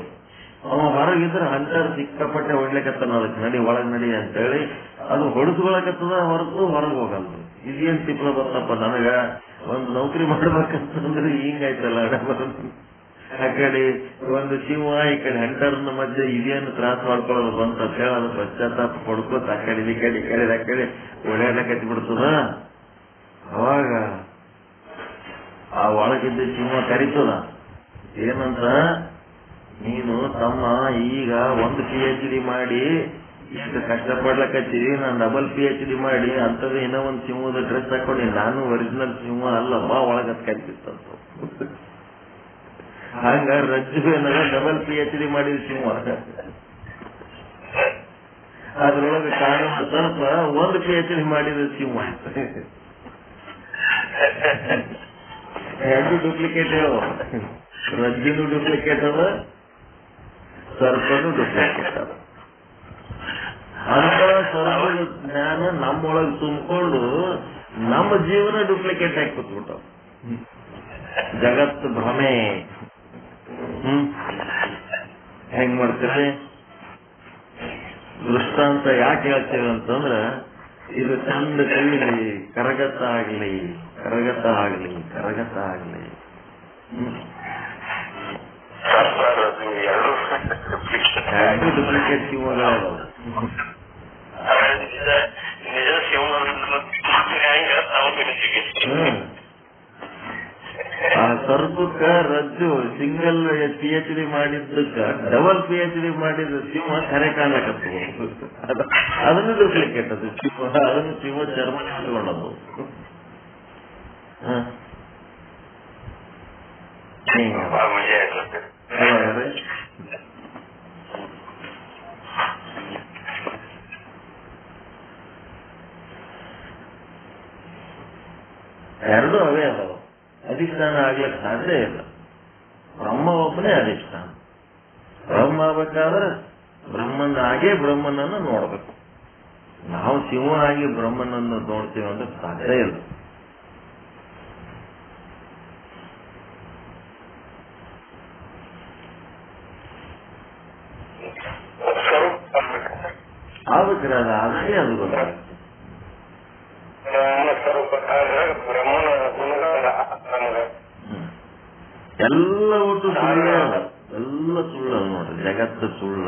ಅವ ಹೊರಗಿದ್ರೆ ಹಂಟರ್ ಸಿಕ್ಕಾಪಟ್ಟೆ ಹೊಡ್ಲಿಕತ್ತಾನ, ಅದಕ್ಕೆ ನಡಿ ಒಳಗ್ ನಡಿ ಅಂತ ಹೇಳಿ ಅದು ಹೊಡೆಸ್ಕೊಳಕತ್ತದ ಹೊರತು ಹೊರಗೆ ಹೋಗಲ್ಲ. ಇದೇನ್ ತಿಪ್ಪಲ ಬರ್ತಪ್ಪ, ನನಗ ಒಂದು ನೌಕರಿ ಮಾಡ್ಬೇಕಂತಂದ್ರೆ ಹಿಂಗಾಯ್ತಲ್ಲ. ಆ ಕಡೆ ಒಂದು ಸಿಂಹ, ಈ ಕಡೆ ಹಂಟರ್ನ ಮಧ್ಯೆ ಇದೇನು ತ್ರಾಸ ಮಾಡ್ಕೊಳ್ಳೋದು ಬಂತ ಅಂತ ಹೇಳಿ ಅದು ಪಶ್ಚಾತ್ತಾಪ ಪಡ್ಕೋತ ಆ ಕಡೆ ಈ ಕಡೆ ಆ ಕಡೆ ಓಡಾಡಕತ್ತಿ ಬಿಡ್ತದ. ಅವಾಗ ಆ ಒಳಗಿದ್ದ ಸಿಂಹ ಕರಿತದ, ಏನಂತ, ನೀನು ತಮ್ಮ ಈಗ ಒಂದು PhD ಮಾಡಿ ಇಷ್ಟು ಕಷ್ಟಪಡ್ಲಕತ್ತೀವಿ, ನಾನು ಡಬಲ್ PhD ಮಾಡಿ ಅಂತದ್ದು ಏನೋ ಒಂದು ಸಿಂಹದ ಡ್ರೆಸ್ ಹಾಕೊಂಡು ನಾನು ಒರಿಜಿನಲ್ ಸಿಂಹ ಅಲ್ಲಮ್ಮ ಒಳಗತ್ ಕರಿತಿತ್ತಂತ. ಹಂಗ ರಜ್ಜು ಏನಾರ ಡಬಲ್ PhD ಮಾಡಿದ ಸಿಂಹ, ಅದ್ರೊಳಗೆ ಕಾರಣ ಸ್ವಲ್ಪ ಒಂದು PhD ಮಾಡಿದ ಸಿಂಹ. ಎರಡು ಡೂಪ್ಲಿಕೇಟ್ ಅವ, ರಜ್ಜಿನೂ ಡೂಪ್ಲಿಕೇಟ್ ಅದ, ಸರ್ಪನು ಡೂಪ್ಲಿಕೇಟ್ ಅದ. ಅಂತ ಸರ್ಪದ ಜ್ಞಾನ ನಮ್ಮೊಳಗೆ ತುಂಬಿಕೊಂಡು ನಮ್ಮ ಜೀವನ ಡೂಪ್ಲಿಕೇಟ್ ಆಗಿ ಕೂತ್ಬಿಟ್ಟ. ಜಗತ್ತು ಭ್ರಮೆ. ಹೆಂಗ್ ಮಾಡ್ತೀರಿ? ದೃಷ್ಟಾಂತ ಯಾಕೆ ಹೇಳ್ತೇವೆ ಅಂತಂದ್ರ, ಇದು ಚಂದ ತಿಳಿಲಿ, ಕರಗತ ಆಗ್ಲಿ, ಕರಗತ ಆಗ್ಲಿ, ಕರಗತ ಆಗ್ಲಿ. ಎರಡು ಡೂಪ್ಲಿಕೇಟ್ ಸಿಂಹಗಳವ. ಆ ಸರ್ಪಕ್ಕ ರಜ್ಜು ಸಿಂಗಲ್ PhD ಮಾಡಿದ್ದಕ್ಕ ಡಬಲ್ PhD ಮಾಡಿದ ಸಿಂಹ ಕರೆ ಕಾಣಕತ್ತ. ಅದನ್ನು ಡೂಪ್ಲಿಕೇಟ್ ಅದು ಸಿಂಹ, ಅದನ್ನು ಸಿಂಹ ಚರ್ಮ ಇಟ್ಕೊಂಡದ್ದು. ಎರಡು ಅವೇ ಅದಾವ. ಅಧಿಷ್ಠಾನ ಆಗ್ಲಿಕ್ಕೆ ಸಾಧ್ಯ ಇಲ್ಲ. ಬ್ರಹ್ಮ ಒಬ್ಬನೇ ಅಧಿಷ್ಠಾನ. ಬ್ರಹ್ಮ ಆಗ್ಬೇಕಾದ್ರೆ ಬ್ರಹ್ಮನ ಹಾಗೆ ಬ್ರಹ್ಮನನ್ನು ನೋಡ್ಬೇಕು. ನಾವು ಸಿಂಹ ಆಗಿ ಬ್ರಹ್ಮನನ್ನು ನೋಡ್ತೀವಿ ಅಂದ್ರೆ ಸಾಧ್ಯ ಇಲ್ಲ. ಆಗ್ಬೇಕ್ರೆ ಅದು ಆಗೇ ಅದು ಗೊತ್ತಾಗುತ್ತೆ. ಎಲ್ಲ ಒಟ್ಟು ಸುಳ್ಳ, ಎಲ್ಲ ಸುಳ್ಳ ನೋಡ್ರಿ. ಜಗತ್ತು ಸುಳ್ಳ,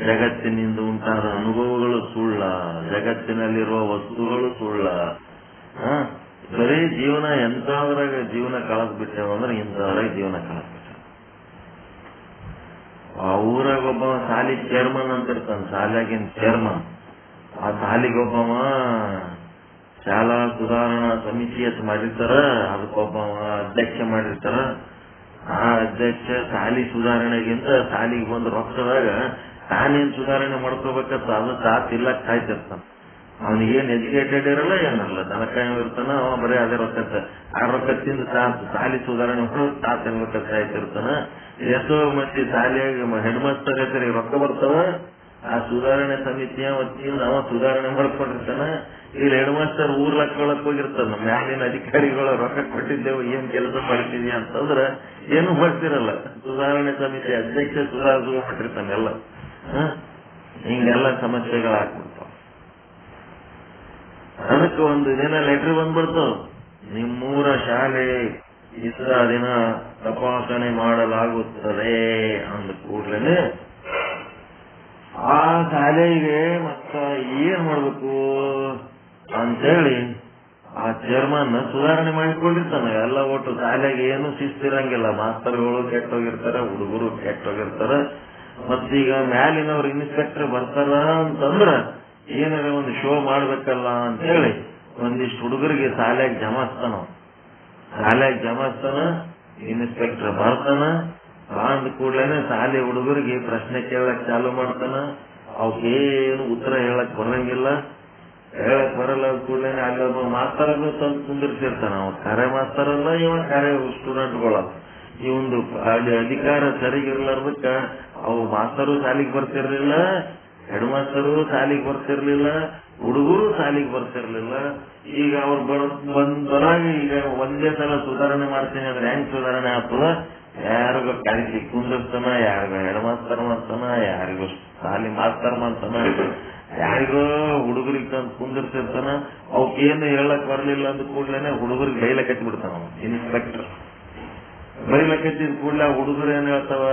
ಜಗತ್ತಿನಿಂದ ಉಂಟಾದ ಅನುಭವಗಳು ಸುಳ್ಳ, ಜಗತ್ತಿನಲ್ಲಿರುವ ವಸ್ತುಗಳು ಸುಳ್ಳ. ಬರೀ ಜೀವನ ಎಂತಾದ್ರಾಗ ಜೀವನ ಕಳೆದ್ಬಿಟ್ಟೇವಂದ್ರೆ ಇಂಥದ್ರಾಗ ಜೀವನ ಕಳೆದ್ಬಿಟ್ಟೆ. ಆ ಊರಾಗ ಒಬ್ಬ ಶಾಲಿ ಚೇರ್ಮನ್ ಅಂತ ಇರ್ತಾನ, ಶಾಲೆಯಾಗಿನ ಚೇರ್ಮನ್. ಆ ಶಾಲಿಗೊಬ್ಬವ ಶಾಲಾ ಸುಧಾರಣಾ ಸಮಿತಿ ಅಂತ ಮಾಡಿರ್ತಾರ, ಅದಕ್ಕೊಬ್ಬ ಅಧ್ಯಕ್ಷ ಮಾಡಿರ್ತಾರ. ಆ ಅಧ್ಯಕ್ಷ ಶಾಲಿ ಸುಧಾರಣೆಗಿಂತ ಶಾಲಿಗೆ ಬಂದು ರೊಕ್ಕದಾಗ ತಾನೇನ್ ಸುಧಾರಣೆ ಮಾಡ್ಕೋಬೇಕಂತ ಅದು ತಿಲ್ಲಕ್ ಕಾಯ್ತಿರ್ತಾನ. ಅವನಿಗೇನ್ ಎಜುಕೇಟೆಡ್ ಇರಲ್ಲ, ಏನಲ್ಲ, ದನಕಾಯ ಇರ್ತಾನ. ಅವ ಬರೀ ಅದೇ ರೊಕ್ಕ, ಆ ರೊಕ್ಕ ತಿಂದು ಶಾಲಿ ಸುಧಾರಣೆ ಮಾಡೋದು ತಿನ್ಬೇಕಂತ ಕಾಯ್ತಿರ್ತಾನ. ಎಷ್ಟೋ ಮಂದಿ ಶಾಲೆಯಾಗಿ ಹೆಡ್ ಮಾಸ್ಟರ್ ಹೆಸರಿ ರೊಕ್ಕ ಬರ್ತಾವ, ಆ ಸುಧಾರಣೆ ಸಮಿತಿಯ ವತಿಯಿಂದ ಅವ ಸುಧಾರಣೆ ಮಾಡ್ಕೊಂಡಿರ್ತಾನ. ಇಲ್ಲಿ ಹೆಡ್ ಮಾಸ್ಟರ್ ಊರ್ ಲಕ್ಕೊಳಕ್ ಹೋಗಿರ್ತಾನ. ಮ್ಯಾಲಿನ ಅಧಿಕಾರಿಗಳು ರೊಕ್ಕ ಕೊಟ್ಟಿದ್ದೇವು, ಏನ್ ಕೆಲಸ ಮಾಡ್ತಿದ್ಯಾ ಅಂತಂದ್ರ ಏನು ಮಾಡ್ತಿರಲ್ಲ. ಸುಧಾರಣೆ ಸಮಿತಿ ಅಧ್ಯಕ್ಷ ಸುಧಾರಿಸ್ಕೊಂಡಿರ್ತಾನೆ ಎಲ್ಲ. ಹಿಂಗೆಲ್ಲ ಸಮಸ್ಯೆಗಳಾಗ್ಬಿಡ್ತಾವ. ಅದಕ್ಕೆ ಒಂದು ದಿನ ಲೆಟರ್ ಬಂದ್ಬಿಡ್ತಾವ, ನಿಮ್ಮೂರ ಶಾಲೆ ಇಷ್ಟ ದಿನ ತಪಾಸಣೆ ಮಾಡಲಾಗುತ್ತದೆ ಅಂದ ಕೂಡ್ಲೇನೆ ಆ ಶಾಲೆಗೆ ಮತ್ತ ಏನ್ ಮಾಡ್ಬೇಕು ಅಂತೇಳಿ ಆ ಚೇರ್ಮನ್ ಸುಧಾರಣೆ ಮಾಡಿಕೊಂಡಿರ್ತಾನೆ. ಎಲ್ಲ ಒಟ್ಟು ಶಾಲೆಗೆ ಏನು ಶಿಸ್ತಿರಂಗಿಲ್ಲ. ಮಾಸ್ತರ್ಗಳು ಕೆಟ್ಟೋಗಿರ್ತಾರೆ, ಹುಡುಗರು ಕೆಟ್ಟೋಗಿರ್ತಾರೆ. ಮತ್ತೀಗ ಮ್ಯಾಲಿನವ್ರು ಇನ್ಸ್ಪೆಕ್ಟರ್ ಬರ್ತಾರ ಅಂತಂದ್ರ ಏನಾರ ಒಂದು ಶೋ ಮಾಡ್ಬೇಕಲ್ಲ ಅಂತ ಹೇಳಿ ಒಂದಿಷ್ಟು ಹುಡುಗರಿಗೆ ಶಾಲೆಗೆ ಜಮಾಸ್ತಾನ. ಇನ್ಸ್ಪೆಕ್ಟರ್ ಬರ್ತಾನ, ಬಂದ ಕೂಡ್ಲೇನೆ ಶಾಲೆ ಹುಡುಗರಿಗೆ ಪ್ರಶ್ನೆ ಕೇಳಕ್ ಚಾಲು ಮಾಡ್ತಾನ. ಅವಕ್ಕೇನು ಉತ್ತರ ಹೇಳಕ್ ಬರಂಗಿಲ್ಲ. ಹೇಳಕ್ ಬರಲ್ಲ ಕೂಡ್ಲೇನೆ ಅಲ್ಲಿ ಮಾಸ್ತರನ್ನು ತಂದು ಕುಂದಿರ್ಸಿರ್ತಾನ. ಅವ ಕರೆ ಮಾಸ್ತರಲ್ಲ, ಇವ ಕರೆ ಸ್ಟೂಡೆಂಟ್ಗಳ. ಇವಂದು ಅಧಿಕಾರ ಸರಿಗಿರ್ಲಾರ್ದಕ್ಕ ಅವು ಮಾಸ್ತರು ಶಾಲಿಗೆ ಬರ್ತಿರ್ಲಿಲ್ಲ, ಹೆಡ್ ಮಾಸ್ತರು ಶಾಲಿಗೆ ಬರ್ತಿರ್ಲಿಲ್ಲ, ಹುಡುಗರು ಶಾಲಿಗೆ ಬರ್ತಿರ್ಲಿಲ್ಲ. ಈಗ ಅವ್ರು ಬರಾಗ ಈಗ ಒಂದೇ ಸಲ ಸುಧಾರಣೆ ಮಾಡ್ತೀನಿ ಅಂದ್ರೆ ಹೆಂಗ್ ಸುಧಾರಣೆ ಆಗ್ತದ? ಯಾರಿಗೋ ಕಲಿಸಿ ಕುಂದಿರ್ತಾನ, ಯಾರಿಗೋ ಹೆಡ್ ಮಾಸ್ತರ್ ಮಾಡ್ತಾನ, ಯಾರಿಗೋ ಶಾಲಿ ಮಾಸ್ತರ್ ಮಾಡ್ತಾನ, ಯಾರಿಗೋ ಹುಡುಗರಿಗೆ ತಂದು ಕುಂದಿರ್ತಿರ್ತಾನ. ಅವಕ್ಕೇನು ಹೇಳಕ್ ಬರ್ಲಿಲ್ಲ ಅಂದ ಕೂಡ್ಲೇನೆ ಹುಡುಗರಿಗೆ ಬೈಲಕ್ ಹಚ್ಚಿ ಬಿಡ್ತಾನ ಇನ್ಸ್ಪೆಕ್ಟರ್. ಬೈಲಕ್ ಹಚ್ಚಿದ ಕೂಡ್ಲೆ ಹುಡುಗರು ಏನ್ ಹೇಳ್ತಾವ,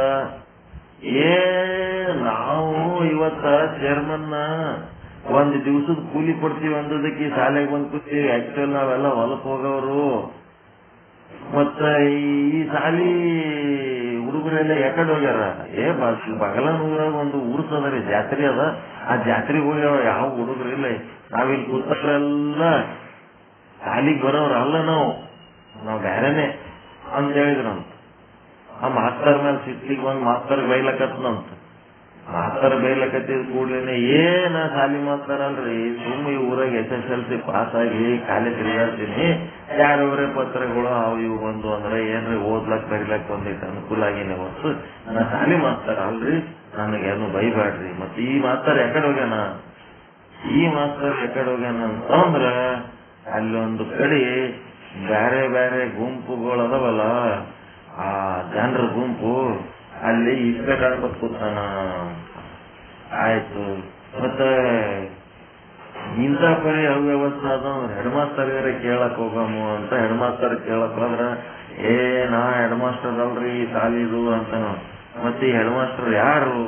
ನಾವು ಇವತ್ತ ಚೇರ್ಮನ್ನ ಒಂದ್ ದಿವ್ಸದ ಕೂಲಿ ಕೊಡ್ತೀವಿ ಅಂದದಕ್ಕೆ ಶಾಲೆಗೆ ಬಂದ್ ಕೂತೀವಿ. ಆಕ್ಚುಲ್ ನಾವೆಲ್ಲ ಹೊಲಕ್ ಹೋಗವ್ರು. ಮತ್ತ ಈ ಶಾಲಿ ಹುಡುಗರೆಲ್ಲ ಯಾಕಡೆ ಹೋಗ್ಯಾರ? ಬಗಲನೂರಾಗ ಒಂದು ಊರ್ಸದ್ರಿ, ಜಾತ್ರೆ ಅದ. ಆ ಜಾತ್ರೆಗೆ ಹೋಗ್ಯಾವ. ಯಾವ ಹುಡುಗರು ಇಲ್ಲ. ನಾವಿಲ್ಲಿ ಕೂತವ್ರೆಲ್ಲ ಶಾಲಿಗೆ ಬರೋವ್ರ ಅಲ್ಲ, ನಾವು ಬ್ಯಾರೇನೆ ಅಂತ ಹೇಳಿದ್ರಂತ. ಆ ಮಾಸ್ತರ್ ಮೇಲೆ ಸಿಟ್ಟಿಗೆ ಬಂದ್ ಮಾಸ್ತರ್ ಬೈಲಕತ್ನಂತ. ಮಾಸ್ತರ್ ಬೈಲಕತ್ತಿದ ಕೂಡ್ಲೇನೆ ಏನ ಶಾಲಿ ಮಾಸ್ತರ್ ಅಲ್ರಿ, ಸುಮ್ಮ ಈ ಊರಾಗ SSLC ಪಾಸ್ ಆಗಿ ಕಾಲೇಜ್ ತಿರುಗಾಡ್ತೀನಿ, ಯಾರವರೇ ಪತ್ರಗಳು ಅವು ಇವು ಬಂದು ಅಂದ್ರೆ ಏನ್ರಿ ಓದ್ಲಕ್ ಬರಿಲಕ್ ಬಂದಿಟ್ಟು ಅನುಕೂಲ ಆಗಿನೇ ಹೊತ್ತು ನಾ ಶಾಲಿ ಮಾಸ್ತರ್ ಅಲ್ರಿ, ನನಗೇನು ಬೈಬ್ಯಾಡ್ರಿ. ಮತ್ ಈ ಮಾಸ್ತರ್ ಯಾಕಡೆ ಹೋಗ್ಯಾನ ಅಂತಂದ್ರ ಅಲ್ಲೊಂದು ಕಡೆ ಬ್ಯಾರೆ ಬ್ಯಾರೆ ಗುಂಪುಗಳು ಅದಾವಲ್ಲ, ಆ ಜನರ ಗುಂಪು ಅಲ್ಲಿ ಇಸ್ಪೇಟ್ ಆಡ್ಬೇಕು ಕೂತಾನ. ಆಯ್ತು, ಮತ್ತ ಇಂಥ ಪರಿ ಅವ್ಯವಸ್ಥೆ ಅದಂದ್ರೆ ಹೆಡ್ ಮಾಸ್ತರ್ಗಾರ ಕೇಳಕ್ ಹೋಗಮು ಅಂತ ಹೆಡ್ ಮಾಸ್ತರ್ ಕೇಳಕ್ ಹೋದ್ರ ನಾ ಹೆಡ್ ಮಾಸ್ಟರ್ ಅಲ್ರಿ ಶಾಲಿದು ಅಂತ. ಮತ್ತೆ ಈ ಹೆಡ್ ಮಾಸ್ಟರ್ ಯಾರು?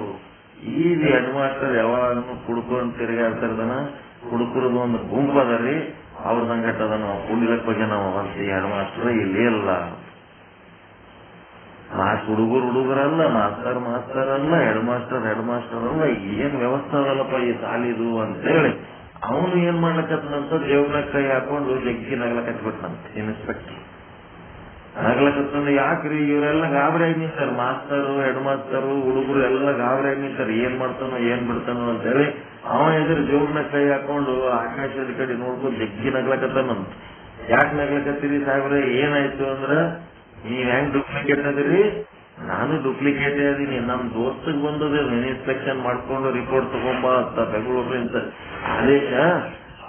ಈಗ ಹೆಡ್ ಮಾಸ್ಟರ್ ಯಾವಾಗನು ಕುಡ್ಕೊಂಡ್ ತಿರುಗಾಡ್ತಿರ್ದಾನ. ಕುಡುಕರದು ಒಂದು ಗುಂಪು ಅದರಿ, ಅವ್ರ ಸಂಗಟ ಅದ. ನಾವು ಕುಡಿಲಕ್ ಬಗ್ಗೆ ನಾವು ಅಂತ ಹೆಡ್ ಮಾಸ್ಟರ್ ಇಲ್ಲಿ ಇಲ್ಲ. ಹುಡುಗರಲ್ಲ, ಮಾಸ್ತರ್ ಅಲ್ಲ, ಹೆಡ್ ಮಾಸ್ಟರ್ ಅಲ್ಲ. ಏನ್ ವ್ಯವಸ್ಥೆ ಅದಲ್ಲಪ್ಪ ಈ ಶಾಲಿದು ಅಂತೇಳಿ ಅವನು ಏನ್ ಮಾಡ್ಲಕತ್ತಂತ ದೇವ್ರನ್ನ ಕೈ ಹಾಕೊಂಡು ಜಗ್ಗಿ ನಗ್ಲಕತ್ಬಿಟ್ನಂತ ಇನ್ಸ್ಪೆಕ್ಟರ್. ನಗ್ಲಕತ್ತಂದ್ರೆ ಯಾಕ್ರಿ ಇವರೆಲ್ಲ ಗಾಬರಿ ಆಗಿ ನಿಂತಾರ, ಮಾಸ್ತರು ಹೆಡ್ ಮಾಸ್ತರು ಹುಡುಗರು ಎಲ್ಲ ಗಾಬರಿ ಆಗಿ ನಿಂತಾರ. ಏನ್ ಮಾಡ್ತಾನೋ ಏನ್ ಬಿಡ್ತಾನೋ ಅಂತೇಳಿ ಅವ ಎದುರು ದೇವ್ರನ್ನ ಕೈ ಹಾಕೊಂಡು ಆಕಾಶದ ಕಡೆ ನೋಡ್ಕೊಂಡು ಜಗ್ಗಿ ನಗ್ಲಕತ್ತಾನಂತ. ಯಾಕೆ ನಗ್ಲಕತ್ತೀರಿ ಸಾಹೇಬ್ರೆ, ಏನಾಯ್ತು ಅಂದ್ರ ನೀವ್ ಹೆಂಗ್ ಡೂಪ್ಲಿಕೇಟ್ ಅದಿರಿ? ನಾನು ಡೂಪ್ಲಿಕೇಟ್ ಅದೀನಿ. ನಮ್ ದೋಸ್ತಗ್ ಬಂದದ ಇನ್ಸ್ಪೆಕ್ಷನ್ ಮಾಡ್ಕೊಂಡು ರಿಪೋರ್ಟ್ ತಗೊಂಬ ಅಂತ ಬೆಂಗಳೂರಿಂದ ಆದೇಶ.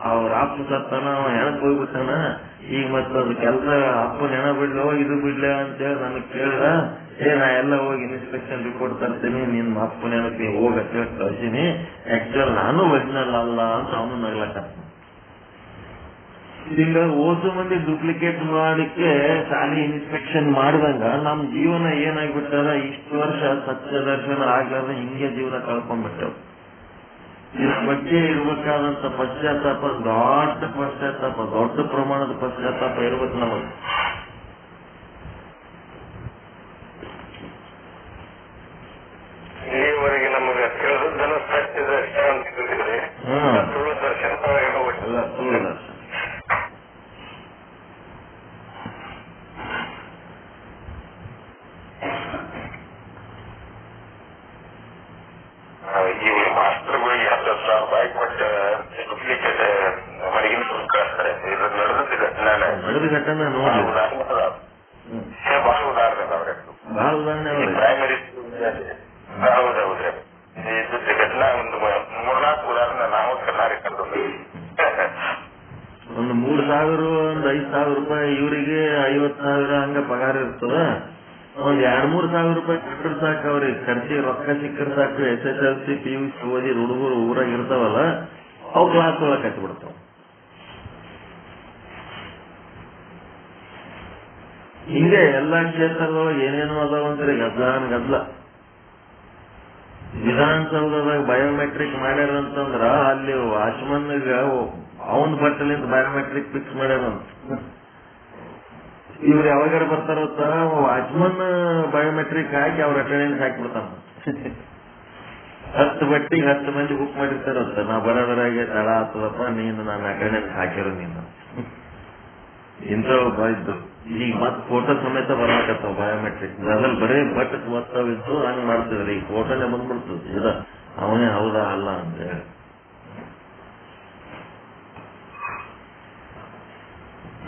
ಅವ್ರ ಅಪ್ಪ ಸತ್ತಾನ, ಅವ ಹೆಣಕ್ ಹೋಗ್ಬಿಟ್ಟಾನ. ಈಗ ಮತ್ತ ಅದು ಕೆಲಸ ಅಪ್ಪನ ಹೆಣ ಬಿಡ್ಲೋ ಇದು ಬಿಡ್ಲ ಅಂತೇಳಿ ನನಗ್ ಕೇಳಿದ. ನಾ ಎಲ್ಲ ಹೋಗಿ ಇನ್ಸ್ಪೆಕ್ಷನ್ ರಿಪೋರ್ಟ್ ತರ್ತೀನಿ, ನಿನ್ ಅಪ್ಪನ ಹೆಣಕ್ಕೆ ಹೋಗತ್ತೆ ಕಳ್ಸೀನಿ. ಆಕ್ಚುಲ್ ನಾನು ಒರಿಜಿನಲ್ ಅಲ್ಲ ಅಂತ ಅವನು ನಗ್ಲಕ್ಕ. ಈಗ ಓಸು ಮಂದಿ ಡೂಪ್ಲಿಕೇಟ್ ಮಾಡಲಿಕ್ಕೆ ಶಾಲೆ ಇನ್ಸ್ಪೆಕ್ಷನ್ ಮಾಡಿದಂಗ ನಮ್ ಜೀವನ ಏನಾಗ್ಬಿಟ್ಟದ, ಇಷ್ಟು ವರ್ಷ ಸತ್ಯ ದರ್ಶನ ಆಗ್ಲಾರ್ದ ಹಿಂಗೆ ಜೀವನ ಕಳ್ಕೊಂಡ್ಬಿಟ್ಟವ್. ಇದ್ರ ಬಗ್ಗೆ ಇರ್ಬೇಕಾದಂತ ಪಶ್ಚಾತ್ತಾಪ, ದೊಡ್ಡ ಪ್ರಮಾಣದ ಪಶ್ಚಾತ್ತಾಪ ಇರ್ಬೇಕು ನಮಗೆ. ಇಲ್ಲಿವರೆಗೆ ನಮಗೆ ತಿಳಿದದ್ದನ್ನು ಸತ್ಯ ದರ್ಶನ ಅಂತ ತಿಳಿದಿದೆ. ಸುಳ್ಳು ದರ್ಶನ ಎಲ್ಲ ಸುಳ್ಳು ದರ್ಶನ. ಇವರು ಮಾಸ್ಟರ್ಗಳಿಗೆ 10,000 ರೂಪಾಯಿ ಕೊಟ್ಟು ಡೂಪ್ಲಿಕೇಟ್ ಹೊರಗಿನ ಕಳಿಸ್ತಾರೆ. ಇದು ನಡೆದ ಘಟನೆ ನೋಡಿ, ಬಹಳ ಉದಾಹರಣೆ ಅವ್ರೆ, ಪ್ರೈಮರಿ ಹೌದೌದ್ರಿ. ಇದು ಘಟನಾ ಒಂದು 3-4 ಉದಾಹರಣೆ ನಾವು ಕರ್ನಾಟಕದಲ್ಲಿ. ಒಂದು 3,000 ಒಂದು 5,000 ರೂಪಾಯಿ ಇವರಿಗೆ 50,000 ಹಂಗ ಪಗಾರ ಇರ್ತದ. ಒಂದ್ 2-3 ಸಾವಿರ ರೂಪಾಯಿ ಕೊಟ್ಟರು ಸಾಕು ಅವ್ರಿಗೆ, ಖರ್ಚಿಗೆ ರೊಕ್ಕ ಸಿಕ್ಕರ್ ಸಾಕು. SSLC PUC ಓದಿ ಹುಡುಗರು ಊರಾಗ ಇರ್ತಾವಲ್ಲ, ಅವು ಕ್ಲಾಸ್ ಒಳಗೆ ಹಚ್ಚಿಬಿಡ್ತಾವ. ಹಿಂಗೆ ಎಲ್ಲಾ ಕ್ಷೇತ್ರದೊಳಗೆ ಏನೇನೋ ಅದಾವಂದ್ರೆ ಗದ್ಲ. ವಿಧಾನಸೌಧದಾಗ ಬಯೋಮೆಟ್ರಿಕ್ ಮಾಡ್ಯಾರಂತಂದ್ರ ಅಲ್ಲಿ ವಾಚ್ಮನ್ಗ ಅವನ್ ಬಟ್ಟಲಿಂದ ಬಯೋಮೆಟ್ರಿಕ್ ಫಿಕ್ಸ್ ಮಾಡ್ಯಾರಂತ. ಇವ್ರು ಯಾವಾಗಾರ ಬರ್ತಾರ ವಾಚ್ಮನ್ ಬಯೋಮೆಟ್ರಿಕ್ ಹಾಕಿ ಅವ್ರ ಅಟೆಂಡೆನ್ಸ್ ಹಾಕಿಬಿಡ್ತಾನ. 10 ಬಟ್ಟಿಗೆ 10 ಮಂದಿ ಬುಕ್ ಮಾಡಿರ್ತಾರಂತ. ನಾ ಬರೋದ್ರಾಗೆ ತಡ ಆಗ್ತದಪ್ಪ, ನೀನು ನಾನು ಅಟೆಂಡೆನ್ಸ್ ಹಾಕಿರೋ ನೀನು ಇಂಥವು ಇದ್ದು. ಈಗ ಮತ್ ಫೋಟೋ ಸಮೇತ ಬರಾಕತ್ತಾವ ಬಯೋಮೆಟ್ರಿಕ್. ಅದ್ರಲ್ಲಿ ಬರೇ ಬಟ್ ಒತ್ತವಿದ್ದು ಹಂಗ್ ಮಾಡ್ತಿದ್ರಿ. ಈಗ ಫೋಟೋನೇ ಬಂದ್ಬಿಡ್ತದೆ, ಇದ ಅವನೇ ಹೌದಾ ಅಲ್ಲ ಅಂತ ಹೇಳಿ.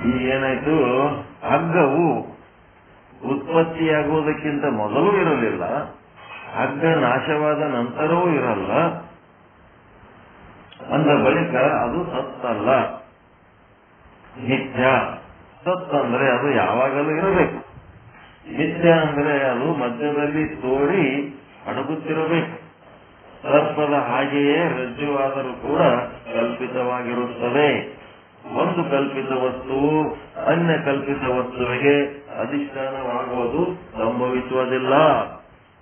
ಈಗ ಏನಾಯ್ತು, ಹಗ್ಗವು ಉತ್ಪತ್ತಿಯಾಗುವುದಕ್ಕಿಂತ ಮೊದಲು ಇರಲಿಲ್ಲ, ಹಗ್ಗ ನಾಶವಾದ ನಂತರವೂ ಇರಲ್ಲ. ಅಂದ ಬಳಿಕ ಅದು ಸತ್ತಲ್ಲ, ನಿತ್ಯ. ಸತ್ತಂದ್ರೆ ಅದು ಯಾವಾಗಲೂ ಇರಬೇಕು. ನಿತ್ಯ ಅಂದ್ರೆ ಅದು ಮಧ್ಯದಲ್ಲಿ ತೋಡಿ ಅಡಗುತ್ತಿರಬೇಕು. ಸರ್ಪದ ಹಾಗೆಯೇ ರಜ್ಜುವಾದರೂ ಕೂಡ ಕಲ್ಪಿತವಾಗಿರುತ್ತದೆ. ಒಂದು ಕಲ್ಪಿತ ವಸ್ತುವು ಅನ್ಯ ಕಲ್ಪಿತ ವಸ್ತುವಿಗೆ ಅಧಿಷ್ಠಾನವಾಗುವುದು ಸಂಭವಿಸುವುದಿಲ್ಲ.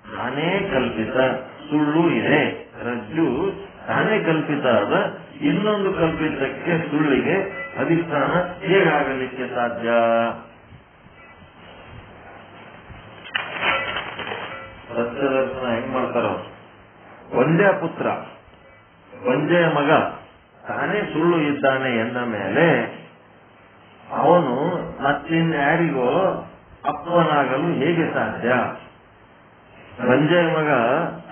ತಾನೇ ಕಲ್ಪಿತ ಸುಳ್ಳು ಇದೆ. ರಜ್ಜು ತಾನೇ ಕಲ್ಪಿತ ಆದ ಇನ್ನೊಂದು ಕಲ್ಪಿತಕ್ಕೆ ಸುಳ್ಳಿಗೆ ಅಧಿಷ್ಠಾನ ಹೇಗಾಗಲಿಕ್ಕೆ ಸಾಧ್ಯ? ಸತ್ಯದರ್ಶನ ಹೆಂಗ್ ಮಾಡ್ತಾರ? ಒಂದೇ ಪುತ್ರ, ಒಂದೇ ಮಗ ತಾನೇ ಸುಳ್ಳು ಇದ್ದಾನೆ ಎಂದ ಮೇಲೆ ಅವನು ಮತ್ತಿನ್ಯಾರಿಗೋ ಅಪ್ಪನಾಗಲು ಹೇಗೆ ಸಾಧ್ಯ? ಸಂಜಯ್ ಮಗ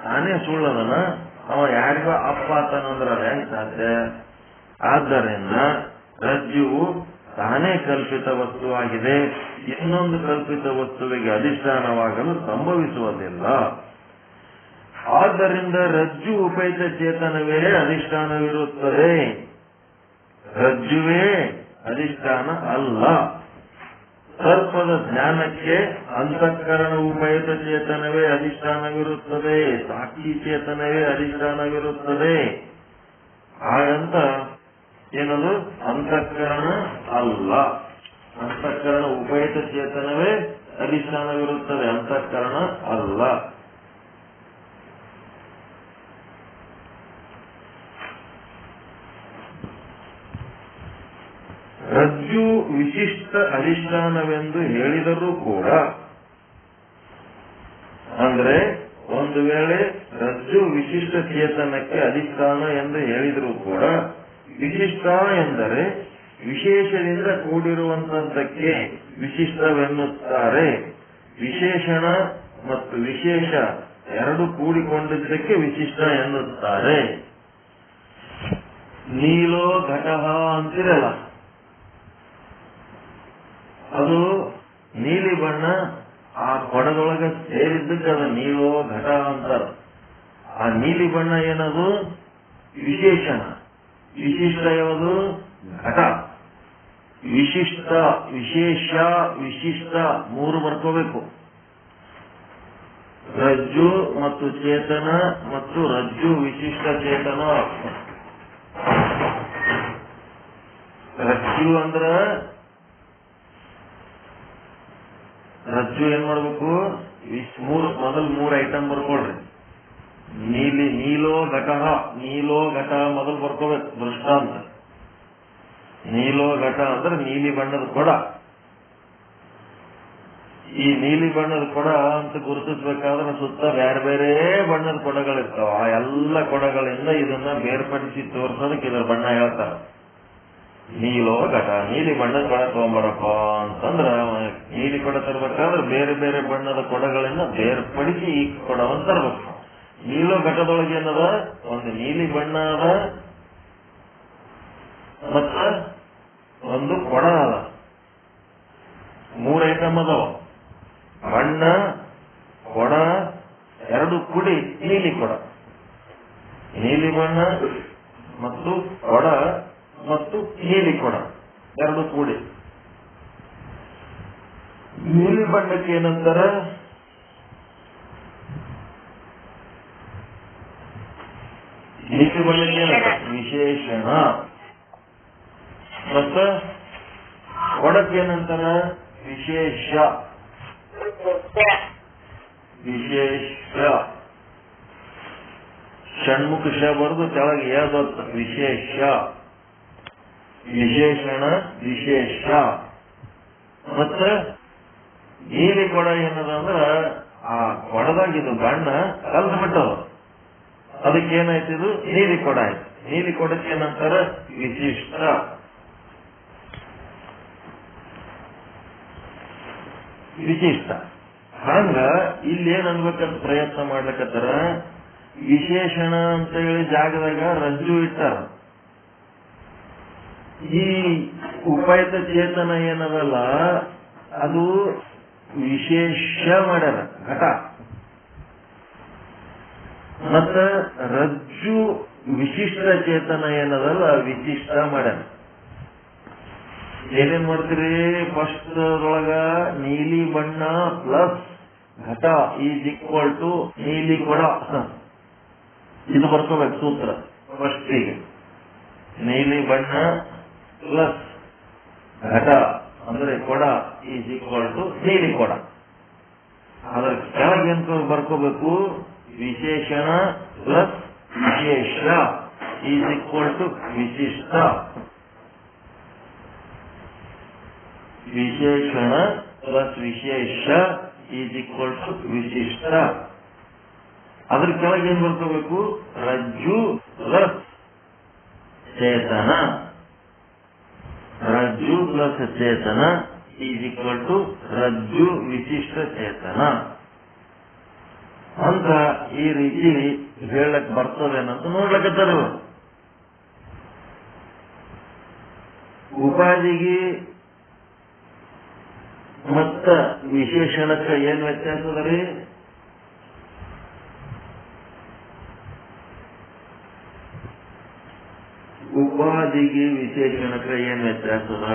ತಾನೇ ಸುಳ್ಳದನ, ಅವ ಯಾರಿಗೋ ಅಪ್ಪ ಆತನಂದ್ರ ಹೆಂಗ್ ಸಾಧ್ಯ? ಆದ್ದರಿಂದ ರಜ್ಜುವು ತಾನೇ ಕಲ್ಪಿತ ವಸ್ತುವಾಗಿದೆ, ಇನ್ನೊಂದು ಕಲ್ಪಿತ ವಸ್ತುವಿಗೆ ಅಧಿಷ್ಠಾನವಾಗಲು ಸಂಭವಿಸುವುದಿಲ್ಲ. ಆದ್ದರಿಂದ ರಜ್ಜು ಉಪೇತ ಚೇತನವೇ ಅಧಿಷ್ಠಾನವಿರುತ್ತದೆ, ರಜ್ಜುವೇ ಅಧಿಷ್ಠಾನ ಅಲ್ಲ. ಸರ್ಪದ ಜ್ಞಾನಕ್ಕೆ ಅಂತಃಕರಣ ಉಪೇತ ಚೇತನವೇ ಅಧಿಷ್ಠಾನವಿರುತ್ತದೆ, ಸಾಕ್ಷಿ ಚೇತನವೇ ಅಧಿಷ್ಠಾನವಿರುತ್ತದೆ. ಹಾಗಂತ ಏನದು? ಅಂತಃಕರಣ ಅಲ್ಲ, ಅಂತಃಕರಣ ಉಪೇತ ಚೇತನವೇ ಅಧಿಷ್ಠಾನವಿರುತ್ತದೆ, ಅಂತಃಕರಣ ಅಲ್ಲ. ರಜ್ಜು ವಿಶಿಷ್ಟ ಅಧಿಷ್ಠಾನವೆಂದು ಹೇಳಿದರೂ ಕೂಡ, ಅಂದ್ರೆ ಒಂದು ವೇಳೆ ರಜ್ಜು ವಿಶಿಷ್ಟ ಚೇತನಕ್ಕೆ ಅಧಿಷ್ಠಾನ ಎಂದು ಹೇಳಿದರೂ ಕೂಡ, ವಿಶಿಷ್ಟ ಎಂದರೆ ವಿಶೇಷದಿಂದ ಕೂಡಿರುವಂತದ್ದಕ್ಕೆ ವಿಶಿಷ್ಟವೆನ್ನುತ್ತಾರೆ. ವಿಶೇಷಣ ಮತ್ತು ವಿಶೇಷ ಎರಡು ಕೂಡಿಕೊಂಡಿದ್ದಕ್ಕೆ ವಿಶಿಷ್ಟ ಎನ್ನುತ್ತಾರೆ. ನೀಲೋ ಘಟಃ ಅಂತಿರಲ್ಲ, ಅದು ನೀಲಿ ಬಣ್ಣ ಆ ಕೊಡದೊಳಗೆ ಸೇರಿದ್ದಕ್ಕೆ ಅದು ನೀಲೋ ಘಟ ಅಂತಾರ. ಆ ನೀಲಿ ಬಣ್ಣ ಏನದು? ವಿಶೇಷಣ. ವಿಶಿಷ್ಟ ಯಾವುದು? ಘಟ. ವಿಶಿಷ್ಟ, ವಿಶೇಷ, ವಿಶಿಷ್ಟ ಮೂರು ಬರ್ಕೋಬೇಕು. ರಜ್ಜು ಮತ್ತು ಚೇತನ ಮತ್ತು ರಜ್ಜು ವಿಶಿಷ್ಟ ಚೇತನ. ರಜ್ಜು ಅಂದ್ರ ರಜ್ಜು ಏನ್ ಮಾಡ್ಬೇಕು? ಮೊದಲು 3 ಐಟಮ್ ಬರ್ಕೊಳ್ರಿ. ನೀಲೋ ಘಟ, ನೀಲೋ ಘಟ ಮೊದಲು ಬರ್ಕೋಬೇಕು. ದೃಷ್ಟಾಂತ ನೀಲೋ ಘಟ ಅಂದ್ರೆ ನೀಲಿ ಬಣ್ಣದ ಕೊಡ. ಈ ನೀಲಿ ಬಣ್ಣದ ಕೊಡ ಅಂತ ಗುರುತಿಸ್ಬೇಕಾದ್ರೆ ಸುತ್ತ ಬೇರೆ ಬೇರೆ ಬಣ್ಣದ ಕೊಡಗಳಿರ್ತಾವ. ಆ ಎಲ್ಲ ಕೊಡಗಳಿಂದ ಇದನ್ನ ಬೇರ್ಪಡಿಸಿ ತೋರ್ಸೋದಕ್ಕೆ ಇದರ ಬಣ್ಣ ಹೇಳ್ತಾರ. ನೀಲೋ ಘಟ, ನೀಲಿ ಬಣ್ಣದ ಕೊಡ ತಗೊಂಬರಪ್ಪ ಅಂತಂದ್ರ, ನೀಲಿ ಕೊಡ ತರ್ಬೇಕಾದ್ರೆ ಬೇರೆ ಬೇರೆ ಬಣ್ಣದ ಕೊಡಗಳಿಂದ ಬೇರ್ಪಡಿಸಿ ಈ ಕೊಡವನ್ನು ತರ್ಬೇಕು. ನೀಲೋ ಘಟದೊಳಗೆ ಏನದ? ಒಂದು ನೀಲಿ ಬಣ್ಣ ಅದ, ಮತ್ತ ಒಂದು ಕೊಡ ಅದ. 3 ಐಟಮ್ ಅದಾವ. ಬಣ್ಣ, ಕೊಡ, 2 ಕೂಡಿ ನೀಲಿ ಕೊಡ. ನೀಲಿ ಬಣ್ಣ ಮತ್ತು ಕೊಡ ಮತ್ತು ನೀಲಿ ಕೊಡ 2 ಕೂಡಿ. ನೀಲಿ ಬಣ್ಣಕ್ಕೆ ಏನಂತಾರ? ನೀಲಿ ಬಣ್ಣಕ್ಕೆ ಏನಂತ? ವಿಶೇಷಣ. ಮತ್ತ ಕೊಡಕ್ಕೆ ಏನಂತಾರ? ವಿಶೇಷ. ವಿಶೇಷ ಷಣ್ಮುಖ ಶ ಬರೆದು ಕೆಳಗೆ ಯಾವ್ದು? ವಿಶೇಷ. ವಿಶೇಷಣ, ವಿಶೇಷ. ಮತ್ತ ನೀಲಿ ಕೊಡ ಏನದ ಅಂದ್ರ ಆ ಕೊಡದಾಗ ಇದು ಬಣ್ಣ ಕಲ್ತು ಬಿಟ್ಟದ. ಅದಕ್ಕೇನಾಯ್ತಿದು ನೀಲಿ ಕೊಡ ಆಯ್ತು. ನೀಲಿ ಕೊಡಕ್ಕೆ ಏನಂತಾರ ವಿಶಿಷ್ಟ. ವಿಶಿಷ್ಟ. ಹಂಗ ಇಲ್ಲೇನ್ ಅನ್ಬೇಕಂತ ಪ್ರಯತ್ನ ಮಾಡ್ಲಕತ್ತಾರ, ವಿಶೇಷಣ ಅಂತ ಹೇಳಿ ಜಾಗದಾಗ ರಜ್ಜು ಇಟ್ಟಾರ. ಈ ಉಪಯುಕ್ತ ಚೇತನ ಏನದಲ್ಲ ಅದು ವಿಶೇಷ ಮಾಡ್ಯಾರ ಘಟ. ಮತ್ತ ರಜ್ಜು ವಿಶಿಷ್ಟ ಚೇತನ ಏನದಲ್ಲ ವಿಶಿಷ್ಟ ಮಾಡ್ಯಾರ. ಏನೇನ್ ಮಾಡ್ತೀರಿ, ಫಸ್ಟ್ ಒಳಗ ನೀಲಿ ಬಣ್ಣ ಪ್ಲಸ್ ಘಟ ಈಸ್ ಈಕ್ವಲ್ ಟು ನೀಲಿ ಕೊಡ. ಇದು ಬರ್ಕೋಬೇಕು ಸೂತ್ರ. ಫಸ್ಟಿಗೆ ನೀಲಿ ಬಣ್ಣ ಪ್ಲಸ್ ಘಟ ಅಂದ್ರೆ ಕೊಡ ಈಸ್ ಈಕ್ವಲ್ ಟು ನೀಲಿ ಕೊಡ. ಅದ್ರ ಕೆಳಗೆ ಏನ್ ಬರ್ಕೋಬೇಕು, ವಿಶೇಷಣ ಪ್ಲಸ್ ವಿಶೇಷ ಈಸ್ ಈಕ್ವಲ್ ಟು ವಿಶಿಷ್ಟ. ವಿಶೇಷಣ ಪ್ಲಸ್ ವಿಶೇಷ ಈಸ್ ಈಕ್ವಲ್ ಟು ವಿಶಿಷ್ಟ. ಅದ್ರ ಕೆಳಗೆ ಏನ್ ಬರ್ಕೋಬೇಕು, Rajju plus Chetana. Rajju plus Chetana is equal to Rajju Vishishta Chetana ಅಂತ ಈ ರೀತಿ ಹೇಳಕ್ ಬರ್ತದೇನಂತ ನೋಡ್ಲಕತ್ತಾರ. ಉಪಾಧಿಗೆ ಮತ್ತ ವಿಶೇಷಣಕ್ಕ ಏನ್ ವ್ಯತ್ಯಾಸ ಅದ ರೀ? ಉಪಾಧಿಗೆ ವಿಶೇಷಣಕ್ಕ ಏನ್ ವ್ಯತ್ಯಾಸ ಅದ?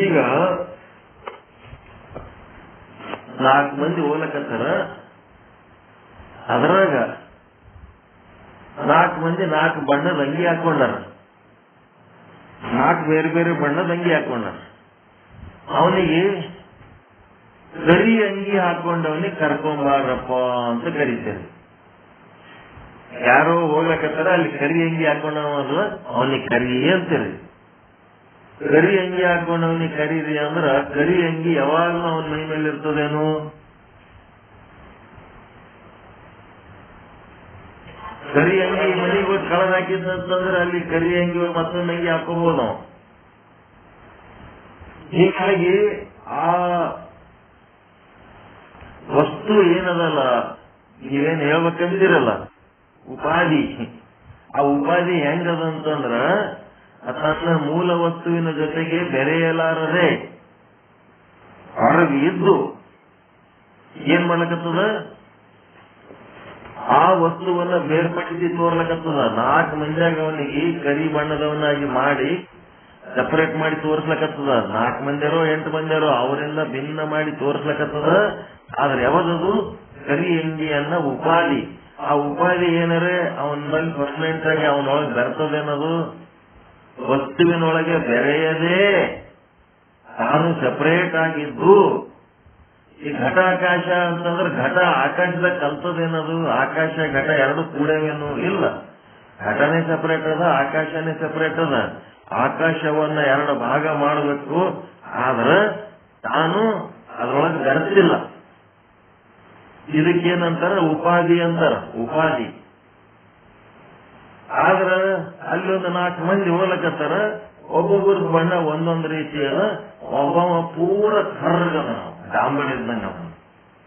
ಈಗ 4 ಮಂದಿ ಹೋಗ್ಲಕತ್ತಾರ, ಅದ್ರಾಗ 4 ಮಂದಿ 4 ಬಣ್ಣದ ಅಂಗಿ ಹಾಕೊಂಡಾರ. 4 ಬೇರೆ ಬೇರೆ ಬಣ್ಣದ ಅಂಗಿ ಹಾಕೊಂಡಾರ. ಅವನಿಗೆ ಕರಿ ಅಂಗಿ ಹಾಕೊಂಡವನಿಗೆ ಕರ್ಕೊಂಬಾರಪ್ಪ ಅಂತ ಕರೀತಾರೆ. ಯಾರೋ ಹೋಗ್ಲಕತ್ತಾರ, ಅಲ್ಲಿ ಕರಿ ಅಂಗಿ ಹಾಕೊಂಡವ ಅವನಿಗೆ ಕರಿ ಅಂತೀರಿ. ಕರಿ ಅಂಗಿ ಹಾಕೊಂಡವನಿಗೆ ಕರೀರಿ ಅಂದ್ರ ಕರಿ ಅಂಗಿ ಯಾವಾಗ್ಲೂ ಅವನ ಮೈ ಮೇಲೆ ಇರ್ತದೇನು? ಕರಿ ಅಂಗಿ ಮನೆಗೆ ಹೋಗಿ ಕಳೆದ ಹಾಕಿದ್ನಂತಂದ್ರೆ ಅಲ್ಲಿ ಕರಿ ಅಂಗಿ ಮತ್ತೊಂದು ಅಂಗಿ ಹಾಕೋಬಹುದು ನಾವು. ಹೀಗಾಗಿ ಆ ವಸ್ತು ಏನದಲ್ಲ, ನೀವೇನ್ ಹೇಳ್ಬೇಕಂದಿರಲ್ಲ ಉಪಾಧಿ, ಆ ಉಪಾಧಿ ಹೆಂಗದ ಅಂತಂದ್ರ ತನ್ನ ಮೂಲ ವಸ್ತುವಿನ ಜೊತೆಗೆ ಬೆರೆಯಲಾರದೆ ಹೊರಗೆ ಇದ್ದು ಏನ್ ಮಾಡ್ಲಕತ್ತದ, ಆ ವಸ್ತುವನ್ನ ಬೇರ್ಪಡಿಸಿ ತೋರ್ಲಕತ್ತದ. 4 ಮಂದಿಯಾಗ ಅವನಿಗೆ ಕರಿ ಬಣ್ಣದವನಾಗಿ ಮಾಡಿ ಸಪರೇಟ್ ಮಾಡಿ ತೋರ್ಸ್ಲಕತ್ತದ. 4 ಮಂದಿಯರೋ 8 ಮಂದಿಯರೋ ಅವರಿಂದ ಭಿನ್ನ ಮಾಡಿ ತೋರ್ಸ್ಲಕತ್ತದ. ಆದ್ರೆ ಯಾವದದು ಕರಿ ಅಂಗಿ ಅನ್ನೋ ಉಪಾಧಿ. ಆ ಉಪಾಧಿ ಏನಾರೆ ಅವನ ಬಳಿ ಪರ್ಮನೆಂಟ್ ಆಗಿ ಅವನೊಳಗೆ ಬೆರ್ತದೇನದು, ವಸ್ತುವಿನೊಳಗೆ ಬೆರೆಯದೆ ತಾನು ಸಪರೇಟ್ ಆಗಿದ್ದು. ಈ ಘಟಾಕಾಶ ಅಂತಂದ್ರೆ ಘಟ ಆಕಾಶದಾಗ ಕಲ್ತದೇನದು, ಆಕಾಶ ಘಟ ಎರಡು ಕೂಡವೇನು ಇಲ್ಲ. ಘಟನೆ ಸಪರೇಟ್ ಅದ, ಆಕಾಶನೇ ಸಪರೇಟ್ ಅದ. ಆಕಾಶವನ್ನ 2 ಭಾಗ ಮಾಡಬೇಕು, ಆದ್ರೆ ತಾನು ಅದ್ರೊಳಗೆ ಬೆರೆತಿಲ್ಲ. ಇದಕ್ಕೇನಂತಾರ ಉಪಾಧಿ ಅಂತಾರ, ಉಪಾಧಿ. ಆದ್ರ ಅಲ್ಲೊಂದು 4 ಮಂದಿ ಹೋಗ್ಲಕತ್ತಾರ, ಒಬ್ಬೊಬ್ಬರ ಬಣ್ಣ ಒಂದೊಂದು ರೀತಿ ಅದ. ಒಬ್ಬವ ಪೂರ ಕರ್ಗದ, ಡಾಂಬಳಿ ಇದ್ದಂಗ.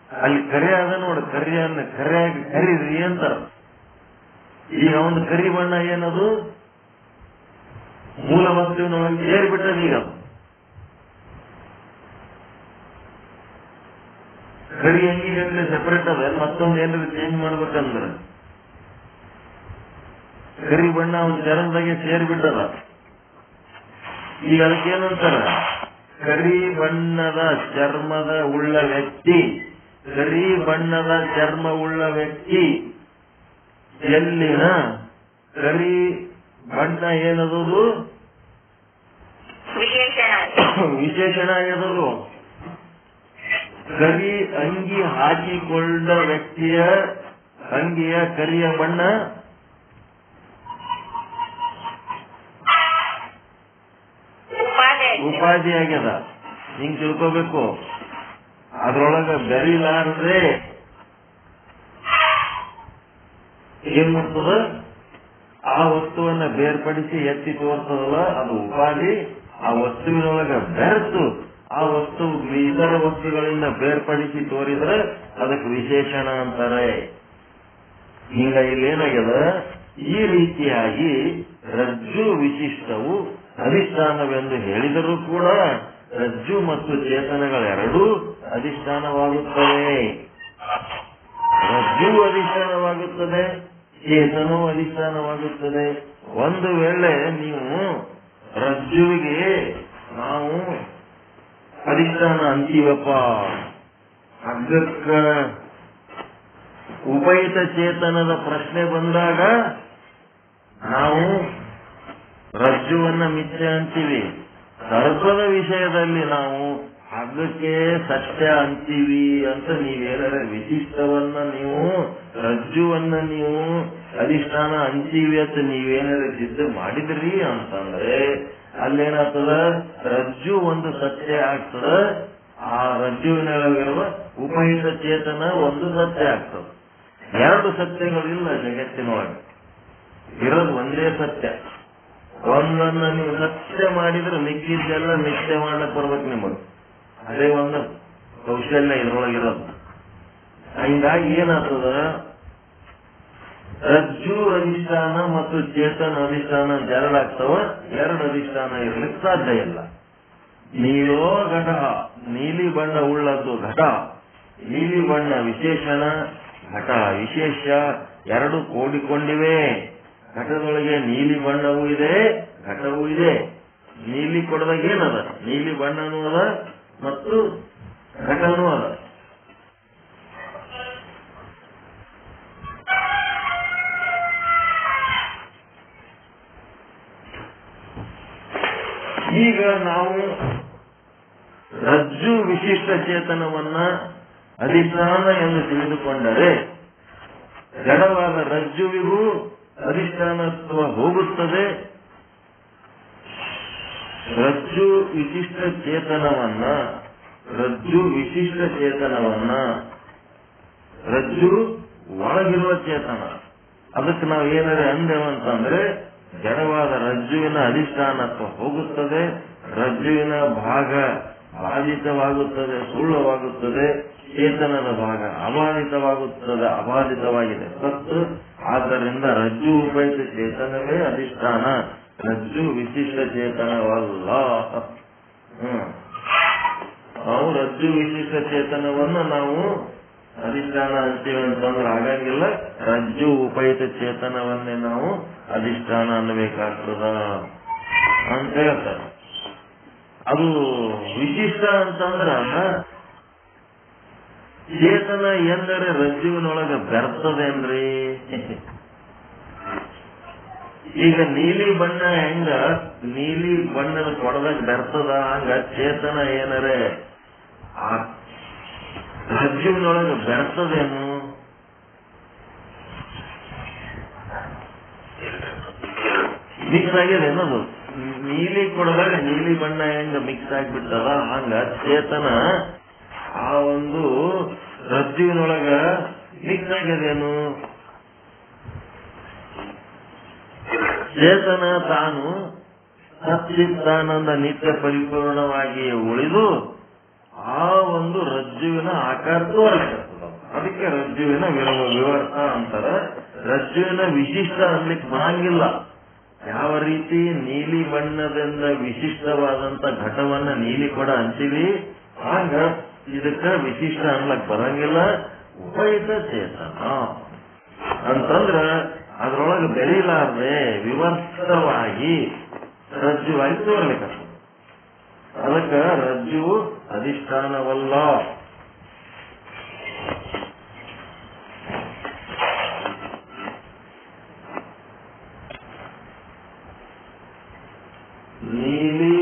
ಅಲ್ಲಿ ಕರಿ ಅದ ನೋಡು, ಕರಿಯನ್ನ ಕರಿಯಾಗಿ ಕರೀರಿ ಅಂತಾರ. ಈಗ ಒಂದು ಕರಿ ಬಣ್ಣ ಏನದು ಮೂಲ ವಸ್ತುವಿನೊಳಗೆ ಸೇರಿಬಿಟ್ಟದ. ಈಗ ಕರಿ ಅಂಗಿಗಂದ್ರೆ ಸೆಪರೇಟ್ ಅದ, ಮತ್ತೊಂದು ಏನಾದ್ರು ಚೇಂಜ್ ಮಾಡ್ಬೇಕಂದ್ರೆ ಕರಿ ಬಣ್ಣ ಒಂದು ಚರ್ಮದಾಗೆ ಸೇರಿಬಿಟ್ಟದ. ಈಗ ಅದಕ್ಕೇನಂತಾರ, ಕರಿ ಬಣ್ಣದ ಚರ್ಮದ ಉಳ್ಳ ವ್ಯಕ್ತಿ, ಕರಿ ಬಣ್ಣದ ಚರ್ಮ ಉಳ್ಳ ವ್ಯಕ್ತಿ ಎಲ್ಲಿನ ಕರಿ ಬಣ್ಣ ಏನದು ವಿಶೇಷಣ ಏನದು. ಕರಿ ಅಂಗಿ ಹಾಕಿಕೊಂಡ ವ್ಯಕ್ತಿಯ ಅಂಗಿಯ ಕರಿಯ ಬಣ್ಣ ಉಪಾಧಿ ಆಗ್ಯದ. ಹಿಂಗ್ ತಿಳ್ಕೋಬೇಕು. ಅದ್ರೊಳಗ ಬೆರಿಲಾರದೆ ಏನ್ ಮಾಡ್ತದ, ಆ ವಸ್ತುವನ್ನ ಬೇರ್ಪಡಿಸಿ ಎತ್ತಿ ತೋರ್ತದಲ್ಲ ಅದು ಉಪಾಧಿ. ಆ ವಸ್ತುವಿನೊಳಗ ಬೆರೆತು ಆ ವಸ್ತು ಇತರ ವಸ್ತುಗಳಿಂದ ಬೇರ್ಪಡಿಸಿ ತೋರಿದ್ರೆ ಅದಕ್ಕೆ ವಿಶೇಷಣ ಅಂತಾರೆ. ಹಿಂಗ ಇಲ್ಲೇನಾಗ್ಯದ, ಈ ರೀತಿಯಾಗಿ ರಜ್ಜು ವಿಶಿಷ್ಟವು ಅಧಿಷ್ಠಾನವೆಂದು ಹೇಳಿದರೂ ಕೂಡ ರಜ್ಜು ಮತ್ತು ಚೇತನಗಳೆರಡೂ ಅಧಿಷ್ಠಾನವಾಗುತ್ತವೆ. ರಜ್ಜು ಅಧಿಷ್ಠಾನವಾಗುತ್ತದೆ, ಚೇತನವೂ ಅಧಿಷ್ಠಾನವಾಗುತ್ತದೆ. ಒಂದು ವೇಳೆ ನೀವು ರಜ್ಜುವಿಗೆ ನಾವು ಅಧಿಷ್ಠಾನ ಅಂತೀವಪ್ಪ, ಹಗ್ಗಕ್ಕ ಉಪಯುಕ್ತ ಚೇತನದ ಪ್ರಶ್ನೆ ಬಂದಾಗ ನಾವು ರಜ್ಜುವನ್ನ ಮಿಥ್ಯ ಅಂತೀವಿ. ಸರ್ಪದ ವಿಷಯದಲ್ಲಿ ನಾವು ಹಗ್ಗಕ್ಕೆ ಸತ್ಯ ಅಂತೀವಿ ಅಂತ ನೀವೇನಾರ ವಿಶಿಷ್ಟವನ್ನ ನೀವು ರಜ್ಜುವನ್ನ ನೀವು ಅಧಿಷ್ಠಾನ ಅಂತೀವಿ ಅಂತ ನೀವೇನಾರ ಸಿದ್ಧ ಮಾಡಿದ್ರಿ ಅಂತಂದ್ರೆ ಅಲ್ಲೇನಾಗ್ತದ, ರಜ್ಜು ಒಂದು ಸತ್ಯ ಆಗ್ತದ, ಆ ರಜ್ಜುವಿನೊಳಗಿರುವ ಉಪಯುಕ್ತ ಚೇತನ ಒಂದು ಸತ್ಯ ಆಗ್ತದ. ಎರಡು ಸತ್ಯಗಳಿಲ್ಲ ಜಗತ್ತಿನೊಳಗೆ, ಇರೋದು ಒಂದೇ ಸತ್ಯ. ಒಂದನ್ನ ನೀವು ಸತ್ಯ ಮಾಡಿದ್ರೆ ಮಿಕ್ಕಿದ್ದೆಲ್ಲ ನಿತ್ಯ ಮಾಡಕ್ ಬರ್ಬೇಕು ನಿಮಗೆ. ಅದೇ ಒಂದು ಕೌಶಲ್ಯ ಇದ್ರೊಳಗಿರೋದು. ಹಿಂಗಾಗಿ ಏನಾಗ್ತದ, ರಜ್ಜು ಅಧಿಷ್ಠಾನ ಮತ್ತು ಚೇತನ ಅಧಿಷ್ಠಾನ ಅಂತ ಎರಡಾಗ್ತವ. ಎರಡು ಅಧಿಷ್ಠಾನ ಇರ್ಲಿಕ್ಕೆ ಸಾಧ್ಯ ಇಲ್ಲ. ನೀಲೋ ಘಟ, ನೀಲಿ ಬಣ್ಣ ಉಳ್ಳದ್ದು ಘಟ, ನೀಲಿ ಬಣ್ಣ ವಿಶೇಷಣ, ಘಟ ವಿಶೇಷ, ಎರಡು ಕೂಡಿಕೊಂಡಿವೆ. ಘಟದೊಳಗೆ ನೀಲಿ ಬಣ್ಣವೂ ಇದೆ, ಘಟವೂ ಇದೆ. ನೀಲಿ ಕೊಡದಾಗ ಏನದ, ನೀಲಿ ಬಣ್ಣನೂ ಅದ ಮತ್ತು ಘಟನೂ ಅದ. ಈಗ ನಾವು ರಜ್ಜು ವಿಶಿಷ್ಟ ಚೇತನವನ್ನ ಅಧಿಷ್ಠಾನ ಎಂದು ತಿಳಿದುಕೊಂಡರೆ ಜಡವಾದ ರಜ್ಜುವಿಗೂ ಅಧಿಷ್ಠಾನತ್ವ ಹೋಗುತ್ತದೆ. ರಜ್ಜು ವಿಶಿಷ್ಟ ಚೇತನವನ್ನ ರಜ್ಜು ಒಳಗಿರುವ ಚೇತನ, ಅದಕ್ಕೆ ನಾವು ಏನಾರ ಅಂದೇವಂತಂದ್ರೆ ಜಡವಾದ ರಜ್ಜುವಿನ ಅಧಿಷ್ಠಾನತ್ವ ಹೋಗುತ್ತದೆ, ರಜ್ಜುವಿನ ಭಾಗ ಬಾಧಿತವಾಗುತ್ತದೆ, ಸುಳ್ಳವಾಗುತ್ತದೆ, ಚೇತನದ ಭಾಗ ಅಬಾಧಿತವಾಗಿದೆ ಸತ್ತು. ಆದ್ದರಿಂದ ರಜ್ಜು ಉಪಯುಕ್ತ ಚೇತನವೇ ಅಧಿಷ್ಠಾನ, ರಜ್ಜು ವಿಶಿಷ್ಟ ಚೇತನವಲ್ಲ. ನಾವು ರಜ್ಜು ವಿಶಿಷ್ಟ ಚೇತನವನ್ನು ನಾವು ಅಧಿಷ್ಠಾನ ಅಂತೀವಿ ಅಂತಂದ್ರೆ ಆಗಂಗಿಲ್ಲ. ರಜ್ಜು ಉಪಯುಕ್ತ ಚೇತನವನ್ನೇ ನಾವು ಅಧಿಷ್ಠಾನ ಅನ್ನಬೇಕಾಗ್ತದ ಅಂತ ಹೇಳ್ತಾರೆ. ಅದು ವಿಶಿಷ್ಟ ಅಂತಂದ್ರ ಚೇತನ ಎಂದರೆ ರಜ್ಜುವಿನೊಳಗ ಬೆರ್ತದೇನ್ರಿ. ಈಗ ನೀಲಿ ಬಣ್ಣ ಹೆಂಗ ನೀಲಿ ಬಣ್ಣದ ಕೊಡದಾಗ ಬೆರ್ತದ, ಹಂಗ ಚೇತನ ಏನರೆ ಆ ರಜ್ಜುವಿನೊಳಗ ಬೆರ್ತದೇನು? ಮಿಕ್ಸ್ ಆಗಿದೆ ಏನದು. ನೀಲಿ ಕೊಡದಾಗ ನೀಲಿ ಬಣ್ಣ ಹೆಂಗ ಮಿಕ್ಸ್ ಆಗ್ಬಿಟ್ಟದ, ಹಂಗ ಚೇತನ ಆ ಒಂದು ರಜ್ಜುವಿನೊಳಗ ಮಿಕ್ಸ್ ಆಗ್ಯದೇನು? ಚೇತನ ತಾನು ಸಚ್ಚಿದಾನಂದ ನಿತ್ಯ ಪರಿಪೂರ್ಣವಾಗಿ ಉಳಿದು ಆ ಒಂದು ರಜ್ಜುವಿನ ಆಕಾರ ತೋರಿಸ್ತದ. ಅದಕ್ಕೆ ರಜ್ಜುವಿನ ವಿವರ್ತ ಅಂತಾರ. ರಜ್ಜುವಿನ ವಿಶಿಷ್ಟ ಅನ್ಲಿಕ್ಕೆ ಬರಂಗಿಲ್ಲ. ಯಾವ ರೀತಿ ನೀಲಿ ಬಣ್ಣದಿಂದ ವಿಶಿಷ್ಟವಾದಂತ ಘಟವನ್ನ ನೀಲಿ ಕೊಡ ಅಂತೀವಿ, ಆಗ ಇದಕ್ಕ ವಿಶಿಷ್ಟ ಅನ್ಲಕ್ ಬರಂಗಿಲ್ಲ. ಉಪಯುಕ್ತ ಚೇತನ ಅಂತಂದ್ರ ಅದ್ರೊಳಗೆ ಬೆರೀಲಾರ್ದೆ ವಿವರ್ತವಾಗಿ ರಜ್ಜುವಾಗಿ ತೋರ್ಲಿಕ್ಕೆ. ಅದಕ್ಕ ರಜ್ಜು ಅಧಿಷ್ಠಾನವಲ್ಲ. ನೀಲಿ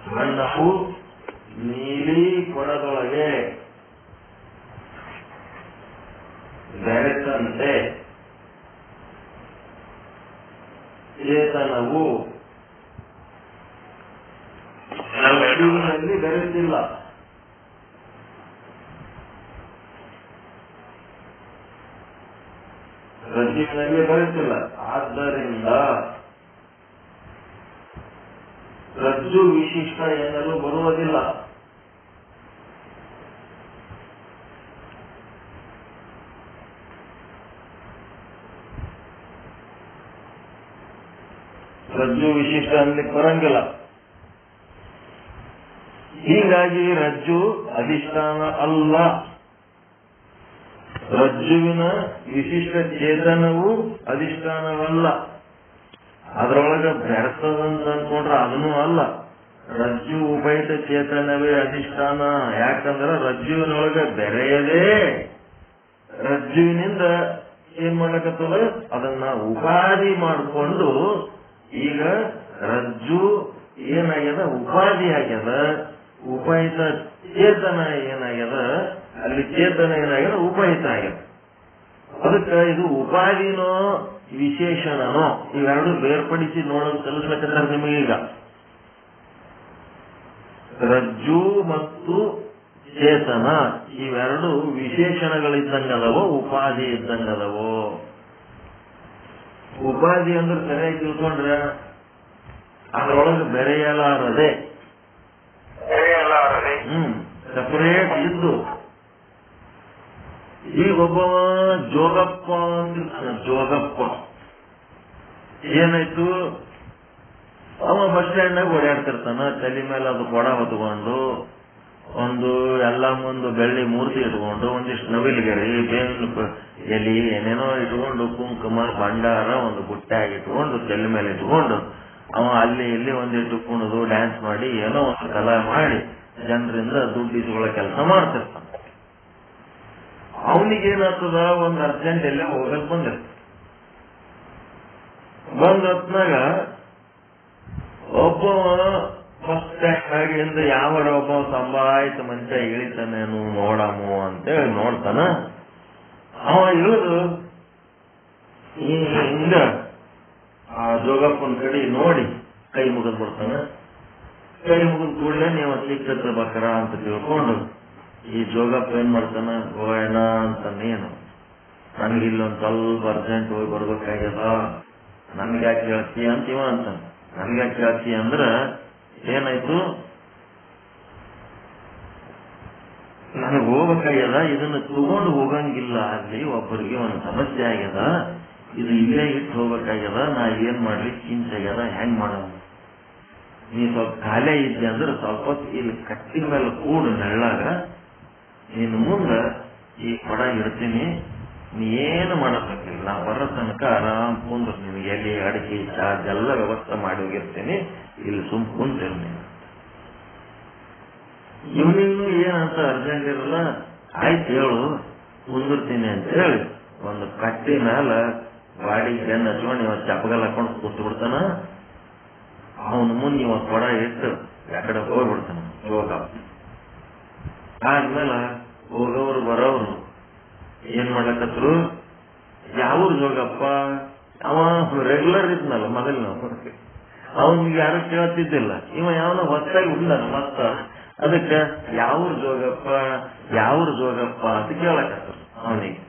ಬಣ್ಣವು ನೀಲಿ ಕೊಡದೊಳಗೆ ಬೆರೆತಂತೆ ಚೇತನವು ರಜ್ಜುವಿನಲ್ಲಿ ಬೆರೆತಿಲ್ಲ. ರಜ್ಜುವಿನಲ್ಲಿ ಬೆರೆತಿಲ್ಲ. ಆದ್ದರಿಂದ ರಜ್ಜು ವಿಶಿಷ್ಟ ಎನ್ನಲು ಬರುವುದಿಲ್ಲ. ರಜ್ಜು ವಿಶಿಷ್ಟ ಅನ್ಲಿಕ್ಕೆ ಬರಂಗಿಲ್ಲ. ಹೀಗಾಗಿ ರಜ್ಜು ಅಧಿಷ್ಠಾನ ಅಲ್ಲ. ರಜ್ಜುವಿನ ವಿಶಿಷ್ಟ ಚೇತನವು ಅಧಿಷ್ಠಾನವಲ್ಲ. ಅದರೊಳಗೆ ಬೆರೆಸದಂತ ಅನ್ಕೊಂಡ್ರೆ ಅದನ್ನೂ ಅಲ್ಲ. ರಜ್ಜು ಉಪಹಿತ ಚೇತನವೇ ಅಧಿಷ್ಠಾನ. ಯಾಕಂದ್ರೆ ರಜ್ಜುವಿನೊಳಗೆ ಬೆರೆಯದೇ ರಜ್ಜುವಿನಿಂದ ಏನ್ ಮಾಡ್ಲಕತ್ತದ, ಅದನ್ನ ಉಪಾಧಿ ಮಾಡಿಕೊಂಡು ಈಗ ರಜ್ಜು ಏನಾಗ್ಯದ, ಉಪಾಧಿ ಆಗ್ಯದ. ಉಪಹಿತ ಚೇತನ ಏನಾಗ್ಯದ, ಅಲ್ಲಿ ಚೇತನ ಏನಾಗ್ಯದ, ಉಪಹಿತ ಆಗ್ಯದ. ಅದಕ್ಕೆ ಇದು ಉಪಾಧಿನೋ ವಿಶೇಷಣನೋ ಇವೆರಡು ಬೇರ್ಪಡಿಸಿ ನೋಡೋದು ಕಲಿಸ್ಬೇಕಂದ್ರೆ ನಿಮಗೀಗ ರಜ್ಜು ಮತ್ತು ಚೇತನ ಇವೆರಡು ವಿಶೇಷಣಗಳಿದ್ದಂಗದವೋ ಉಪಾಧಿ ಇದ್ದಂಗದವೋ. ಉಪಾಧಿ ಅಂದ್ರೆ ಸರಿಯಾಗಿ ತಿಳ್ಕೊಂಡ್ರೆ ಅದರೊಳಗೆ ಬೆರೆಯಲಾರದೆ ಸಪರೇಟ್ ಇದ್ದು. ಈಗ ಒಬ್ಬವ ಜೋಗಪ್ಪ ಅಂತ, ಜೋಗಪ್ಪ ಏನಾಯ್ತು, ಅವ ಬಸ್ ಸ್ಟ್ಯಾಂಡ್ನಾಗ ಓಡಾಡ್ತಿರ್ತಾನ. ತಲೆ ಮೇಲೆ ಅದು ಕೊಡ ಹೊತ್ಕೊಂಡು, ಒಂದು ಎಲ್ಲ ಮುಂದೆ ಬೆಳ್ಳಿ ಮೂರ್ತಿ ಇಟ್ಕೊಂಡು, ಒಂದಿಷ್ಟು ನವಿಲುಗರಿ, ಬೇವಿನ ಎಲಿ ಏನೇನೋ ಇಟ್ಕೊಂಡು, ಕುಂಕುಮ ಭಂಡಾರ ಒಂದು ಬುಟ್ಟಾಗಿ ಇಟ್ಕೊಂಡು, ತಲೆ ಮೇಲೆ ಇಟ್ಕೊಂಡು ಅವ ಅಲ್ಲಿ ಇಲ್ಲಿ ಒಂದಿಟ್ಟು ಕುಣಿದು ಡ್ಯಾನ್ಸ್ ಮಾಡಿ ಏನೋ ಒಂದು ಕಲಾ ಮಾಡಿ ಜನರಿಂದ ದುಡ್ಡು ಇಸ್ಕೊಳ್ಳೋ ಕೆಲಸ ಮಾಡ್ತಿರ್ತಾನ. ಅವನಿಗೇನಾಗ್ತದ, ಒಂದು ಅರ್ಜೆಂಟ್ ಎಲ್ಲ ಹೋಗಲ್ ಬಂದಿರ್ತ. ಬಂದ ಹೊತ್ನಾಗ ಒಬ್ಬವ ಫಸ್ಟ್ ಸ್ಟ್ಯಾಂಡ್ ಯಾವರ ಒಬ್ಬ ಸಂಭಾಯ್ತ ಮನುಷ್ಯ ಇಳಿತಾನೇನು ನೋಡಮು ಅಂತೇಳಿ ನೋಡ್ತಾನ. ಅವ ಇಳಿದು ಹಿಂಗ ಆ ಜೋಗಪ್ಪನ ಕಡೆ ನೋಡಿ ಕೈ ಮುಗಿದ್ ಬಿಡ್ತಾನ. ಕೈ ಮುಗಿದ್ ಕೂಡಲೇ ನೀವು ಸಿಕ್ಕತ್ತ ಬಕ್ರ ಅಂತ ತಿಳ್ಕೊಂಡು ಈ ಜೋಗಪ್ಪ ಏನ್ ಮಾಡ್ತಾನ, ಗೋಯಣ ಅಂತ, ನೀನು ನನ್ಗೆ ಇಲ್ಲೊಂದ್ ಸ್ವಲ್ಪ ಅರ್ಜೆಂಟ್ ಹೋಗಿ ಬರ್ಬೇಕಾಗ್ಯದ, ನನ್ಗೆ ಯಾಕೆ ಹೇಳ್ತೀಯ ಅಂತ ಇವ ಅಂತ. ನನ್ಗೆ ಯಾಕೆ ಹೇಳ್ತೀಯ ಅಂದ್ರ ಏನಾಯ್ತು, ನನಗೆ ಹೋಗ್ಬೇಕಾಗ್ಯದ, ಇದನ್ನ ತಗೊಂಡು ಹೋಗಂಗಿಲ್ಲ, ಅಲ್ಲಿ ಒಬ್ಬರಿಗೆ ಒಂದು ಸಮಸ್ಯೆ ಆಗ್ಯದ, ಇದು ಇಲ್ಲೇ ಇಟ್ಟು ಹೋಗ್ಬೇಕಾಗ್ಯದ, ನಾ ಏನ್ ಮಾಡ್ಲಿ ಚಿಂತೆಗ್ಯದ, ಹೆಂಗ್ ಮಾಡೋಣ, ನೀ ಸ್ವಲ್ಪ ಖಾಲಿ ಇದ್ದೆ ಅಂದ್ರೆ ಸ್ವಲ್ಪ ಇಲ್ಲಿ ಕಟ್ಟಿನ ಮೇಲೆ ಕೂಡು ನೆಳ್ಳಾಗ, ನೀನು ಮುಂದ ಈ ಕೊಡ ಇಡ್ತೀನಿ, ನೀ ಏನು ಮಾಡಬೇಕಿಲ್ಲ, ನಾ ಬರೋ ತನಕ ಆರಾಮ್ ಕುಂದ್ರು, ನಿನಗೆ ಎಲ್ಲಿ ಅಡಿಕೆ ಚಾರ್ಜ್ ಎಲ್ಲ ವ್ಯವಸ್ಥೆ ಮಾಡಿ ಹೋಗಿರ್ತೀನಿ, ಇಲ್ಲಿ ಸುಮ್ ಕುಂತಿರು ನೀನು. ಇವನಿಗೂ ಏನಂತ ಅರ್ಜೆಂಟ್ ಇರಲ್ಲ, ಆಯ್ತು ಹೇಳು ಕುಂದಿರ್ತೀನಿ ಅಂತ ಹೇಳಿ ಒಂದು ಕಟ್ಟಿ ಮ್ಯಾಲ ಗಾಡಿ ಬೆನ್ನ ಹಚ್ಕೊಂಡು ಇವ ಚಪ್ಪಗಲ್ ಹಾಕೊಂಡು ಕೂತು ಬಿಡ್ತಾನ. ಅವನ ಮುಂದೆ ಇವ ಕೊಡ ಇಟ್ಟು ಯಾಕಡೆ ಹೋಗ್ಬಿಡ್ತಾನ ಯೋಗ. ಆದ್ಮೇಲೆ ಹೋಗೋರು ಬರೋರು ಏನ್ ಮಾಡ್ಲಕತ್ರು, ಯಾವ್ರು ಜೋಗಪ್ಪ, ಅವ ರೆಗ್ಯುಲರ್ ಇದ್ನಲ್ಲ ಮೊದಲು, ಅವನಿಗೆ ಯಾರು ಕೇಳ್ತಿದ್ದಿಲ್ಲ, ಇವ ಯಾವನ ಹೊತ್ತಾಗಿ ಉಂಡನ ಮತ್ತ. ಅದಕ್ಕೆ ಯಾವ್ರ ಜೋಗಪ್ಪ ಯಾವ್ರ ಜೋಗಪ್ಪ ಅಂತ ಕೇಳಕತ್ರು ಅವನಿಗೆ.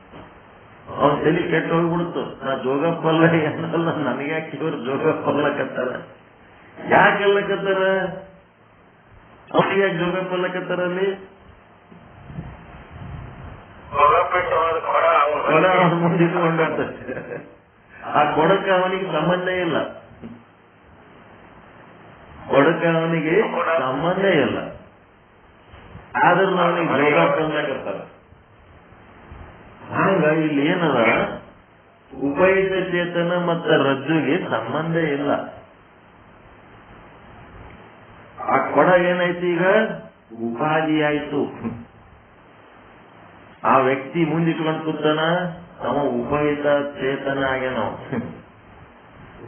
ಅವನ್ ತಲೆ ಕೆಟ್ಟು ಹೋಗ್ಬಿಡ್ತು, ನಾ ಜೋಗಪ್ಪ ಅಲ್ಲ ಏನಲ್ಲ, ನನಗೆ ಯಾಕೆ ಇವ್ರು ಜೋಗಪ್ಪ ಅಲ್ಲಕತ್ತಾರ, ಯಾಕೆ ಅಲ್ಲಕತ್ತಾರ, ಅವ್ರಿಗೆ ಯಾಕೆ ಜೋಗಪ್ಪ ಅಲ್ಲಕತ್ತಾರ, ಅಲ್ಲಿ ಕೊಡ ಅವನ ಮುಂದೆ ಇಟ್ಕೊಂಡ, ಆ ಕೊಡಕ್ಕೆ ಅವನಿಗೆ ಸಂಬಂಧ ಇಲ್ಲ, ಕೊಡಕ್ಕೆ ಅವನಿಗೆ ಸಂಬಂಧ ಇಲ್ಲ, ಆದ್ರೂ ಅವನಿಗೆ ಜೋಗಪ್ಪ ಅಲ್ಲಕತ್ತಾರ. ಹಂಗ ಇಲ್ಲಿ ಏನದ, ಉಪಯುಕ್ತ ಚೇತನ ಮತ್ತು ರಜ್ಜುಗೆ ಸಂಬಂಧ ಇಲ್ಲ. ಆ ಕೊಡ ಏನಾಯ್ತು, ಈಗ ಉಪಾಧಿ ಆಯ್ತು. ಆ ವ್ಯಕ್ತಿ ಮುಂದಿಟ್ಕೊಂಡು ಕೂತಾನ, ಅವ ಉಪಯುಕ್ತ ಚೇತನ ಆಗ್ಯಾನ.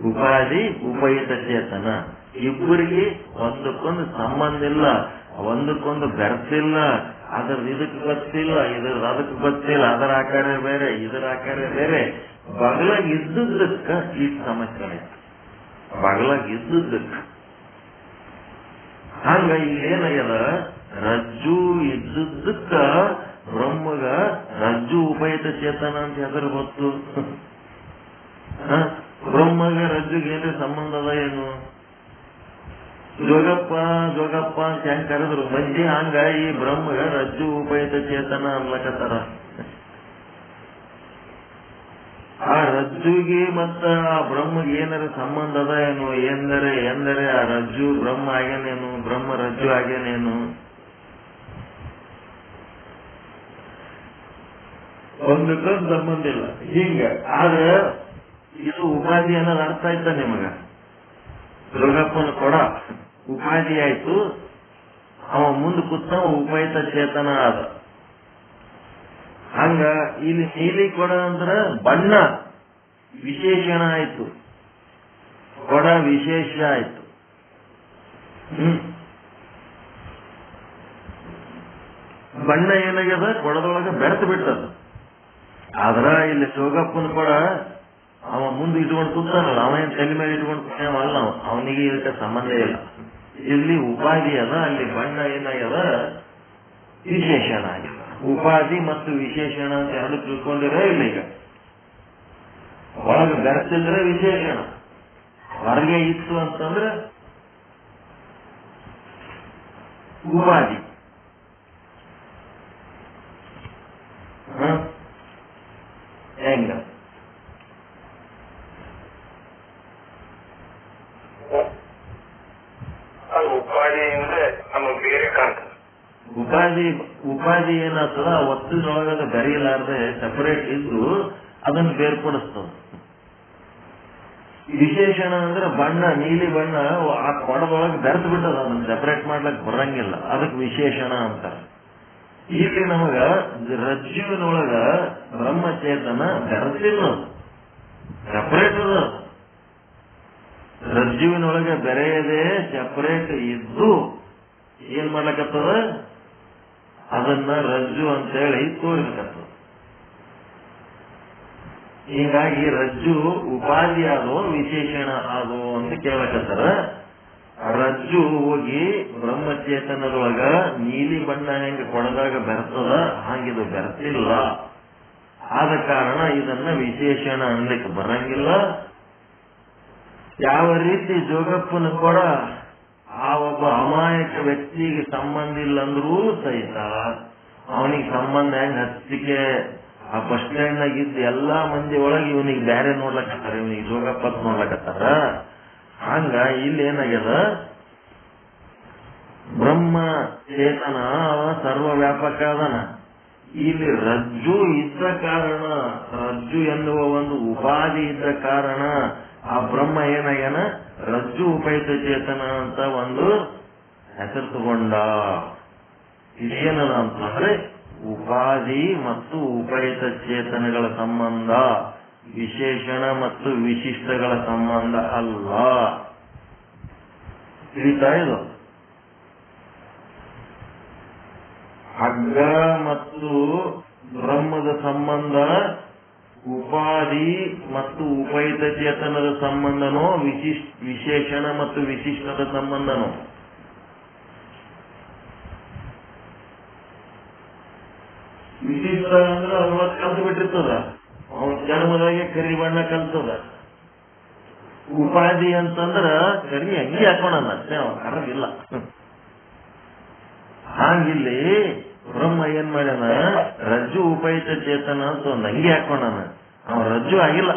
ಉಪಾಧಿ ಉಪಯುಕ್ತ ಚೇತನ ಇಬ್ಬರಿಗೆ ಒಂದಕ್ಕೊಂದು ಸಂಬಂಧ ಇಲ್ಲ, ಒಂದಕ್ಕೊಂದು ಬೆರೆತಿಲ್ಲ. ಅದ್ರ ಇದಕ್ಕೆ ಗೊತ್ತಿಲ್ಲ, ಇದ್ರ ಅದಕ್ಕೆ ಗೊತ್ತಿಲ್ಲ, ಅದರ ಆಕಾರ ಬೇರೆ, ಇದರ ಆಕಾರ ಬೇರೆ. ಬಗಲಾಗ ಇದ್ದಕ್ಕ ಈ ಸಮಸ್ಯೆ ಆಯ್ತು. ಬಗಲಾಗ ಇದ್ದದ್ದಕ್ಕೆ. ಹಂಗ ಇಲ್ಲೇನಾಗ್ಯದ, ರಜ್ಜು ಇದ್ದದ್ದಕ್ಕ ಬ್ರಹ್ಮಗ ರಜ್ಜು ಉಪಯುಕ್ತ ಚೇತನ ಅಂತ ಹೆಸರು ಗೊತ್ತು. ಬ್ರಹ್ಮಗ ರಜ್ಜುಗೆ ಏನ್ರಿ ಸಂಬಂಧ ಅದ ಏನು? ಜೋಗಪ್ಪ ಜೋಗಪ್ಪ ಅಂತ ಹೆಂಗ್ ಕರೆದ್ರು ಮಂದಿ, ಹಂಗ ಈ ಬ್ರಹ್ಮಗ ರಜ್ಜು ಉಪಯುಕ್ತ ಚೇತನ ಅನ್ಲಕತ್ತಾರ. ಆ ರಜ್ಜುಗೆ ಮತ್ತ ಆ ಬ್ರಹ್ಮಗೆ ಏನಾರ ಸಂಬಂಧ ಅದ ಏನು? ಎಂದರೆ ಆ ರಜ್ಜು ಬ್ರಹ್ಮ ಆಗ್ಯಾನೇನು, ಬ್ರಹ್ಮ ರಜ್ಜು ಆಗ್ಯಾನೇನು? ಒಂದಕ್ಕೆ ಸಂಬಂಧ ಇಲ್ಲ. ಹಿಂಗ ಆದ್ರೆ ಇದು ಉಪಾಧಿ ಅನ್ನೋದು ಅರ್ಥ ಆಯ್ತ ನಿಮಗ? ಜೋಗಪ್ಪನ ಕೊಡ ಉಪಾಧಿ ಆಯ್ತು, ಅವ ಮುಂದೆ ಕೂತ ಉಪಯುಕ್ತ ಚೇತನ ಆದ. ಹಂಗ ಇಲ್ಲಿ ನೀಲಿ ಕೊಡ ಅಂದ್ರ ಬಣ್ಣ ವಿಶೇಷಣ ಆಯ್ತು, ಕೊಡ ವಿಶೇಷ ಆಯ್ತು. ಬಣ್ಣ ಏನಾಗ್ಯದ, ಕೊಡದೊಳಗ ಬೆರೆತು ಬಿಟ್ಟದ. ಆದ್ರ ಇಲ್ಲಿ ಜೋಗಪ್ಪನ ಕೊಡ ಅವ ಮುಂದೆ ಇಟ್ಕೊಂಡು ಕೂತಾನಲ್ಲ, ಅವನ್ ತಲೆ ಮೇಲೆ ಇಟ್ಕೊಂಡು ಕೂತಾನಲ್ಲ, ಅವನಿಗೆ ಇದಕ್ಕೆ ಸಂಬಂಧ ಇಲ್ಲ. ಇಲ್ಲಿ ಉಪಾಧಿ ಅದ, ಅಲ್ಲಿ ಬಣ್ಣ ಏನಾಗ್ಯದ ವಿಶೇಷಣ ಆಗ್ಯದ. ಉಪಾಧಿ ಮತ್ತು ವಿಶೇಷಣ ಅಂತ ಎರಡು ತಿಳ್ಕೊಂಡಿರೋ ಇಲ್ಲ. ಈಗ ಒಳಗೆ ಬೆರೆತಿದ್ರೆ ವಿಶೇಷಣ, ಹೊರಗೆ ಇತ್ತು ಅಂತಂದ್ರೆ ಉಪಾಧಿ. ಹೆಂಗ ಉಪಾಧಿ ಅಂದ್ರೆ ನಮಗ್ ಬೇರೆ ಕಾಣ್ತದೆ. ಉಪಾಧಿ ಏನಾಗ್ತದ, ಒತ್ತಿನೊಳಗದ ಬೆರೆಯಲಾರ್ದೆ ಸಪರೇಟ್ ಇದ್ದು ಅದನ್ನು ಬೇರ್ಪಡಿಸ್ತದ. ವಿಶೇಷಣ ಅಂದ್ರೆ ಬಣ್ಣ, ನೀಲಿ ಬಣ್ಣ ಆ ಕೊಡದೊಳಗೆ ಬೆರೆತು ಬಿಟ್ಟದ, ಅದನ್ನ ಸಪರೇಟ್ ಮಾಡ್ಲಕ್ ಬರಂಗಿಲ್ಲ, ಅದಕ್ಕೆ ವಿಶೇಷಣ ಅಂತಾರೆ. ಇಲ್ಲಿ ನಮಗ ರಜ್ಜುವಿನೊಳಗ ಬ್ರಹ್ಮಚೇತನ ಬೆರೆತಿಲ್ಲ, ಸಪರೇಟ್ ಅದ. ರಜ್ಜುವಿನೊಳಗೆ ಬೆರೆಯದೆ ಸಪರೇಟ್ ಇದ್ದು ಏನ್ ಮಾಡ್ಲಕತ್ತದ, ಅದನ್ನ ರಜ್ಜು ಅಂತೇಳಿ ತೋರಿಸ್ಕತ್ತದ. ಹೀಗಾಗಿ ರಜ್ಜು ಉಪಾಧಿ ಆದೋ ವಿಶೇಷಣ ಆದೋ ಅಂತ ಕೇಳಕತ್ತಾರ. ರಜ್ಜು ಹೋಗಿ ಬ್ರಹ್ಮಚೇತನದೊಳಗ ನೀಲಿ ಬಣ್ಣ ಹೆಂಗ ಕೊಡದಾಗ ಬೆರೆತದ, ಹಂಗಿದು ಬೆರೆತಿಲ್ಲ. ಆದ ಕಾರಣ ಇದನ್ನ ವಿಶೇಷಣ ಅನ್ಲಿಕ್ಕೆ ಬರಂಗಿಲ್ಲ. ಯಾವ ರೀತಿ ಜೋಗಪ್ಪನ ಕೊಡ ಆ ಒಬ್ಬ ಅಮಾಯಕ ವ್ಯಕ್ತಿಗೆ ಸಂಬಂಧ ಇಲ್ಲ ಅಂದ್ರೂ ಸಹಿತ ಅವನಿಗೆ ಸಂಬಂಧ ಹೆಂಗ್ ಹಚ್ಚಿಕೆ ಆ ಬಸ್ ಸ್ಟ್ಯಾಂಡ್ ನಾಗ ಇದ್ದ ಎಲ್ಲಾ ಮಂದಿ ಒಳಗೆ ಇವನಿಗೆ ಬ್ಯಾರೆ ನೋಡ್ಲಕತ್ತಾರ, ಇವನಿಗೆ ಜೋಗಪ್ಪ ನೋಡ್ಲಕತ್ತಾರ. ಹಂಗ ಇಲ್ಲಿ ಏನಾಗ್ಯದ, ಬ್ರಹ್ಮ ಚೇತನ ಅವ ಸರ್ವ ವ್ಯಾಪಕ ಅದನ. ಇಲ್ಲಿ ರಜ್ಜು ಇದ್ದ ಕಾರಣ, ರಜ್ಜು ಎನ್ನುವ ಒಂದು ಉಪಾಧಿ ಇದ್ದ ಕಾರಣ ಆ ಬ್ರಹ್ಮ ಏನಾಗ್ಯಾನ, ರಜ್ಜು ಉಪಯುಕ್ತ ಚೇತನ ಅಂತ ಒಂದು ಹೆಸರು ತಗೊಂಡ. ಇದೇನದ ಅಂತಂದ್ರೆ ಉಪಾಧಿ ಮತ್ತು ಉಪಯುಕ್ತ ಚೇತನಗಳ ಸಂಬಂಧ, ವಿಶೇಷಣ ಮತ್ತು ವಿಶಿಷ್ಟಗಳ ಸಂಬಂಧ ಅಲ್ಲ. ತಿಳಿತಾ ಇದು? ಹಗ್ಗ ಮತ್ತು ಬ್ರಹ್ಮದ ಸಂಬಂಧ ಉಪಾಧಿ ಮತ್ತು ಉಪಯುಕ್ತ ಚೇತನದ ಸಂಬಂಧನೋ, ವಿಶೇಷಣ ಮತ್ತು ವಿಶಿಷ್ಟದ ಸಂಬಂಧನೋ? ವಿಶಿಷ್ಟ ಅಂದ್ರೆ ಅವತ್ತು ಕಲ್ತು ಬಿಟ್ಟಿರ್ತದ, ಅವನ ಜನ್ಮದಾಗೆ ಕರಿ ಬಣ್ಣ ಕಲ್ತದ. ಉಪಾಧಿ ಅಂತಂದ್ರ ಕರಿ ಅಂಗಿ ಹಾಕೋಣ ಅಷ್ಟೇ, ಅವ ಕರದಿಲ್ಲ. ಹಾಗಿಲ್ಲಿ ಬ್ರಹ್ಮ ಏನ್ ಮಾಡ್ಯಾನ, ರಜ್ಜು ಉಪಯುಕ್ತ ಚೇತನ ಅಂತ ಒಂದು ಅಂಗಿ ಹಾಕೋಣ, ಅವ ರಜ್ಜು ಆಗಿಲ್ಲ.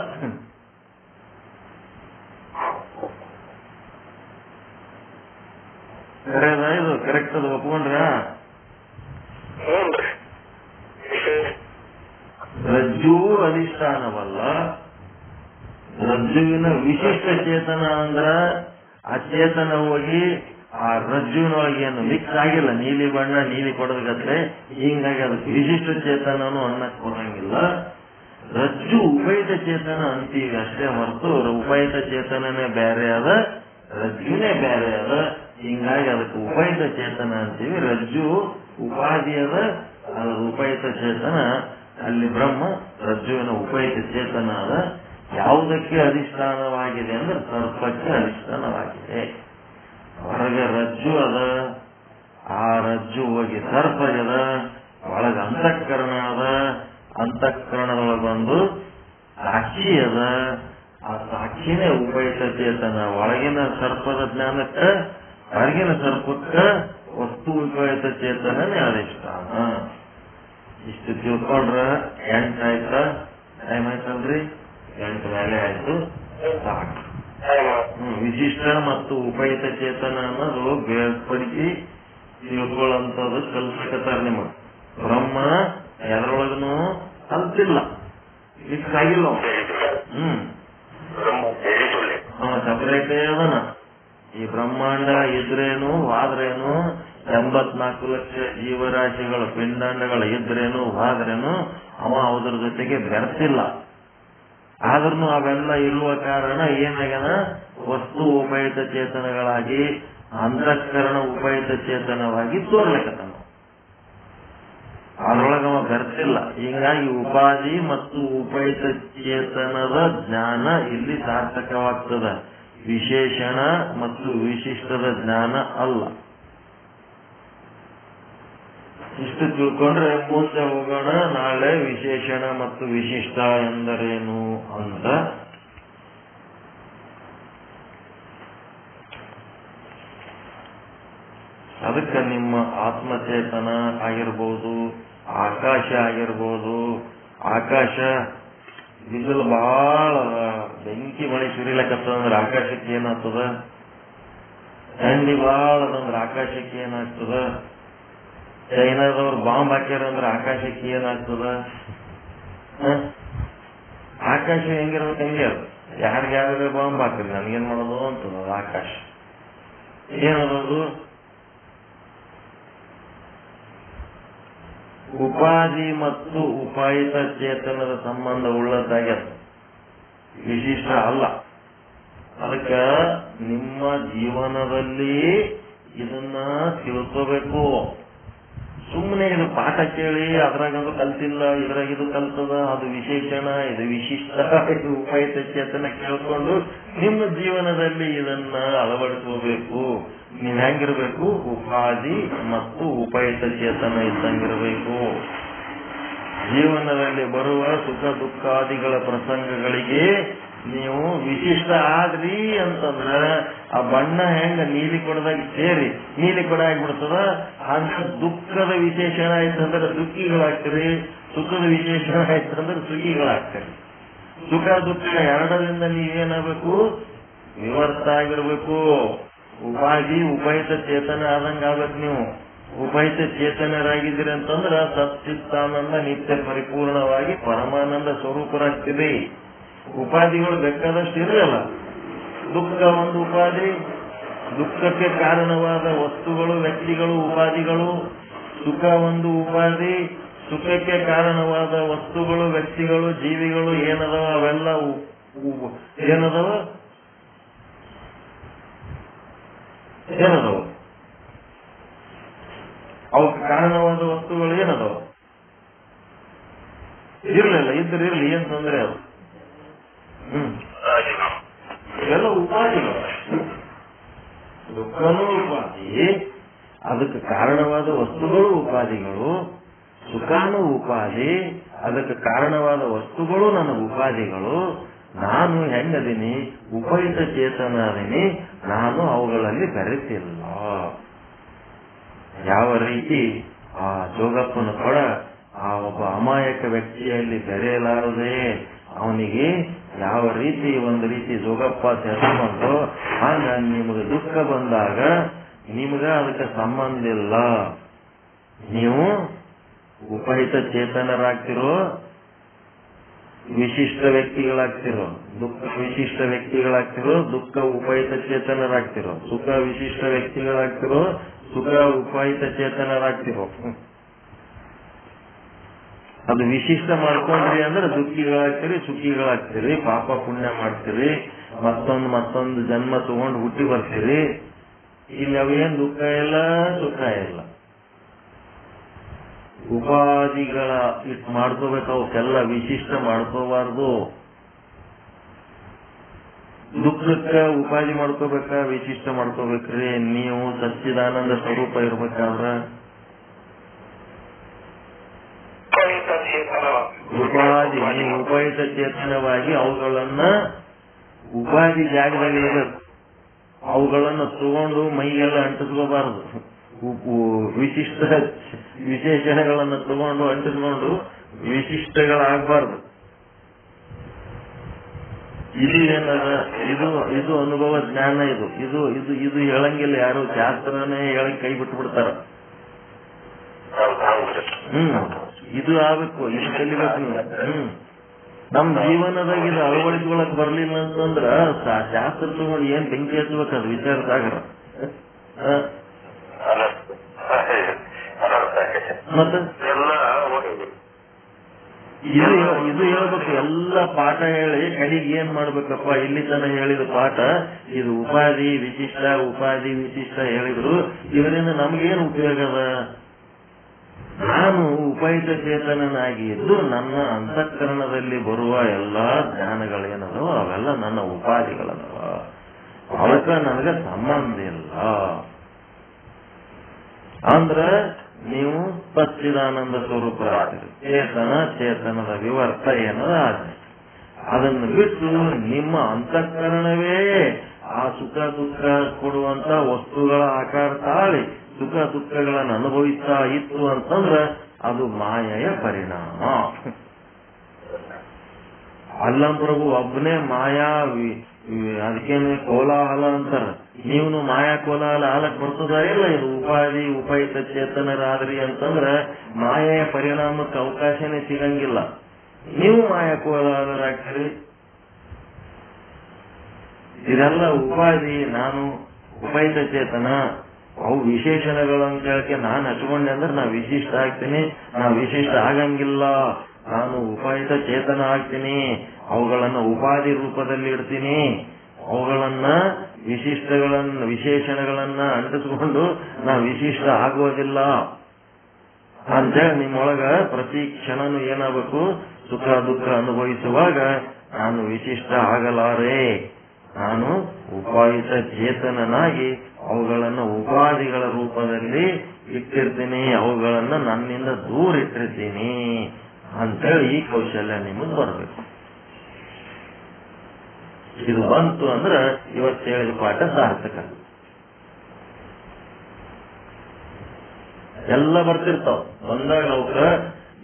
ಕರೆದ ಇದು ಕರೆಕ್ಟ್ ಅದು ಒಪ್ಕೊಂಡ್ರ? ರಜ್ಜು ಅಧಿಷ್ಠಾನವಲ್ಲ, ರಜ್ಜುವಿನ ವಿಶಿಷ್ಟ ಚೇತನ ಅಂದ್ರ ಆ ಚೇತನ ಹೋಗಿ ಆ ರಜ್ಜುವಿನೊಳಗೆ ಏನು ಮಿಕ್ಸ್ ಆಗಿಲ್ಲ, ನೀಲಿ ಬಣ್ಣ ನೀಲಿ ಕೊಡೋದಕ್ಕೆ, ಹಿಂಗಾಗಿ ಅದಕ್ಕೆ ವಿಶಿಷ್ಟ ಚೇತನನು ಅನ್ನಕ್ ಬರಂಗಿಲ್ಲ. ರಜ್ಜು ಉಪಯುಕ್ತ ಚೇತನ ಅಂತೀವಿ ಅಷ್ಟೇ ಹೊರತು ಉಪಯುಕ್ತ ಚೇತನನೇ ಬೇರೆ ಅದ, ರಜ್ಜುನೇ ಬೇರೆ ಅದ. ಹಿಂಗಾಗಿ ಅದಕ್ಕೆ ಉಪಯುಕ್ತ ಚೇತನ ಅಂತೀವಿ. ರಜ್ಜು ಉಪಾಧಿ ಅದ, ಅದು ಉಪಯುಕ್ತ ಚೇತನ. ಅಲ್ಲಿ ಬ್ರಹ್ಮ ರಜ್ಜುವಿನ ಉಪಯುಕ್ತ ಚೇತನ ಅದ. ಯಾವುದಕ್ಕೆ ಅಧಿಷ್ಠಾನವಾಗಿದೆ ಅಂದ್ರೆ ಸರ್ಪಕ್ಕೆ ಅಧಿಷ್ಠಾನವಾಗಿದೆ. ಹೊರಗೆ ರಜ್ಜು ಅದ, ಆ ರಜ್ಜು ಹೋಗಿ ಸರ್ಪ ಅದ, ಒಳಗ ಅಂತಃಕರಣ ಅದ, ಅಂತಃಕರಣದೊಳಗೊಂದು ಸಾಕ್ಷಿ ಅದ, ಆ ಸಾಕ್ಷಿನೇ ಉಪಯುಕ್ತ ಚೇತನ. ಒಳಗಿನ ಸರ್ಪದ ಜ್ಞಾನಕ್ಕೆ ಹೊರಗಿನ ಸರ್ಪಕ್ಕ ವಸ್ತು ಉಪಯುಕ್ತ ಚೇತನನೇ ಅಧಿಷ್ಠಾನ. ಇಷ್ಟು ತಿಳ್ಕೊಂಡ್ರ 8 ಆಯ್ತಾ? ಟೈಮ್ ಆಯ್ತಲ್ರಿ? 8 ಮೇಲೆ ಆಯ್ತು, ಸಾಕು. ವಿಶಿಷ್ಟ ಮತ್ತು ಉಪಯುಕ್ತ ಚೇತನ ಅನ್ನೋದು ಬೇರ್ಪಡಿಸಿ ತಿಳ್ಕೊಳ್ಳಂಥದ್ದು ಕಲ್ಸಕತ್ತಾರ ನಿಮಗೆ. ಬ್ರಹ್ಮ ಎದರೊಳಗನು ಕಲ್ತಿಲ್ಲ, ಮಿಕ್ಸ್ ಆಗಿಲ್ಲ. ಸಪರೇಟೇ ಅದನ. ಈ ಬ್ರಹ್ಮಾಂಡ ಇದ್ರೇನು ವಾದ್ರೇನು, 84 ಲಕ್ಷ ಜೀವರಾಶಿಗಳು ಪಿಂಡಾಂಡಗಳು ಇದ್ರೇನು ವಾದ್ರೇನು ಅವ ಅದ್ರ ಜೊತೆಗೆ ಬೆರೆತಿಲ್ಲ. ಆದ್ರೂ ಅವೆಲ್ಲ ಇರುವ ಕಾರಣ ಏನಾಗ್ಯದ, ವಸ್ತು ಉಪಯುಕ್ತ ಚೇತನಗಳಾಗಿ ಅಂತಃಕರಣ ಉಪಯುಕ್ತ ಚೇತನವಾಗಿ ತೋರ್ಲಿಕ್ಕತ್ತಾನ. ಅದ್ರೊಳಗ ಅವ ಬೆರೆತಿಲ್ಲ. ಹೀಗಾಗಿ ಉಪಾಧಿ ಮತ್ತು ಉಪಯುಕ್ತ ಚೇತನದ ಜ್ಞಾನ ಇಲ್ಲಿ ಸಾರ್ಥಕವಾಗ್ತದ, ವಿಶೇಷಣ ಮತ್ತು ವಿಶಿಷ್ಟದ ಜ್ಞಾನ ಅಲ್ಲ. ಇಷ್ಟು ತಿಳ್ಕೊಂಡ್ರೆ ಮುಂದೆ ಹೋಗೋಣ. ನಾಳೆ ವಿಶೇಷಣ ಮತ್ತು ವಿಶಿಷ್ಟ ಎಂದರೇನು ಅಂತ. ಅದಕ್ಕೆ ನಿಮ್ಮ ಆತ್ಮಚೇತನ ಆಗಿರ್ಬೋದು, ಆಕಾಶ ಆಗಿರ್ಬೋದು. ಆಕಾಶ ಬಿಸಿಲು ಬಹಳ ಬೆಂಕಿ ಮಳೆ ಸುರಿಲಕತ್ತಂದ್ರೆ ಆಕಾಶಕ್ಕೆ ಏನಾಗ್ತದ? ಥಂಡಿ ಬಹಳ ಅದಂದ್ರೆ ಆಕಾಶಕ್ಕೆ ಏನಾಗ್ತದ? ಚೈನಾದವ್ರು ಬಾಂಬ್ ಹಾಕ್ಯಾರಂದ್ರೆ ಆಕಾಶಕ್ಕೆ ಏನಾಗ್ತದ? ಆಕಾಶ ಹೆಂಗಿರೋದು ಹೆಂಗೆ ಅದು? ಯಾರಿಗಾದ್ರೆ ಬಾಂಬ್ ಹಾಕ್ರಿ, ನನ್ಗೇನ್ ಮಾಡೋದು ಅಂತದ ಆಕಾಶ. ಏನದು? ಉಪಾಧಿ ಮತ್ತು ಉಪಾಯಿತ ಚೇತನದ ಸಂಬಂಧ ಉಳ್ಳದ್ದಾಗ್ಯದ, ವಿಶಿಷ್ಟ ಅಲ್ಲ. ಅದಕ್ಕೆ ನಿಮ್ಮ ಜೀವನದಲ್ಲಿ ಇದನ್ನ ತಿಳ್ಕೋಬೇಕು. ಸುಮ್ಮನೆ ಇದು ಪಾಠ ಕೇಳಿ ಅದ್ರಾಗದು ಕಲ್ತಿಲ್ಲ, ಇದ್ರಾಗಿದು ಕಲ್ತದ, ಅದು ವಿಶೇಷಣ, ಇದು ವಿಶಿಷ್ಟ, ಇದು ಉಪಯುಕ್ತ ಚೇತನ ಕೇಳ್ಕೊಂಡು ನಿಮ್ಮ ಜೀವನದಲ್ಲಿ ಇದನ್ನ ಅಳವಡಿಸಬೇಕು. ನೀವ್ ಹೆಂಗಿರ್ಬೇಕು? ಉಪಾಧಿ ಮತ್ತು ಉಪಯುಕ್ತ ಚೇತನ ಇದ್ದಂಗಿರ್ಬೇಕು. ಜೀವನದಲ್ಲಿ ಬರುವ ಸುಖ ದುಃಖಾದಿಗಳ ಪ್ರಸಂಗಗಳಿಗೆ ನೀವು ವಿಶಿಷ್ಟ ಆದ್ರಿ ಅಂತಂದ್ರ ಆ ಬಣ್ಣ ಹೆಂಗ ನೀಲಿ ಕೊಡದಾಗ ಸೇರಿ ನೀಲಿ ಕೊಡ ಆಗ್ಬಿಡ್ತದ, ಹಂಗ ದುಃಖದ ವಿಶೇಷಣ ಆಯ್ತಂದ್ರೆ ದುಃಖಿಗಳಾಗ್ತೀರಿ, ಸುಖದ ವಿಶೇಷಣ ಆಯ್ತಂದ್ರೆ ಸುಖಿಗಳಾಗ್ತೀರಿ. ಸುಖ ದುಃಖ ಎರಡರಿಂದ ನೀವೇನಾಗಬೇಕು? ವಿವರ್ತ ಆಗಿರ್ಬೇಕು. ಉಪಾಧಿ ಉಪಯುಕ್ತ ಚೇತನ ಆದಂಗ ಆಗ್ಬೇಕು. ನೀವು ಉಪಯುಕ್ತ ಚೇತನರಾಗಿದ್ದೀರಿ ಅಂತಂದ್ರ ಸಚ್ಚಿತ್ತಾನಂದ ನಿತ್ಯ ಪರಿಪೂರ್ಣವಾಗಿ ಪರಮಾನಂದ ಸ್ವರೂಪರಾಗ್ತೀರಿ. ಉಪಾಧಿಗಳು ಬೇಕಾದಷ್ಟು ಇರಲ್ಲ. ದುಃಖ ಒಂದು ಉಪಾಧಿ, ದುಃಖಕ್ಕೆ ಕಾರಣವಾದ ವಸ್ತುಗಳು ವ್ಯಕ್ತಿಗಳು ಉಪಾಧಿಗಳು. ಸುಖ ಒಂದು ಉಪಾಧಿ, ಸುಖಕ್ಕೆ ಕಾರಣವಾದ ವಸ್ತುಗಳು ವ್ಯಕ್ತಿಗಳು ಜೀವಿಗಳು ಏನದವ ಅವೆಲ್ಲ ಏನದವ ಅವಕ್ಕೆ ಕಾರಣವಾದ ವಸ್ತುಗಳು ಏನದವ? ಇರ್ಲಿಲ್ಲ, ಇರ್ಲಿ ಏನ್ ತೊಂದರೆ ಅದು. ಇವೆಲ್ಲ ಉಪಾಧಿಗಳು. ದುಃಖನೂ ಉಪಾಧಿ, ಅದಕ್ಕೆ ಕಾರಣವಾದ ವಸ್ತುಗಳು ಉಪಾಧಿಗಳು. ಸುಖನೂ ಉಪಾಧಿ, ಅದಕ್ಕೆ ಕಾರಣವಾದ ವಸ್ತುಗಳು ನನಗೆ ಉಪಾಧಿಗಳು. ನಾನು ಹೆಂಗದೀನಿ? ಉಪಯುಕ್ತ ಚೇತನ ಅದೀನಿ. ನಾನು ಅವುಗಳಲ್ಲಿ ಬೆರೆತಿಲ್ಲ. ಯಾವ ರೀತಿ ಆ ಜೋಗಪ್ಪನ ಕೊಡ ಆ ಒಬ್ಬ ಅಮಾಯಕ ವ್ಯಕ್ತಿಯಲ್ಲಿ ಬೆರೆಯಲಾರದೆ ಅವನಿಗೆ ಯಾವ ರೀತಿ ಒಂದು ರೀತಿ ಜೋಗಪ್ಪ ಸೇರ್ಕೊಂಡು, ಹಂಗ ನಿಮಗೆ ದುಃಖ ಬಂದಾಗ ನಿಮ್ಗ ಅದಕ್ಕೆ ಸಂಬಂಧ ಇಲ್ಲ. ನೀವು ಉಪಯುಕ್ತ ಚೇತನರಾಗ್ತಿರೋ ವಿಶಿಷ್ಟ ವ್ಯಕ್ತಿಗಳಾಗ್ತಿರೋ, ದುಃಖ ವಿಶಿಷ್ಟ ವ್ಯಕ್ತಿಗಳಾಗ್ತಿರೋ, ದುಃಖ ಉಪಯುಕ್ತ ಚೇತನರಾಗ್ತಿರೋ, ಸುಖ ವಿಶಿಷ್ಟ ವ್ಯಕ್ತಿಗಳಾಗ್ತಿರೋ, ಸುಖ ಉಪಯುಕ್ತ ಚೇತನರಾಗ್ತಿರೋ. ಅದು ವಿಶಿಷ್ಟ ಮಾಡ್ಕೊಂಡ್ರಿ ಅಂದ್ರೆ ದುಃಖಿಗಳಾಗ್ತೀರಿ, ಸುಖಿಗಳಾಗ್ತೀರಿ, ಪಾಪ ಪುಣ್ಯ ಮಾಡ್ತೀರಿ, ಮತ್ತೊಂದು ಜನ್ಮ ತಗೊಂಡು ಹುಟ್ಟಿ ಬರ್ತೀರಿ. ಇಲ್ಲಿ ಅವೇನ್ ದುಃಖ ಇಲ್ಲ, ಸುಖ ಇಲ್ಲ. ಉಪಾಧಿಗಳ ಇಟ್ ಮಾಡ್ಕೋಬೇಕು, ಅವಕ್ಕೆಲ್ಲ ವಿಶಿಷ್ಟ ಮಾಡ್ಕೋಬಾರ್ದು. ದುಃಖಕ್ಕ ಉಪಾಧಿ ಮಾಡ್ಕೋಬೇಕ, ವಿಶಿಷ್ಟ ಮಾಡ್ಕೋಬೇಕ್ರಿ. ನೀವು ಸಚ್ಚಿದಾನಂದ ಸ್ವರೂಪ ಇರ್ಬೇಕಾದ್ರ ಉಪಾಧಿ, ನೀವು ಉಪಯುಕ್ತ ಚೇತನವಾಗಿ ಅವುಗಳನ್ನ ಉಪಾಧಿ ಜಾಗದಾಗಿರಬೇಕು. ಅವುಗಳನ್ನ ತಗೊಂಡು ಮೈಗೆಲ್ಲ ಅಂಟಿಸ್ಕೋಬಾರದು. ವಿಶಿಷ್ಟ ವಿಶೇಷಣಗಳನ್ನ ತಗೊಂಡು ಅಂಟಿಸ್ಕೊಂಡು ವಿಶಿಷ್ಟಗಳಾಗಬಾರ್ದು. ಇದು ಏನದ, ಇದು ಅನುಭವ ಜ್ಞಾನ. ಇದು ಹೇಳಂಗಿಲ್ಲ ಯಾರು, ಶಾಸ್ತ್ರನೇ ಹೇಳಕ್ ಕೈ ಬಿಟ್ಟು ಬಿಡ್ತಾರ. ಇದು ಆಗ್ಬೇಕು, ಇದು ಕಲಿಬೇಕು ನೀವು. ನಮ್ ಜೀವನದಾಗ ಇದು ಅಳವಡಿಸ್ಕೊಳಕ್ ಬರ್ಲಿಲ್ಲ ಅಂತಂದ್ರ ಶಾಸ್ತ್ರ ತಗೊಂಡು ಏನ್ ಬೆಂಕಿ ಹಚ್ಬೇಕು ಅದು ವಿಚಾರ ಸಾಗರ. ಮತ್ತೆ ಇದು ಹೇಳ್ಬೇಕು, ಎಲ್ಲ ಪಾಠ ಹೇಳಿ ಕಡೆಗೆ ಏನ್ ಮಾಡ್ಬೇಕಪ್ಪ, ಇಲ್ಲಿ ತನ ಹೇಳಿದ ಪಾಠ ಇದು ಉಪಾಧಿ ವಿಶಿಷ್ಟ, ಉಪಾಧಿ ವಿಶಿಷ್ಟ ಹೇಳಿದ್ರು. ಇದರಿಂದ ನಮ್ಗೇನು ಉಪಯೋಗ ಅದ? ನಾನು ಉಪಯುಕ್ತ ಚೇತನನಾಗಿ ಇದ್ದು ನನ್ನ ಅಂತಃಕರಣದಲ್ಲಿ ಬರುವ ಎಲ್ಲಾ ಜ್ಞಾನಗಳೇನದೋ ಅವೆಲ್ಲ ನನ್ನ ಉಪಾಧಿಗಳದವ, ಅವಕ್ಕ ನನಗೆ ಸಂಬಂಧ ಇಲ್ಲ. ಅಂದ್ರ ನೀವು ಸಚ್ಚಿದಾನಂದ ಸ್ವರೂಪರಾಗ್ತೀರಿ. ಚೇತನದ ವಿವರ್ತ ಏನದ ಅದನ್ನು ಬಿಟ್ಟು ನಿಮ್ಮ ಅಂತಃಕರಣವೇ ಆ ಸುಖ ದುಃಖ ಕೊಡುವಂತ ವಸ್ತುಗಳ ಆಕಾರ ತಾಳಿ ಸುಖ ದುಃಖಗಳನ್ನು ಅನುಭವಿಸ್ತಾ ಇತ್ತು ಅಂತಂದ್ರ ಅದು ಮಾಯೆಯ ಪರಿಣಾಮ. ಅಲ್ಲಂ ಪ್ರಭು ಒಬ್ಬನೇ ಮಾಯಾ, ಅದಕ್ಕೇನು ಕೋಲಾಹಲ ಅಂತಾರ. ನೀವು ಮಾಯಾ ಕೋಲಾಹಲ ಹಾಲಕ್ ಬರ್ತದ ಇಲ್ಲ? ಇದು ಉಪಾಧಿ ಉಪಯುಕ್ತ ಚೇತನರಾದ್ರಿ ಅಂತಂದ್ರ ಮಾಯೆಯ ಪರಿಣಾಮಕ್ಕೆ ಅವಕಾಶನೇ ಸಿಗಂಗಿಲ್ಲ. ನೀವು ಮಾಯಾ ಕೋಲಾಹಲರಾಗ್ತೀರಿ. ಇದೆಲ್ಲ ಉಪಾಧಿ. ನಾನು ಉಪಯುಕ್ತ ಚೇತನ, ಅವು ವಿಶೇಷಣಗಳನ್ನು ಕೇಳಕ್ಕೆ ನಾನು ಹಚ್ಕೊಂಡೆ ಅಂದ್ರೆ ನಾ ವಿಶಿಷ್ಟ ಆಗ್ತೀನಿ. ನಾ ವಿಶಿಷ್ಟ ಆಗಂಗಿಲ್ಲ, ನಾನು ಉಪಯುಕ್ತ ಚೇತನ ಆಗ್ತೀನಿ. ಅವುಗಳನ್ನ ಉಪಾಧಿ ರೂಪದಲ್ಲಿ ಇಡ್ತೀನಿ. ಅವುಗಳನ್ನ ವಿಶೇಷಣಗಳನ್ನ ಅಂಟಿಸ್ಕೊಂಡು ನಾ ವಿಶಿಷ್ಟ ಆಗೋದಿಲ್ಲ ಅಂತೇಳಿ ನಿಮ್ಮೊಳಗ ಪ್ರತಿ ಕ್ಷಣನು ಏನಾಗಬೇಕು, ಸುಖ ದುಃಖ ಅನುಭವಿಸುವಾಗ ನಾನು ವಿಶಿಷ್ಟ ಆಗಲಾರೆ, ನಾನು ಉಪಯುಕ್ತ ಚೇತನನಾಗಿ ಅವುಗಳನ್ನ ಉಪಾಧಿಗಳ ರೂಪದಲ್ಲಿ ಇಟ್ಟಿರ್ತೀನಿ, ಅವುಗಳನ್ನ ನನ್ನಿಂದ ದೂರ ಇಟ್ಟಿರ್ತೀನಿ ಅಂತೇಳಿ ಈ ಕೌಶಲ್ಯ ನಿಮಗೆ ಬರಬೇಕು. ಇದು ಬಂತು ಅಂದ್ರೆ ಇವತ್ತು ಹೇಳಿದ ಪಾಠ ಸಾರ್ಥಕ. ಎಲ್ಲ ಬರ್ತಿರ್ತಾವ. ಬಂದಾಗ ಅವಕ್ಕ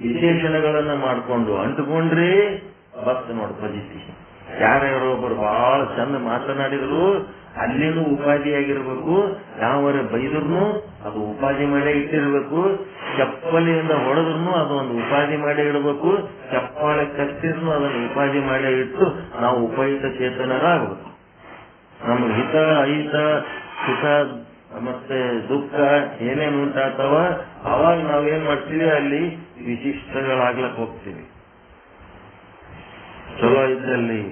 ವಿಶೇಷಣಗಳನ್ನ ಮಾಡ್ಕೊಂಡು ಅಂಟುಕೊಂಡ್ರಿ ಬಸ್ ನೋಡ್ ಪಜಿತಿ. ಯಾರ್ಯಾರೋ ಒಬ್ಬರು ಬಹಳ ಚಂದ ಮಾತನಾಡಿದ್ರು, ಅಲ್ಲಿನೂ ಉಪಾಧಿಯಾಗಿರ್ಬೇಕು. ಯಾವರ ಬೈದ್ರು ಅದು ಉಪಾಧಿ ಮಾಡೇ ಇಟ್ಟಿರ್ಬೇಕು. ಚಪ್ಪಲಿಯಿಂದ ಹೊಡೆದ್ರು ಅದು ಒಂದು ಉಪಾಧಿ ಮಾಡೇ ಇಡಬೇಕು. ಚಪ್ಪಾಳೆ ಕತ್ತಿದ್ರು ಅದನ್ನು ಉಪಾಧಿ ಮಾಡೇ ಇಟ್ಟು ನಾವು ಉಪಯುಕ್ತ ಚೇತನರಾಗಬೇಕು. ನಮ್ಗೆ ಹಿತ ಅಹಿತ ಸುಖ ಮತ್ತೆ ದುಃಖ ಏನೇನು ಉಂಟಾಗ್ತಾವ ಅವಾಗ ನಾವೇನ್ ಮಾಡ್ತೀವಿ, ಅಲ್ಲಿ ವಿಶಿಷ್ಟಗಳಾಗ್ಲಕ್ ಹೋಗ್ತೀವಿ. ಚಲೋ ಇದ್ದಲ್ಲಿ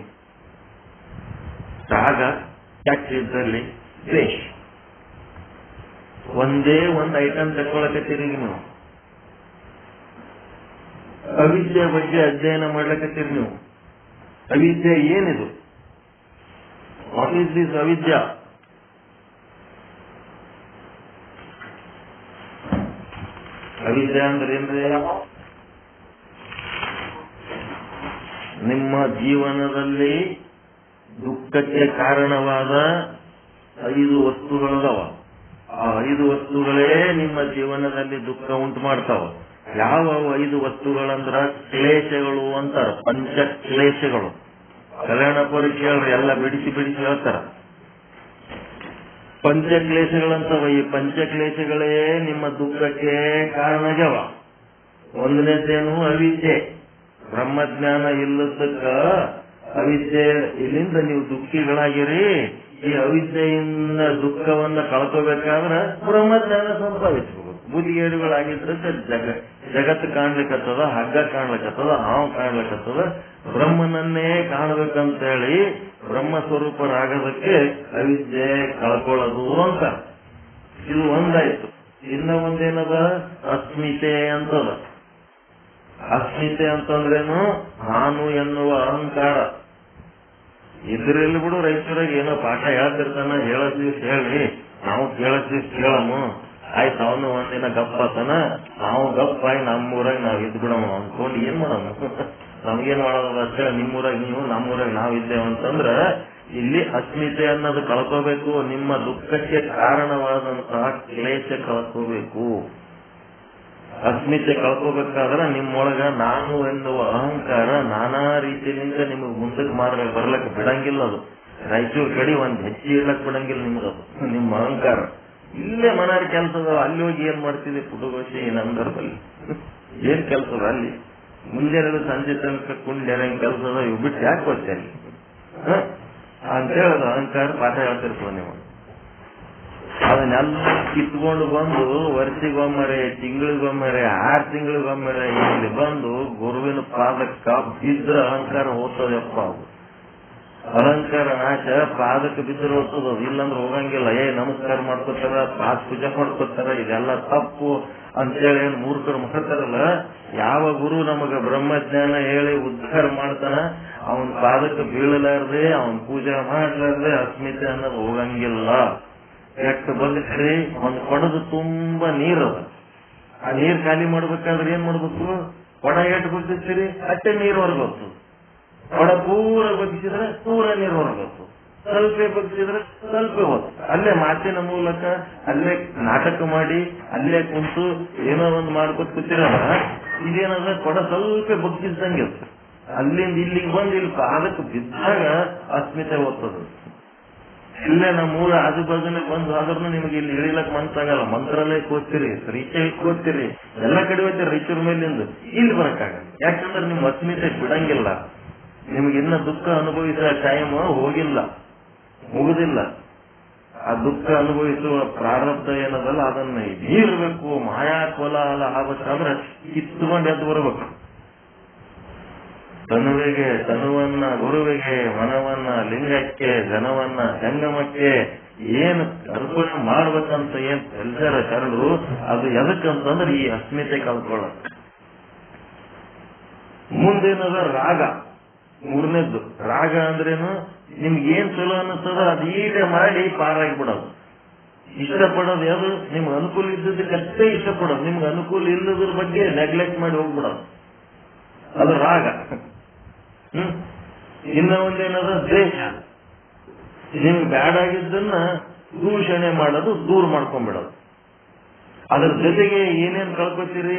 ರಾಗ, ಕೆಟ್ಟ ಇದ್ದಲ್ಲಿ ದ್ವೇಷ. ಒಂದೇ ಒಂದು ಐಟಮ್ ತಕ್ಕೊಳಕತ್ತೀರಿ ನೀವು. ಅವಿದ್ಯೆ ಬಗ್ಗೆ ಅಧ್ಯಯನ ಮಾಡ್ಲಕತ್ತೀರಿ ನೀವು. ಅವಿದ್ಯೆ ಏನಿದು? ವಾಟ್ ಈಸ್ ದಿಸ್ ಅವಿದ್ಯಾ? ಅವಿದ್ಯೆ ಅಂದ್ರೆ ಏನ್ರಿ? ನಿಮ್ಮ ಜೀವನದಲ್ಲಿ ದುಃಖಕ್ಕೆ ಕಾರಣವಾದ 5 ವಸ್ತುಗಳದವ. ಆ 5 ವಸ್ತುಗಳೇ ನಿಮ್ಮ ಜೀವನದಲ್ಲಿ ದುಃಖ ಉಂಟು ಮಾಡ್ತಾವ. ಯಾವ 5 ವಸ್ತುಗಳಂದ್ರ ಕ್ಲೇಶಗಳು ಅಂತಾರ. ಪಂಚ ಕ್ಲೇಶಗಳು. ಕಲ್ಯಾಣ ಪರೀಕ್ಷೆ ಎಲ್ಲ ಬಿಡಿಸಿ ಹೇಳ್ತಾರ. ಪಂಚಕ್ಲೇಶಗಳಂತವ. ಈ ಪಂಚಕ್ಲೇಶಗಳೇ ನಿಮ್ಮ ದುಃಖಕ್ಕೆ ಕಾರಣಗ್ಯವ. ಒಂದನೇದೇನು? ಅವಿದ್ಯೆ. ಬ್ರಹ್ಮಜ್ಞಾನ ಇಲ್ಲದಕ್ಕ ಅವಿದ್ಯೆ ಇಲ್ಲಿಂದ ನೀವು ದುಃಖಿಗಳಾಗಿರಿ. ಈ ಅವಿದ್ಯೆಯಿಂದ ದುಃಖವನ್ನ ಕಳ್ಕೋಬೇಕಾದ್ರೆ ಬ್ರಹ್ಮಜ್ಞಾನ ಸಂಪಾದಿಸಬೇಕು. ಬುದ್ಧಿಗೇಡುಗಳಾಗಿದ್ರೆ ಜಗತ್ತು ಕಾಣ್ಲಿಕ್ಕತ್ತದ, ಹಗ್ಗ ಕಾಣ್ಲಿಕ್ಕತ್ತದ, ಹಾವು ಕಾಣ್ಲಿಕ್ಕತ್ತದ. ಬ್ರಹ್ಮನನ್ನೇ ಕಾಣಬೇಕಂತ ಹೇಳಿ ಬ್ರಹ್ಮ ಸ್ವರೂಪರಾಗೋದಕ್ಕೆ ಅವಿದ್ಯೆ ಕಳ್ಕೊಳ್ಳೋದು ಅಂತ. ಇದು ಒಂದಾಯ್ತು. ಇನ್ನ ಒಂದೇನದ? ಅಸ್ಮಿತೆ ಅಂತದ. ಅಸ್ಮಿತೆ ಅಂತಂದ್ರೇನು? ನಾನು ಎನ್ನುವ ಅಹಂಕಾರ. ಇದ್ರಲ್ಲಿ ಬಿಡು ರಾಯಚೂರಾಗ ಏನೋ ಪಾಠ ಹೇಳ್ತಿರ್ತಾನ, ಹೇಳದ್ ದಿವ್ಸ ಹೇಳ್ರಿ, ನಾವು ಕೇಳದ್ ದಿವ್ಸ ಕೇಳಮ್ಮ, ಆಯ್ತು ಅವನು ಒಂದಿನ ಗಪ್ಪಾತನ, ನಾವು ಗಪ್ಪಾಗಿ ನಮ್ಮೂರಾಗ ನಾವ್ ಇದ್ ಬಿಡಮ್ಮ ಅನ್ಕೊಂಡು ಏನ್ ಮಾಡಮ್ಮ, ನಮ್ಗೇನ್ ಮಾಡೋದ ಅಷ್ಟೇ, ನಿಮ್ಮೂರಾಗ ನೀವು ನಮ್ಮೂರಾಗ ನಾವ್ ಇದ್ದೇವೆ ಅಂತಂದ್ರ ಇಲ್ಲಿ ಅಸ್ಮಿತೆ ಅನ್ನೋದು ಕಳ್ಕೋಬೇಕು. ನಿಮ್ಮ ದುಃಖಕ್ಕೆ ಕಾರಣವಾದಂತಹ ಕ್ಲೇಶ ಕಳ್ಕೋಬೇಕು. ಅಸ್ಮಿತೆ ಕಳ್ಕೋಬೇಕಾದ್ರೆ ನಿಮ್ಮೊಳಗ ನಾನು ಎನ್ನುವ ಅಹಂಕಾರ ನಾನಾ ರೀತಿಯಿಂದ ನಿಮಗ್ ಮುಂದಕ್ಕೆ ಬರ್ಲಕ್ ಬಿಡಂಗಿಲ್ಲ. ಅದು ರಾಯಚೂರ್ ಕಡೆ ಒಂದ್ ಹೆಜ್ಜೆ ಇರ್ಲಕ್ ಬಿಡಂಗಿಲ್ಲ ನಿಮ್ಗದು. ನಿಮ್ಮ ಅಹಂಕಾರ ಇಲ್ಲೇ ಮನಾರ್ ಕೆಲ್ಸದ, ಅಲ್ಲಿ ಹೋಗಿ ಏನ್ ಮಾಡ್ತಿದ್ದೆ ಪುಟಗೋಶಿ ನಂದರ್ದಲ್ಲಿ ಏನ್ ಕೆಲ್ಸದ, ಅಲ್ಲಿ ಮುಂಜಾನೆ ಸಂಜೆ ತನಕ ಕುಂಡ್ಯಾರ ಕೆಲ್ಸದ, ಇವ್ ಬಿಟ್ಟು ಯಾಕೆ ಹೋಗ್ತೇ ಅಲ್ಲಿ ಅಂತ ಹೇಳೋದು ಅಹಂಕಾರ ಪಾಠ ಹೇಳ್ತಿರ್ತವ. ನೀವು ಅದನ್ನೆಲ್ಲ ಕಿತ್ಕೊಂಡು ಬಂದು ವರ್ಷಿಗೊಮ್ಮರೆ, ತಿಂಗಳಿಗೊಮ್ಮರೆ, 6 ತಿಂಗಳಿಗೊಮ್ಮರೆ ಇಲ್ಲಿ ಬಂದು ಗುರುವಿನ ಪಾದಕ್ಕ ಬಿದ್ರ ಅಹಂಕಾರ ಹೋಗ್ತದಪ್ಪ. ಅದು ಅಹಂಕಾರ ನಾಶ ಪಾದಕ್ಕೆ ಬಿದ್ದರೆ ಹೋಗ್ತದ, ಇಲ್ಲಾಂದ್ರೆ ಹೋಗಂಗಿಲ್ಲ. ನಮಸ್ಕಾರ ಮಾಡ್ಕೊತಾರ, ಪಾದ ಪೂಜೆ ಮಾಡ್ಕೊತಾರ, ಇದೆಲ್ಲ ತಪ್ಪು ಅಂತೇಳಿ ಏನ್ ಮೂರ್ಖರು ಮಾಡ್ತಾರಲ್ಲ. ಯಾವ ಗುರು ನಮಗ ಬ್ರಹ್ಮಜ್ಞಾನ ಹೇಳಿ ಉದ್ಧಾರ ಮಾಡ್ತಾನ, ಅವನ್ ಪಾದಕ್ಕೆ ಬೀಳಲಾರ್ದೆ, ಅವನ್ ಪೂಜೆ ಮಾಡ್ಲಾರ್ದೆ ಅಸ್ಮಿತೆ ಅನ್ನೋದು ಹೋಗಂಗಿಲ್ಲ. ಎಷ್ಟು ಬಂದ್ರಿ, ಒಂದ್ ಕೊಡದು ತುಂಬಾ ನೀರದ, ಆ ನೀರ್ ಖಾಲಿ ಮಾಡ್ಬೇಕಾದ್ರೆ ಏನ್ ಮಾಡ್ಬೇಕು, ಕೊಡ ಎಷ್ಟು ಬಗ್ಗಿಸ್ತೀರಿ ಅಷ್ಟೇ ನೀರು ಹೊರಗೋತು. ಕೊಡ ಪೂರ ಬಗ್ಗಿಸಿದ್ರೆ ಪೂರ ನೀರು ಹೊರಗೋತು, ಸ್ವಲ್ಪ ಬಗ್ಗಿಸಿದ್ರೆ ಸ್ವಲ್ಪ ಹೋತು. ಅಲ್ಲೇ ಮಾತಿನ ಮೂಲಕ ಅಲ್ಲೇ ನಾಟಕ ಮಾಡಿ ಅಲ್ಲೇ ಕುಂತು ಏನೋ ಒಂದು ಮಾಡ್ಕೊತ ಕೂತಿರಲ್ಲ, ಇದೇನದ ಕೊಡ ಸ್ವಲ್ಪ ಬಗ್ಗಿಸ್ದಂಗೆ ಇರ್ತದೆ. ಅಲ್ಲಿಂದ ಇಲ್ಲಿಗೆ ಬಂದು ಇಲ್ಲಿ ಪಾದಕ್ಕೆ ಬಿದ್ದಾಗ ಅಸ್ಮಿತೆ ಹೋಗ್ತದೆ. ಇಲ್ಲೇ ನಮ್ಮೂರ ಆಜು ಬಾಜುನೇ ಬಂದು ಆದ್ರೂ ನಿಮ್ಗೆ ಇಲ್ಲಿ ಇಳಿಲಕ್ ಮನ್ಸಾಗಲ್ಲ. ಮಂತ್ರಾಲಯಕ್ಕೆ ಹೋಗ್ತೀರಿ, ರೀಚೆಗೆ ಹೋಗ್ತೀರಿ, ಎಲ್ಲ ಕಡೆ ಹೋಗ್ತೀರಿ ರೈಚೂರ್ ಮೇಲಿಂದ, ಇಲ್ಲಿ ಬರಕ್ಕಾಗಲ್ಲ. ಯಾಕಂದ್ರೆ ನಿಮ್ ಅಸ್ಮಿತೆ ಬಿಡಂಗಿಲ್ಲ. ನಿಮ್ಗೆ ಇನ್ನ ದುಃಖ ಅನುಭವಿಸುವ ಟೈಮ್ ಹೋಗಿಲ್ಲ, ಮುಗುದಿಲ್ಲ. ಆ ದುಃಖ ಅನುಭವಿಸುವ ಪ್ರಾರಬ್ಧ ಏನದಲ್ಲ ಅದನ್ನ ಮೀರ್ಬೇಕು. ಮಾಯಾ ಕೋಲಾಹಲ ಆಗ್ಬೇಕಾದ್ರೆ ಕಿತ್ಕೊಂಡು ಎದ್ದು ಬರಬೇಕು. ತನುವಿಗೆ ತನುವನ್ನ ಗುರುವಿಗೆ, ಮನವನ್ನ ಲಿಂಗಕ್ಕೆ, ಜನವನ್ನ ಜಂಗಮಕ್ಕೆ ಏನು ಅರ್ಪಣೆ ಮಾಡ್ಬೇಕಂತ ಏನ್ ಹೇಳ್ತಾರ ಶರಣರು, ಅದು ಎದಕ್ಕಂತಂದ್ರೆ ಈ ಅಸ್ಮಿತೆ ಕಲ್ತ್ಕೊಳ್ಳೋದು. ಮುಂದೇನದ ರಾಗ, 3ನೇದ್ದು ರಾಗ ಅಂದ್ರೇನು, ನಿಮ್ಗೆ ಏನ್ ಚಲೋ ಅನ್ನಿಸ್ತದ ಅದೀಗ ಮಾಡಿ ಪಾರಾಗಿಬಿಡೋದು. ಇಷ್ಟಪಡೋದು ಯಾವುದು, ನಿಮ್ಗೆ ಅನುಕೂಲ ಇದ್ದದಕ್ಕಷ್ಟೇ ಇಷ್ಟಪಡೋದು, ನಿಮ್ಗೆ ಅನುಕೂಲ ಇಲ್ಲದ್ರ ಬಗ್ಗೆ ನೆಗ್ಲೆಕ್ಟ್ ಮಾಡಿ ಹೋಗ್ಬಿಡೋದು, ಅದು ರಾಗ. ಇನ್ನ ಒಂದೇನದ ದ್ವೇಷ, ನಿಮ್ಗೆ ಬ್ಯಾಡಾಗಿದ್ದನ್ನ ದೂಷಣೆ ಮಾಡೋದು, ದೂರ ಮಾಡ್ಕೊಂಡ್ಬಿಡೋದು. ಅದ್ರ ಜೊತೆಗೆ ಏನೇನ್ ಕಳ್ಕೊತೀರಿ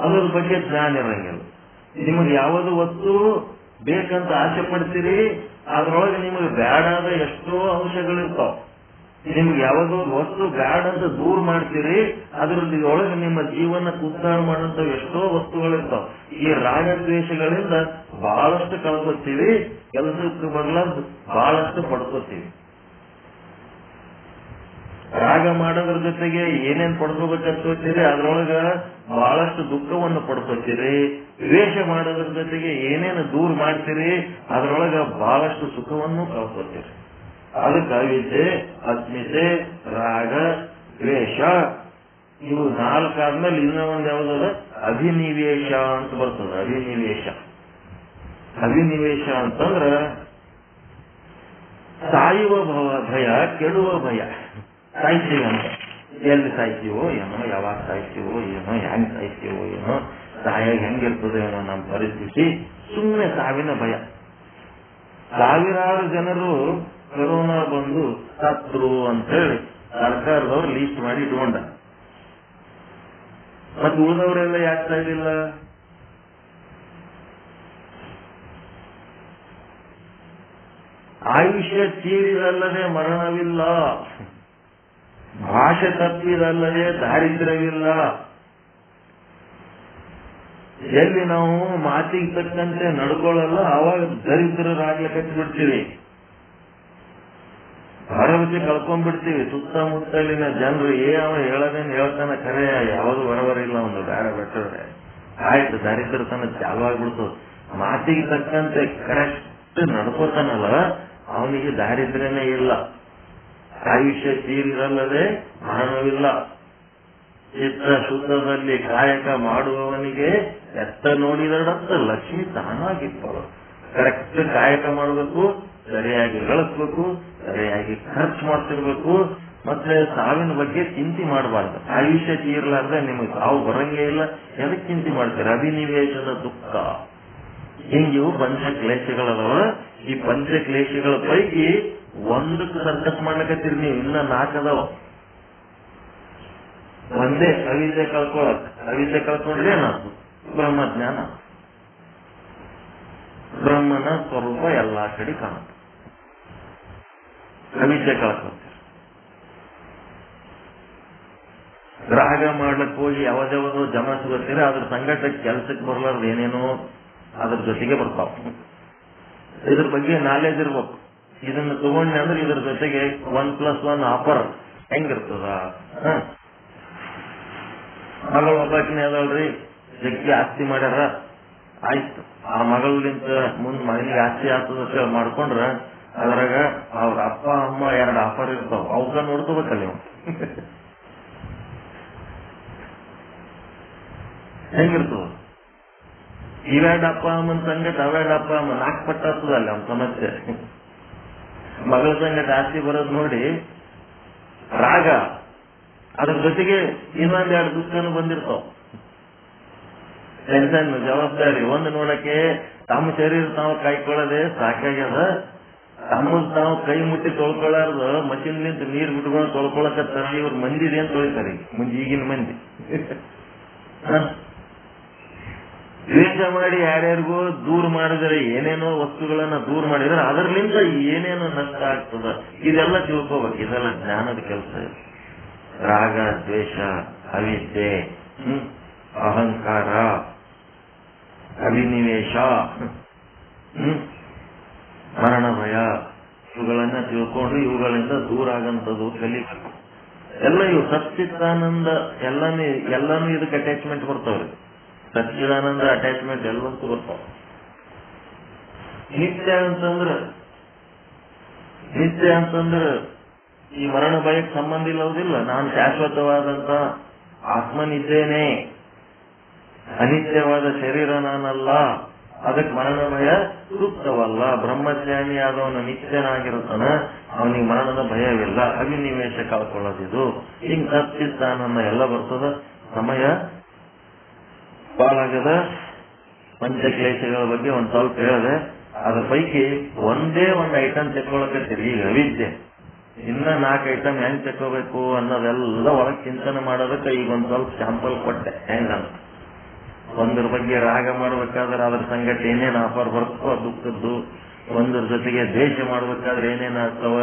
ಅದ್ರ ಬಗ್ಗೆ ಜ್ಞಾನ ಇರಂಗಿಲ್ಲ. ನಿಮಗೆ ಯಾವುದು ವಸ್ತು ಬೇಕಂತ ಆಸೆ ಪಡ್ತೀರಿ, ಅದ್ರೊಳಗೆ ನಿಮಗೆ ಬ್ಯಾಡಾದ ಎಷ್ಟೋ ಅಂಶಗಳಿರ್ತಾವ. ನಿಮ್ಗೆ ಯಾವುದು ವಸ್ತು ಬ್ಯಾಡ ಅಂತ ದೂರ ಮಾಡ್ತೀರಿ, ಅದ್ರಲ್ಲಿ ಒಳಗೆ ನಿಮ್ಮ ಜೀವನ ಉದ್ಧಾರ ಮಾಡುವಂತ ಎಷ್ಟೋ ವಸ್ತುಗಳಿರ್ತಾವ. ಈ ರಾಗದ್ವೇಷಗಳಿಂದ ಬಹಳಷ್ಟು ಕಳ್ಕೊತೀವಿ, ಕೆಲಸಕ್ಕೆ ಬರ್ಲಾರ್ದು ಬಹಳಷ್ಟು ಪಡ್ಕೋತೀವಿ. ರಾಗ ಮಾಡೋದ್ರ ಜೊತೆಗೆ ಏನೇನ್ ಪಡ್ಕೋಬೇಕಂತೀರಿ, ಅದ್ರೊಳಗ ಬಹಳಷ್ಟು ದುಃಖವನ್ನು ಪಡ್ಕೋತೀರಿ. ದ್ವೇಷ ಮಾಡೋದ್ರ ಜೊತೆಗೆ ಏನೇನು ದೂರ ಮಾಡ್ತೀರಿ, ಅದ್ರೊಳಗ ಬಹಳಷ್ಟು ಸುಖವನ್ನು ಕಳ್ಕೊತೀರಿ. ಅದಕ್ಕೆ ವಿದ್ಯೆ, ಅಸ್ಮಿತೆ, ರಾಗ, ದ್ವೇಷ ಇವು 4 ಆದ್ಮೇಲೆ ಇನ್ನ ಒಂದು ಯಾವ್ದದ ಅಭಿನಿವೇಶ ಅಂತ ಬರ್ತದ. ಅಭಿನಿವೇಶ ಅಂತಂದ್ರ ಸಾಯುವ ಭಯ, ಕೆಡುವ ಭಯ. ಸಾಯ್ತೀವಿ ಅಂತ, ಎಲ್ಲಿ ಸಾಯ್ತೀವೋ ಏನೋ, ಯಾವಾಗ ಸಾಯ್ತೀವೋ ಏನೋ, ಹೆಂಗ್ ಸಾಯ್ತೀವೋ ಏನೋ, ಸಾಯಾಗ ಹೆಂಗಿರ್ತದೆ ಏನೋ ನಮ್ಮ ಪರಿಸ್ಥಿತಿ, ಸುಮ್ಮನೆ ಸಾವಿನ ಭಯ. ಸಾವಿರಾರು ಜನರು ಕೊರೋನಾ ಬಂದು ಸತ್ರು ಅಂತ ಹೇಳಿ ಸರ್ಕಾರದವ್ರು ಲೀಸ್ಟ್ ಮಾಡಿ ಇಟ್ಕೊಂಡ. ಮತ್ತೆ ಉಳಿದವರೆಲ್ಲ ಯಾಕೆ ಸಾಯ್ಲಿಲ್ಲ? ಆಯುಷ್ಯ ತೀರಿದಲ್ಲದೆ ಮರಣವಿಲ್ಲ, ಭಾಷೆ ತಪ್ಪಿದಲ್ಲದೆ ದಾರಿದ್ರ್ಯವಿಲ್ಲ. ಎಲ್ಲಿ ನಾವು ಮಾತಿಗೆ ತಕ್ಕಂತೆ ನಡ್ಕೊಳ್ಳಲ್ಲ ಅವಾಗ ದರಿದ್ರರಾಗ್ಲಿಕ್ಕೆ ಬಿಡ್ತೀವಿ, ಭರವಸೆ ಕಳ್ಕೊಂಡ್ಬಿಡ್ತೀವಿ. ಸುತ್ತಮುತ್ತಲಿನ ಜನರು ಯಾವ ಹೇಳದೇನು ಹೇಳ್ತಾನ, ಖರೆ ಯಾವುದು ಬರಬರಿಲ್ಲ, ಒಂದು ಬೇಡ ಬೆಟ್ಟರೆ ಆಯ್ತು ದರಿದ್ರತನ ಚಾಲು ಆಗ್ಬಿಡ್ತದ. ಮಾತಿಗೆ ತಕ್ಕಂತೆ ಕರೆಕ್ಟ್ ನಡ್ಕೋತಾನಲ್ಲ ಅವನಿಗೆ ದಾರಿದ್ರ್ಯನೇ ಇಲ್ಲ. ಆಯುಷ್ಯ ತೀರಿರಲ್ಲದೆ ಮರಣವಿಲ್ಲ. ಚಿತ್ತ ಶುದ್ಧದಲ್ಲಿ ಕಾಯಕ ಮಾಡುವವನಿಗೆ ಎತ್ತ ನೋಡಿದಡಂತ ಲಕ್ಷ್ಮಿ ತಾನಾಗಿಪ್ಪಳು. ಕರೆಕ್ಟ್ ಕಾಯಕ ಮಾಡಬೇಕು, ಸರಿಯಾಗಿ ಗಳಿಸ್ಬೇಕು, ಸರಿಯಾಗಿ ಖರ್ಚು ಮಾಡ್ತಿರ್ಬೇಕು, ಮತ್ತೆ ಸಾವಿನ ಬಗ್ಗೆ ಚಿಂತೆ ಮಾಡಬಾರ್ದು. ಆಯುಷ್ಯ ತೀರ್ಲಾರ್ದೆ ನಿಮಗೆ ಸಾವು ಬರಂಗೇ ಇಲ್ಲ, ಎದಕ್ಕೆ ಚಿಂತೆ ಮಾಡ್ತೀರ? ಅಭಿನಿವೇಶದ ದುಃಖ. ಹಿಂಗಿವು ಪಂಚಕ್ಲೇಶಗಳದವ. ಈ ಪಂಚಕ್ಲೇಶಗಳ ಪೈಕಿ ಒಂದಕ್ಕೆ ಸರ್ಕಸ್ ಮಾಡ್ಲಕತ್ತೀರಿ ನೀವು, ಇನ್ನ 4 ಅದಾವ. ಒಂದೇ ಅವಿದ್ಯೆ ಕಳ್ಕೊಳಕ್. ಅವಿದ್ಯೆ ಕಳ್ಕೊಂಡ್ರೆ ಏನಾಯ್ತು? ಬ್ರಹ್ಮಜ್ಞಾನ. ಬ್ರಹ್ಮನ ಸ್ವರೂಪ ಎಲ್ಲಾ ಕಡೆ ಕಾಣುತ್ತೆ. ಅವಿದ್ಯೆ ಕಳ್ಕೊಳ್ತೀರಿ. ರಾಗ ಮಾಡ್ಲಕ್ ಹೋಗಿ ಯಾವ್ದಾವ್ದು ಜಮ ಸಿಗುತ್ತೀರಿ, ಅದ್ರ ಸಂಗಟ ಕೆಲ್ಸಕ್ಕೆ ಬರ್ಲಾರ್ದು ಏನೇನೋ ಅದ್ರ ಜೊತೆಗೆ ಬರ್ತಾವ. ಇದ್ರ ಬಗ್ಗೆ ನಾಲೆಜ್ ಇರ್ಬೇಕು. ಇದನ್ನ ತಗೊಂಡ್ರೆ ಅಂದ್ರೆ ಇದ್ರ ಜೊತೆಗೆ 1+1 ಆಫರ್ ಹೆಂಗಿರ್ತದ? ಮಗಳು ಒಬ್ಬಾಕಿನ ಅದಲ್ರಿ, ಜಗ್ಗಿ ಆಸ್ತಿ ಮಾಡ್ಯಾರ, ಆಯ್ತು. ಆ ಮಗಳಿಂತ ಮುಂದ್ ಮಗನಿಗೆ ಆಸ್ತಿ ಆಗ್ತದ ಮಾಡ್ಕೊಂಡ್ರ ಅದ್ರಾಗ ಅವ್ರ ಅಪ್ಪ ಅಮ್ಮ 2 ಆಫರ್ ಇರ್ತಾವ, ಅವಕ್ಕ ನೋಡ್ಕೋಬೇಕಲ್ಲ ನೀವು. ಹೆಂಗಿರ್ತದ? ಇವೆರಡು ಅಪ್ಪ ಅಮ್ಮನ ಸಂಗಟ ಅವೆರಡು ಅಪ್ಪ ಅಮ್ಮ 4 ಪಟ್ಟು ಆಗ್ತದಲ್ಲ ಅವ್ನ ಸಮಸ್ಯೆ. ಮಗಳ ಸಂಗಟ ಆಸ್ತಿ ಬರೋದು ನೋಡಿ ರಾಗ, ಅದ್ರ ಜೊತೆಗೆ ಇನ್ನೊಂದ್ 2 ದುಃಖನು ಬಂದಿರ್ತಾವ. ಟೆನ್ಷನ್, ಜವಾಬ್ದಾರಿ. ಒಂದು ನೋಡಕ್ಕೆ ತಮ್ಮ ಶರೀರ ತಾವು ಕಾಯ್ಕೊಳ್ಳೋದೆ ಸಾಕಾಗ್ಯದ, ತಮ್ಮದ್ ತಾವು ಕೈ ಮುಟ್ಟಿ ತೊಳ್ಕೊಳ್ಳಾರ್ದು ಮಷಿನ್ ನಿಂತ ನೀರ್ ಬಿಟ್ಕೊಂಡು ತೊಳ್ಕೊಳಕತ್ತಾರ. ಇವ್ರ ಮಂದಿದೆ ಅಂತ ತೊಳಿತಾರೆ ಮುಂದೆ ಈಗಿನ ಮಂದಿ. ದ್ವೇಷ ಮಾಡಿ ಯಾರ್ಯಾರಿಗೂ ದೂರ ಮಾಡಿದರೆ, ಏನೇನೋ ವಸ್ತುಗಳನ್ನ ದೂರ ಮಾಡಿದರೆ ಅದರ್ಲಿಂದ ಏನೇನೋ ನಷ್ಟ ಆಗ್ತದ, ಇದೆಲ್ಲ ತಿಳ್ಕೋಬೇಕು. ಇದೆಲ್ಲ ಜ್ಞಾನದ ಕೆಲಸ. ರಾಗ, ದ್ವೇಷ, ಅವಿದ್ಯೆ, ಅಹಂಕಾರ, ಅಭಿನಿವೇಶ, ಮರಣ ಭಯ, ಇವುಗಳನ್ನ ತಿಳ್ಕೊಂಡು ಇವುಗಳಿಂದ ದೂರ ಆಗಂತದ್ದು ಕಲಿಬೇಕು. ಎಲ್ಲ ಇವು ಸಚ್ಚಿದಾನಂದ ಎಲ್ಲಾನು ಇದಕ್ಕೆ ಅಟ್ಯಾಚ್ಮೆಂಟ್ ಬರ್ತಾವ್ರಿ. ಸಚ್ಚಿದಾನಂದ ಅಟ್ಯಾಚ್ಮೆಂಟ್ ಎಲ್ಲಂತೂ ಬರ್ತಾವ. ನಿತ್ಯ ಅಂತಂದ್ರ ಈ ಮರಣ ಭಯಕ್ಕೆ ಸಂಬಂಧ ಇಲ್ಲವುದಿಲ್ಲ. ನಾನು ಶಾಶ್ವತವಾದಂತ ಆತ್ಮನಿದ್ದೇನೆ, ಅನಿತ್ಯವಾದ ಶರೀರ ನಾನಲ್ಲ, ಅದಕ್ಕೆ ಮರಣ ಭಯ ಸೂಕ್ತವಲ್ಲ. ಬ್ರಹ್ಮಜ್ಞಾನಿ ಆದವನು ನಿತ್ಯನಾಗಿರುತ್ತಾನ, ಅವನಿಗೆ ಮರಣದ ಭಯವಿಲ್ಲ. ಅಭಿನಿವೇಶ ಕಳ್ಕೊಳ್ಳೋದಿದು. ಹಿಂಗ್ ಸಚ್ಚಿದಾನಂದ ಎಲ್ಲ ಬರ್ತದ. ಸಮಯ ಬಾಳಾಗದ. ಪಂಚಕ್ಲೇಶಗಳ ಬಗ್ಗೆ ಒಂದ್ ಸ್ವಲ್ಪ ಹೇಳಿದೆ. ಅದ್ರ ಪೈಕಿ ಒಂದೇ ಒಂದು ಐಟಮ್ ತೆಕ್ಕೊಳಕತ್ತೀರಿ ಈಗ, ಅವಿದ್ಯೆ. ಇನ್ನ 4 ಐಟಮ್ ಹೆಂಗ್ ತೆಕ್ಕೋಬೇಕು ಅನ್ನೋದೆಲ್ಲ ಒಳಗ್ ಚಿಂತನೆ ಮಾಡೋದಕ್ಕೆ ಈಗ ಒಂದ್ ಸ್ವಲ್ಪ ಸ್ಯಾಂಪಲ್ ಕೊಟ್ಟೆ ಹೆಂಗಂತ. ಒಂದ್ರ ಬಗ್ಗೆ ರಾಗ ಮಾಡ್ಬೇಕಾದ್ರೆ ಅದ್ರ ಸಂಗಟ ಏನೇನ್ ಆಫರ್ ಬರ್ತೋ ದುಃಖದ್ದು, ಒಂದ್ರ ಜೊತೆಗೆ ದ್ವೇಷ ಮಾಡ್ಬೇಕಾದ್ರೆ ಏನೇನ್ ಆಗ್ತಾವ,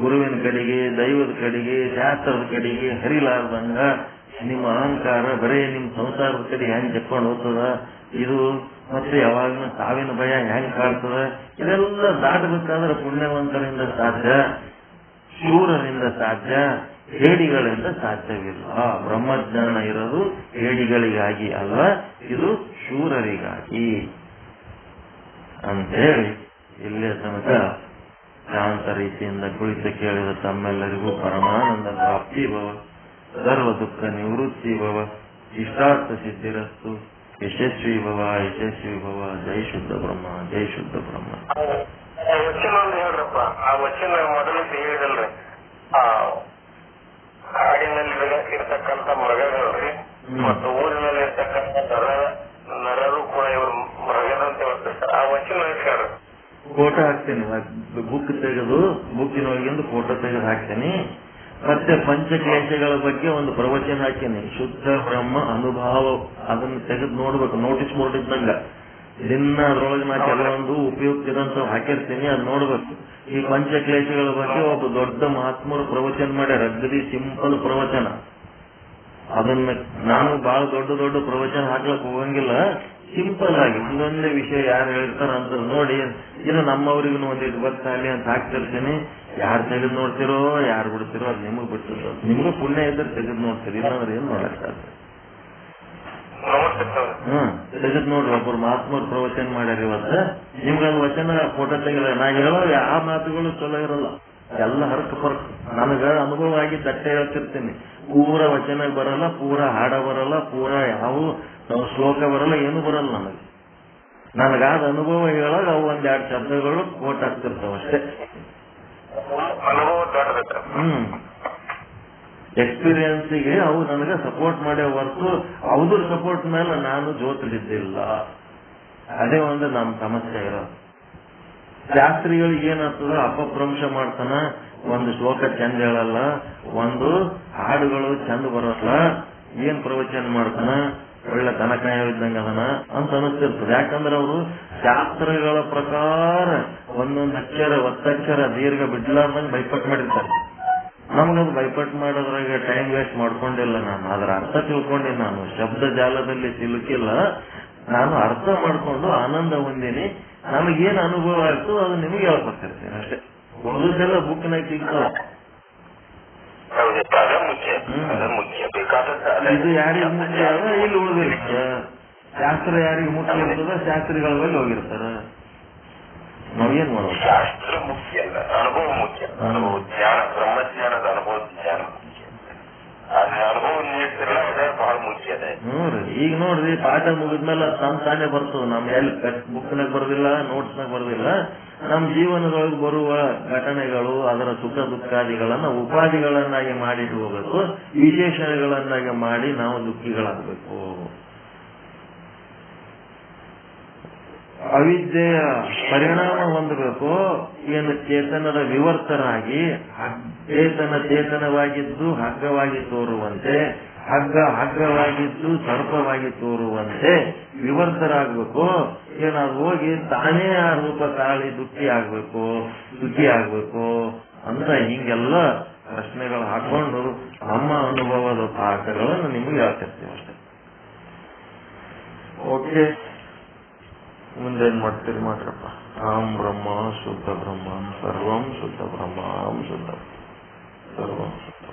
ಗುರುವಿನ ಕಡೆಗೆ, ದೈವದ ಕಡೆಗೆ, ಶಾಸ್ತ್ರದ ಕಡೆಗೆ ಹರಿಲಾರ್ದಂಗ ನಿಮ್ಮ ಅಹಂಕಾರ ಬರೇ ನಿಮ್ ಸಂಸಾರದ ಕಡೆ ಹೆಂಗ್ ಚೆಕ್ಕೊಂಡು ಹೋಗ್ತದ, ಇದು ಮತ್ತೆ ಯಾವಾಗ್ಲೂ ಸಾವಿನ ಭಯ ಹೆಂಗ್ ಕಾಡ್ತದ, ಇದೆಲ್ಲ ದಾಟಬೇಕಾದ್ರೆ ಪುಣ್ಯವಂತರಿಂದ ಸಾಧ್ಯ, ಶೂರರಿಂದ ಸಾಧ್ಯ, ಹೇಡಿಗಳಿಂದ ಸಾಧ್ಯವಿಲ್ಲ. ಬ್ರಹ್ಮಜ್ಞಾನ ಇರೋದು ಹೇಡಿಗಳಿಗಾಗಿ ಅಲ್ಲ, ಇದು ಶೂರರಿಗಾಗಿ ಅಂತೇಳಿ ಇಲ್ಲೇ ತನಕ ಶಾಂತ ರೀತಿಯಿಂದ ಕುಳಿತು ಕೇಳಿದ ತಮ್ಮೆಲ್ಲರಿಗೂ ಪರಮಾನಂದ ಪ್ರಾಪ್ತಿ ಭವ, ಸರ್ವ ದುಃಖ ನಿವೃತ್ತಿ ಭವ, ಇಷ್ಟಾರ್ಥ ಸಿದ್ಧಿರಸ್ತು, ಯಶಸ್ವಿ ಭವ, ಯಶಸ್ವಿ ಭವ. ಜೈ ಶುದ್ಧ ಬ್ರಹ್ಮ, ಜೈ ಶುದ್ಧ ಬ್ರಹ್ಮ. ವಚನ ಒಂದು ಹೇಳ್ರಪ್ಪ. ಆ ವಚನ ಮೊದಲಿಂದ ಹೇಳಿದಲ್ರಿ, ಕಾಡಿನಲ್ಲಿ ಇರ್ತಕ್ಕಂಥ ಮೃಗಗಳ್ರಿ ಮತ್ತು ಊರಿನಲ್ಲಿ ಇರ್ತಕ್ಕಂಥ ನರರು ಕೂಡ ಇವರು ಮೃಗದಂತೆ ವರ್ತಿಸ್ತಾರೆ. ಆ ವಚನ ಹೇಳ್ರಿ. ಫೋಟೋ ಹಾಕ್ತೇನೆ, ಬುಕ್ ತೆಗೆದು ಬುಕ್ಕಿನೊಳಗಿಂದ ಫೋಟೋ ತೆಗೆದು ಹಾಕ್ತೇನೆ. ಮತ್ತೆ ಪಂಚಕ್ಲೇಶಗಳ ಬಗ್ಗೆ ಒಂದು ಪ್ರವಚನ ಹಾಕೇನೆ. ಶುದ್ಧ ಬ್ರಹ್ಮ ಅನುಭವ, ಅದನ್ನ ತೆಗೆದು ನೋಡ್ಬೇಕು. ನೋಟಿಸ್ ಬೋರ್ಡ್ ಇದ್ದಂಗ ದಿನ ಅದ್ರೊಳಗೆ ನಾ ಕೆಲವೊಂದು ಉಪಯುಕ್ತ ಇದಂತ ಹಾಕಿರ್ತೀನಿ, ಅದ್ ನೋಡ್ಬೇಕು. ಈ ಪಂಚಕ್ಲೇಶಗಳ ಬಗ್ಗೆ ಒಬ್ಬ ದೊಡ್ಡ ಮಹಾತ್ಮರು ಪ್ರವಚನ ಮಾಡ್ಯಾರ, ಅಗದಿ ಸಿಂಪಲ್ ಪ್ರವಚನ. ಅದನ್ನ ನಾನು ಬಹಳ ದೊಡ್ಡ ಪ್ರವಚನ ಹಾಕ್ಲಕ್ ಹೋಗಂಗಿಲ್ಲ, ಸಿಂಪಲ್ ಆಗಿ ಒಂದೊಂದೇ ವಿಷಯ ಯಾರು ಹೇಳ್ತಾರ ಅಂತ ನೋಡಿ, ಇದು ನಮ್ಮವ್ರಿಗೂ ಒಂದಿಟ್ಟು ಗೊತ್ತಾಗಲಿ ಅಂತ ಹಾಕ್ತಿರ್ತೀನಿ. ಯಾರು ತೆಗೆದು ನೋಡ್ತಿರೋ ಯಾರು ಬಿಡ್ತಿರೋ ಅದು ನಿಮಗ್ ಬಿಟ್ಟಿರೋ, ನಿಮ್ಗೂ ಪುಣ್ಯ ಇದ್ರೆ ತೆಗೆದು ನೋಡ್ತೀರಿ, ಇಲ್ಲಾಂದ್ರೆ ಏನ್ ನೋಡಕ್ಕಾಗ್ತದೆ. ತೆಗೆದು ನೋಡ್ರಿ. ಒಬ್ಬರು ಮಹಾತ್ಮರು ಪ್ರವಚನ ಮಾಡ್ಯಾರ ಇವತ್ತ, ನಿಮ್ಗೊಂದು ವಚನ ಫೋಟೋ ತೆಗೆದ. ನಾ ಹೇಳೋ ಆ ಮಾತುಗಳು ಚಲೋ ಇರಲ್ಲ, ಎಲ್ಲ ಹರಕ ಫರ್ಕ್. ನನಗ ಅನುಭವ ಆಗಿ ತಟ್ಟೆ ಹೇಳ್ತಿರ್ತೀನಿ. ಪೂರ ವಚನ ಬರಲ್ಲ, ಪೂರ ಹಾಡ ಬರಲ್ಲ, ಪೂರ ಯಾವ ಶ್ಲೋಕ ಬರಲ್ಲ, ಏನು ಬರಲ್ಲ ನನಗೆ. ನನಗಾದ ಅನುಭವ ಹೇಳಾಗ ಅವು ಒಂದೆರಡು ಶಬ್ದಗಳು ಕೋಟ್ ಆಗ್ತಿರ್ತಾವ ಅಷ್ಟೇ. ಎಕ್ಸ್ಪೀರಿಯನ್ಸಿಗೆ ಅವು ನನಗೆ ಸಪೋರ್ಟ್ ಮಾಡೇ ಹೊರತು ಅವ್ರ ಸಪೋರ್ಟ್ ಮೇಲೆ ನಾನು ಜೋತಲಿದ್ದಿಲ್ಲ. ಅದೇ ಒಂದು ನಮ್ಮ ಸಮಸ್ಯೆ ಇರೋದು. ಶಾಸ್ತ್ರಿಗಳಿಗೆ ಏನಾಗ್ತದ, ಅಪಭ್ರಂಶ ಮಾಡ್ತಾನ, ಒಂದು ಶ್ಲೋಕ ಚಂದ ಹೇಳಲ್ಲ, ಒಂದು ಹಾಡುಗಳು ಚಂದ ಬರಲ್ಲ, ಏನ್ ಪ್ರವಚನ ಮಾಡ್ತಾನ, ಒಳ್ಳೆ ತನಕಾಯ ಇದ್ದಂಗ ಅದನ ಅಂತ ಅನಿಸ್ತಿರ್ತದೆ. ಯಾಕಂದ್ರೆ ಅವರು ಶಾಸ್ತ್ರಗಳ ಪ್ರಕಾರ ಒಂದೊಂದು ಅಕ್ಷರ ಒತ್ತಕ್ಷರ ದೀರ್ಘ ಬಿಡ್ಲಾರ್ದಂಗೆ ಬೈಪಟ್ ಮಾಡಿರ್ತಾರೆ. ನಮ್ಗದು ಬೈಪಟ್ ಮಾಡೋದ್ರಾಗ ಟೈಮ್ ವೇಸ್ಟ್ ಮಾಡ್ಕೊಂಡಿಲ್ಲ. ನಾನು ಅದರ ಅರ್ಥ ತಿಳ್ಕೊಂಡಿ, ನಾನು ಶಬ್ದ ಜಾಲದಲ್ಲಿ ಸಿಲುಕಿಲ್ಲ, ನಾನು ಅರ್ಥ ಮಾಡ್ಕೊಂಡು ಆನಂದ ಹೊಂದಿನಿ. ನಮಗೇನು ಅನುಭವ ಆಯ್ತು ಅದು ನಿಮಗೆ ಹೇಳ್ಕೊಡ್ತಿರ್ತೀನಿ ಅಷ್ಟೇ. ಉಳಿದೆಲ್ಲ ಬುಕ್ನಾಗ ಸಿಗ್ತಾವ. ಇದು ಯಾರಿಗೆ ಮುಖ್ಯ ಅದ ಇಲ್ಲಿ ಉಳಿದಿರ್ತ, ಶಾಸ್ತ್ರ ಯಾರಿಗೆ ಮುಖ್ಯ ಇರ್ತದ ಶಾಸ್ತ್ರಿಗಳ ಮೇಲೆ ಹೋಗಿರ್ತಾರ. ನಾವೇನ್ ಮಾಡೋದು? ಶಾಸ್ತ್ರ ಮುಖ್ಯ ಅಲ್ಲ, ಅನುಭವ ಮುಖ್ಯ. ಅನುಭವ ಜ್ಞಾನ, ಬ್ರಹ್ಮಜ್ಞಾನದ ಅನುಭವ ಜ್ಞಾನ ಮುಖ್ಯ. ಅನುಭವ ನೀಡ್ತಿರಲ್ಲ, ಅದೇ ಬಹಳ ಮುಖ್ಯ ಅದೇ. ಈಗ ನೋಡ್ರಿ, ಪಾಠ ಮುಗಿದ್ಮೇಲೆ ತಾನೇ ಬರ್ತದ. ನಮ್ ಎಲ್ಲಿ ಬುಕ್ನಾಗ ಬರೋದಿಲ್ಲ, ನೋಟ್ಸ್ನಾಗ ಬರೋದಿಲ್ಲ. ನಮ್ಮ ಜೀವನದೊಳಗೆ ಬರುವ ಘಟನೆಗಳು, ಅದರ ಸುಖ ದುಃಖಾದಿಗಳನ್ನ ಉಪಾಧಿಗಳನ್ನಾಗಿ ಮಾಡಿಟ್ಕೋಬೇಕು, ವಿಶೇಷಗಳನ್ನಾಗಿ ಮಾಡಿ ನಾವು ದುಃಖಿಗಳಾಗಬೇಕು. ಅವಿದ್ಯೆಯ ಪರಿಣಾಮ ಹೊಂದಬೇಕು. ಏನು ಚೇತನದ ವಿವರ್ತನಾಗಿ ಚೇತನವಾಗಿದ್ದು ಹಗ್ಗವಾಗಿ ತೋರುವಂತೆ, ಹಗ್ಗವಾಗಿದ್ದು ಸರ್ಪವಾಗಿ ತೋರುವಂತೆ ವಿವರ್ತರಾಗಬೇಕು. ಏನಾದ್ರು ಹೋಗಿ ತಾನೇ ಆ ರೂಪ ತಾಳಿ ದುಃಖಿ ಆಗ್ಬೇಕು ಅಂತ ಹಿಂಗೆಲ್ಲ ಪ್ರಶ್ನೆಗಳು ಹಾಕೊಂಡು ನಮ್ಮ ಅನುಭವದ ಪಾಠಗಳನ್ನು ನಿಮಗೆ ಹೇಳ್ತಿರ್ತೀವಿ ಅಷ್ಟೇ. ಓಕೆ, ಮುಂದೇನ್ ಮಾಡ್ತೀರಿ ಮಾಡ್ರಪ್ಪ. ಅಹಂ ಬ್ರಹ್ಮ ಶುದ್ಧ ಬ್ರಹ್ಮ ಸರ್ವಂ ಶುದ್ಧ ಬ್ರಹ್ಮ ಶುದ್ಧ ಸರ್ವಂ ಶುದ್ಧ.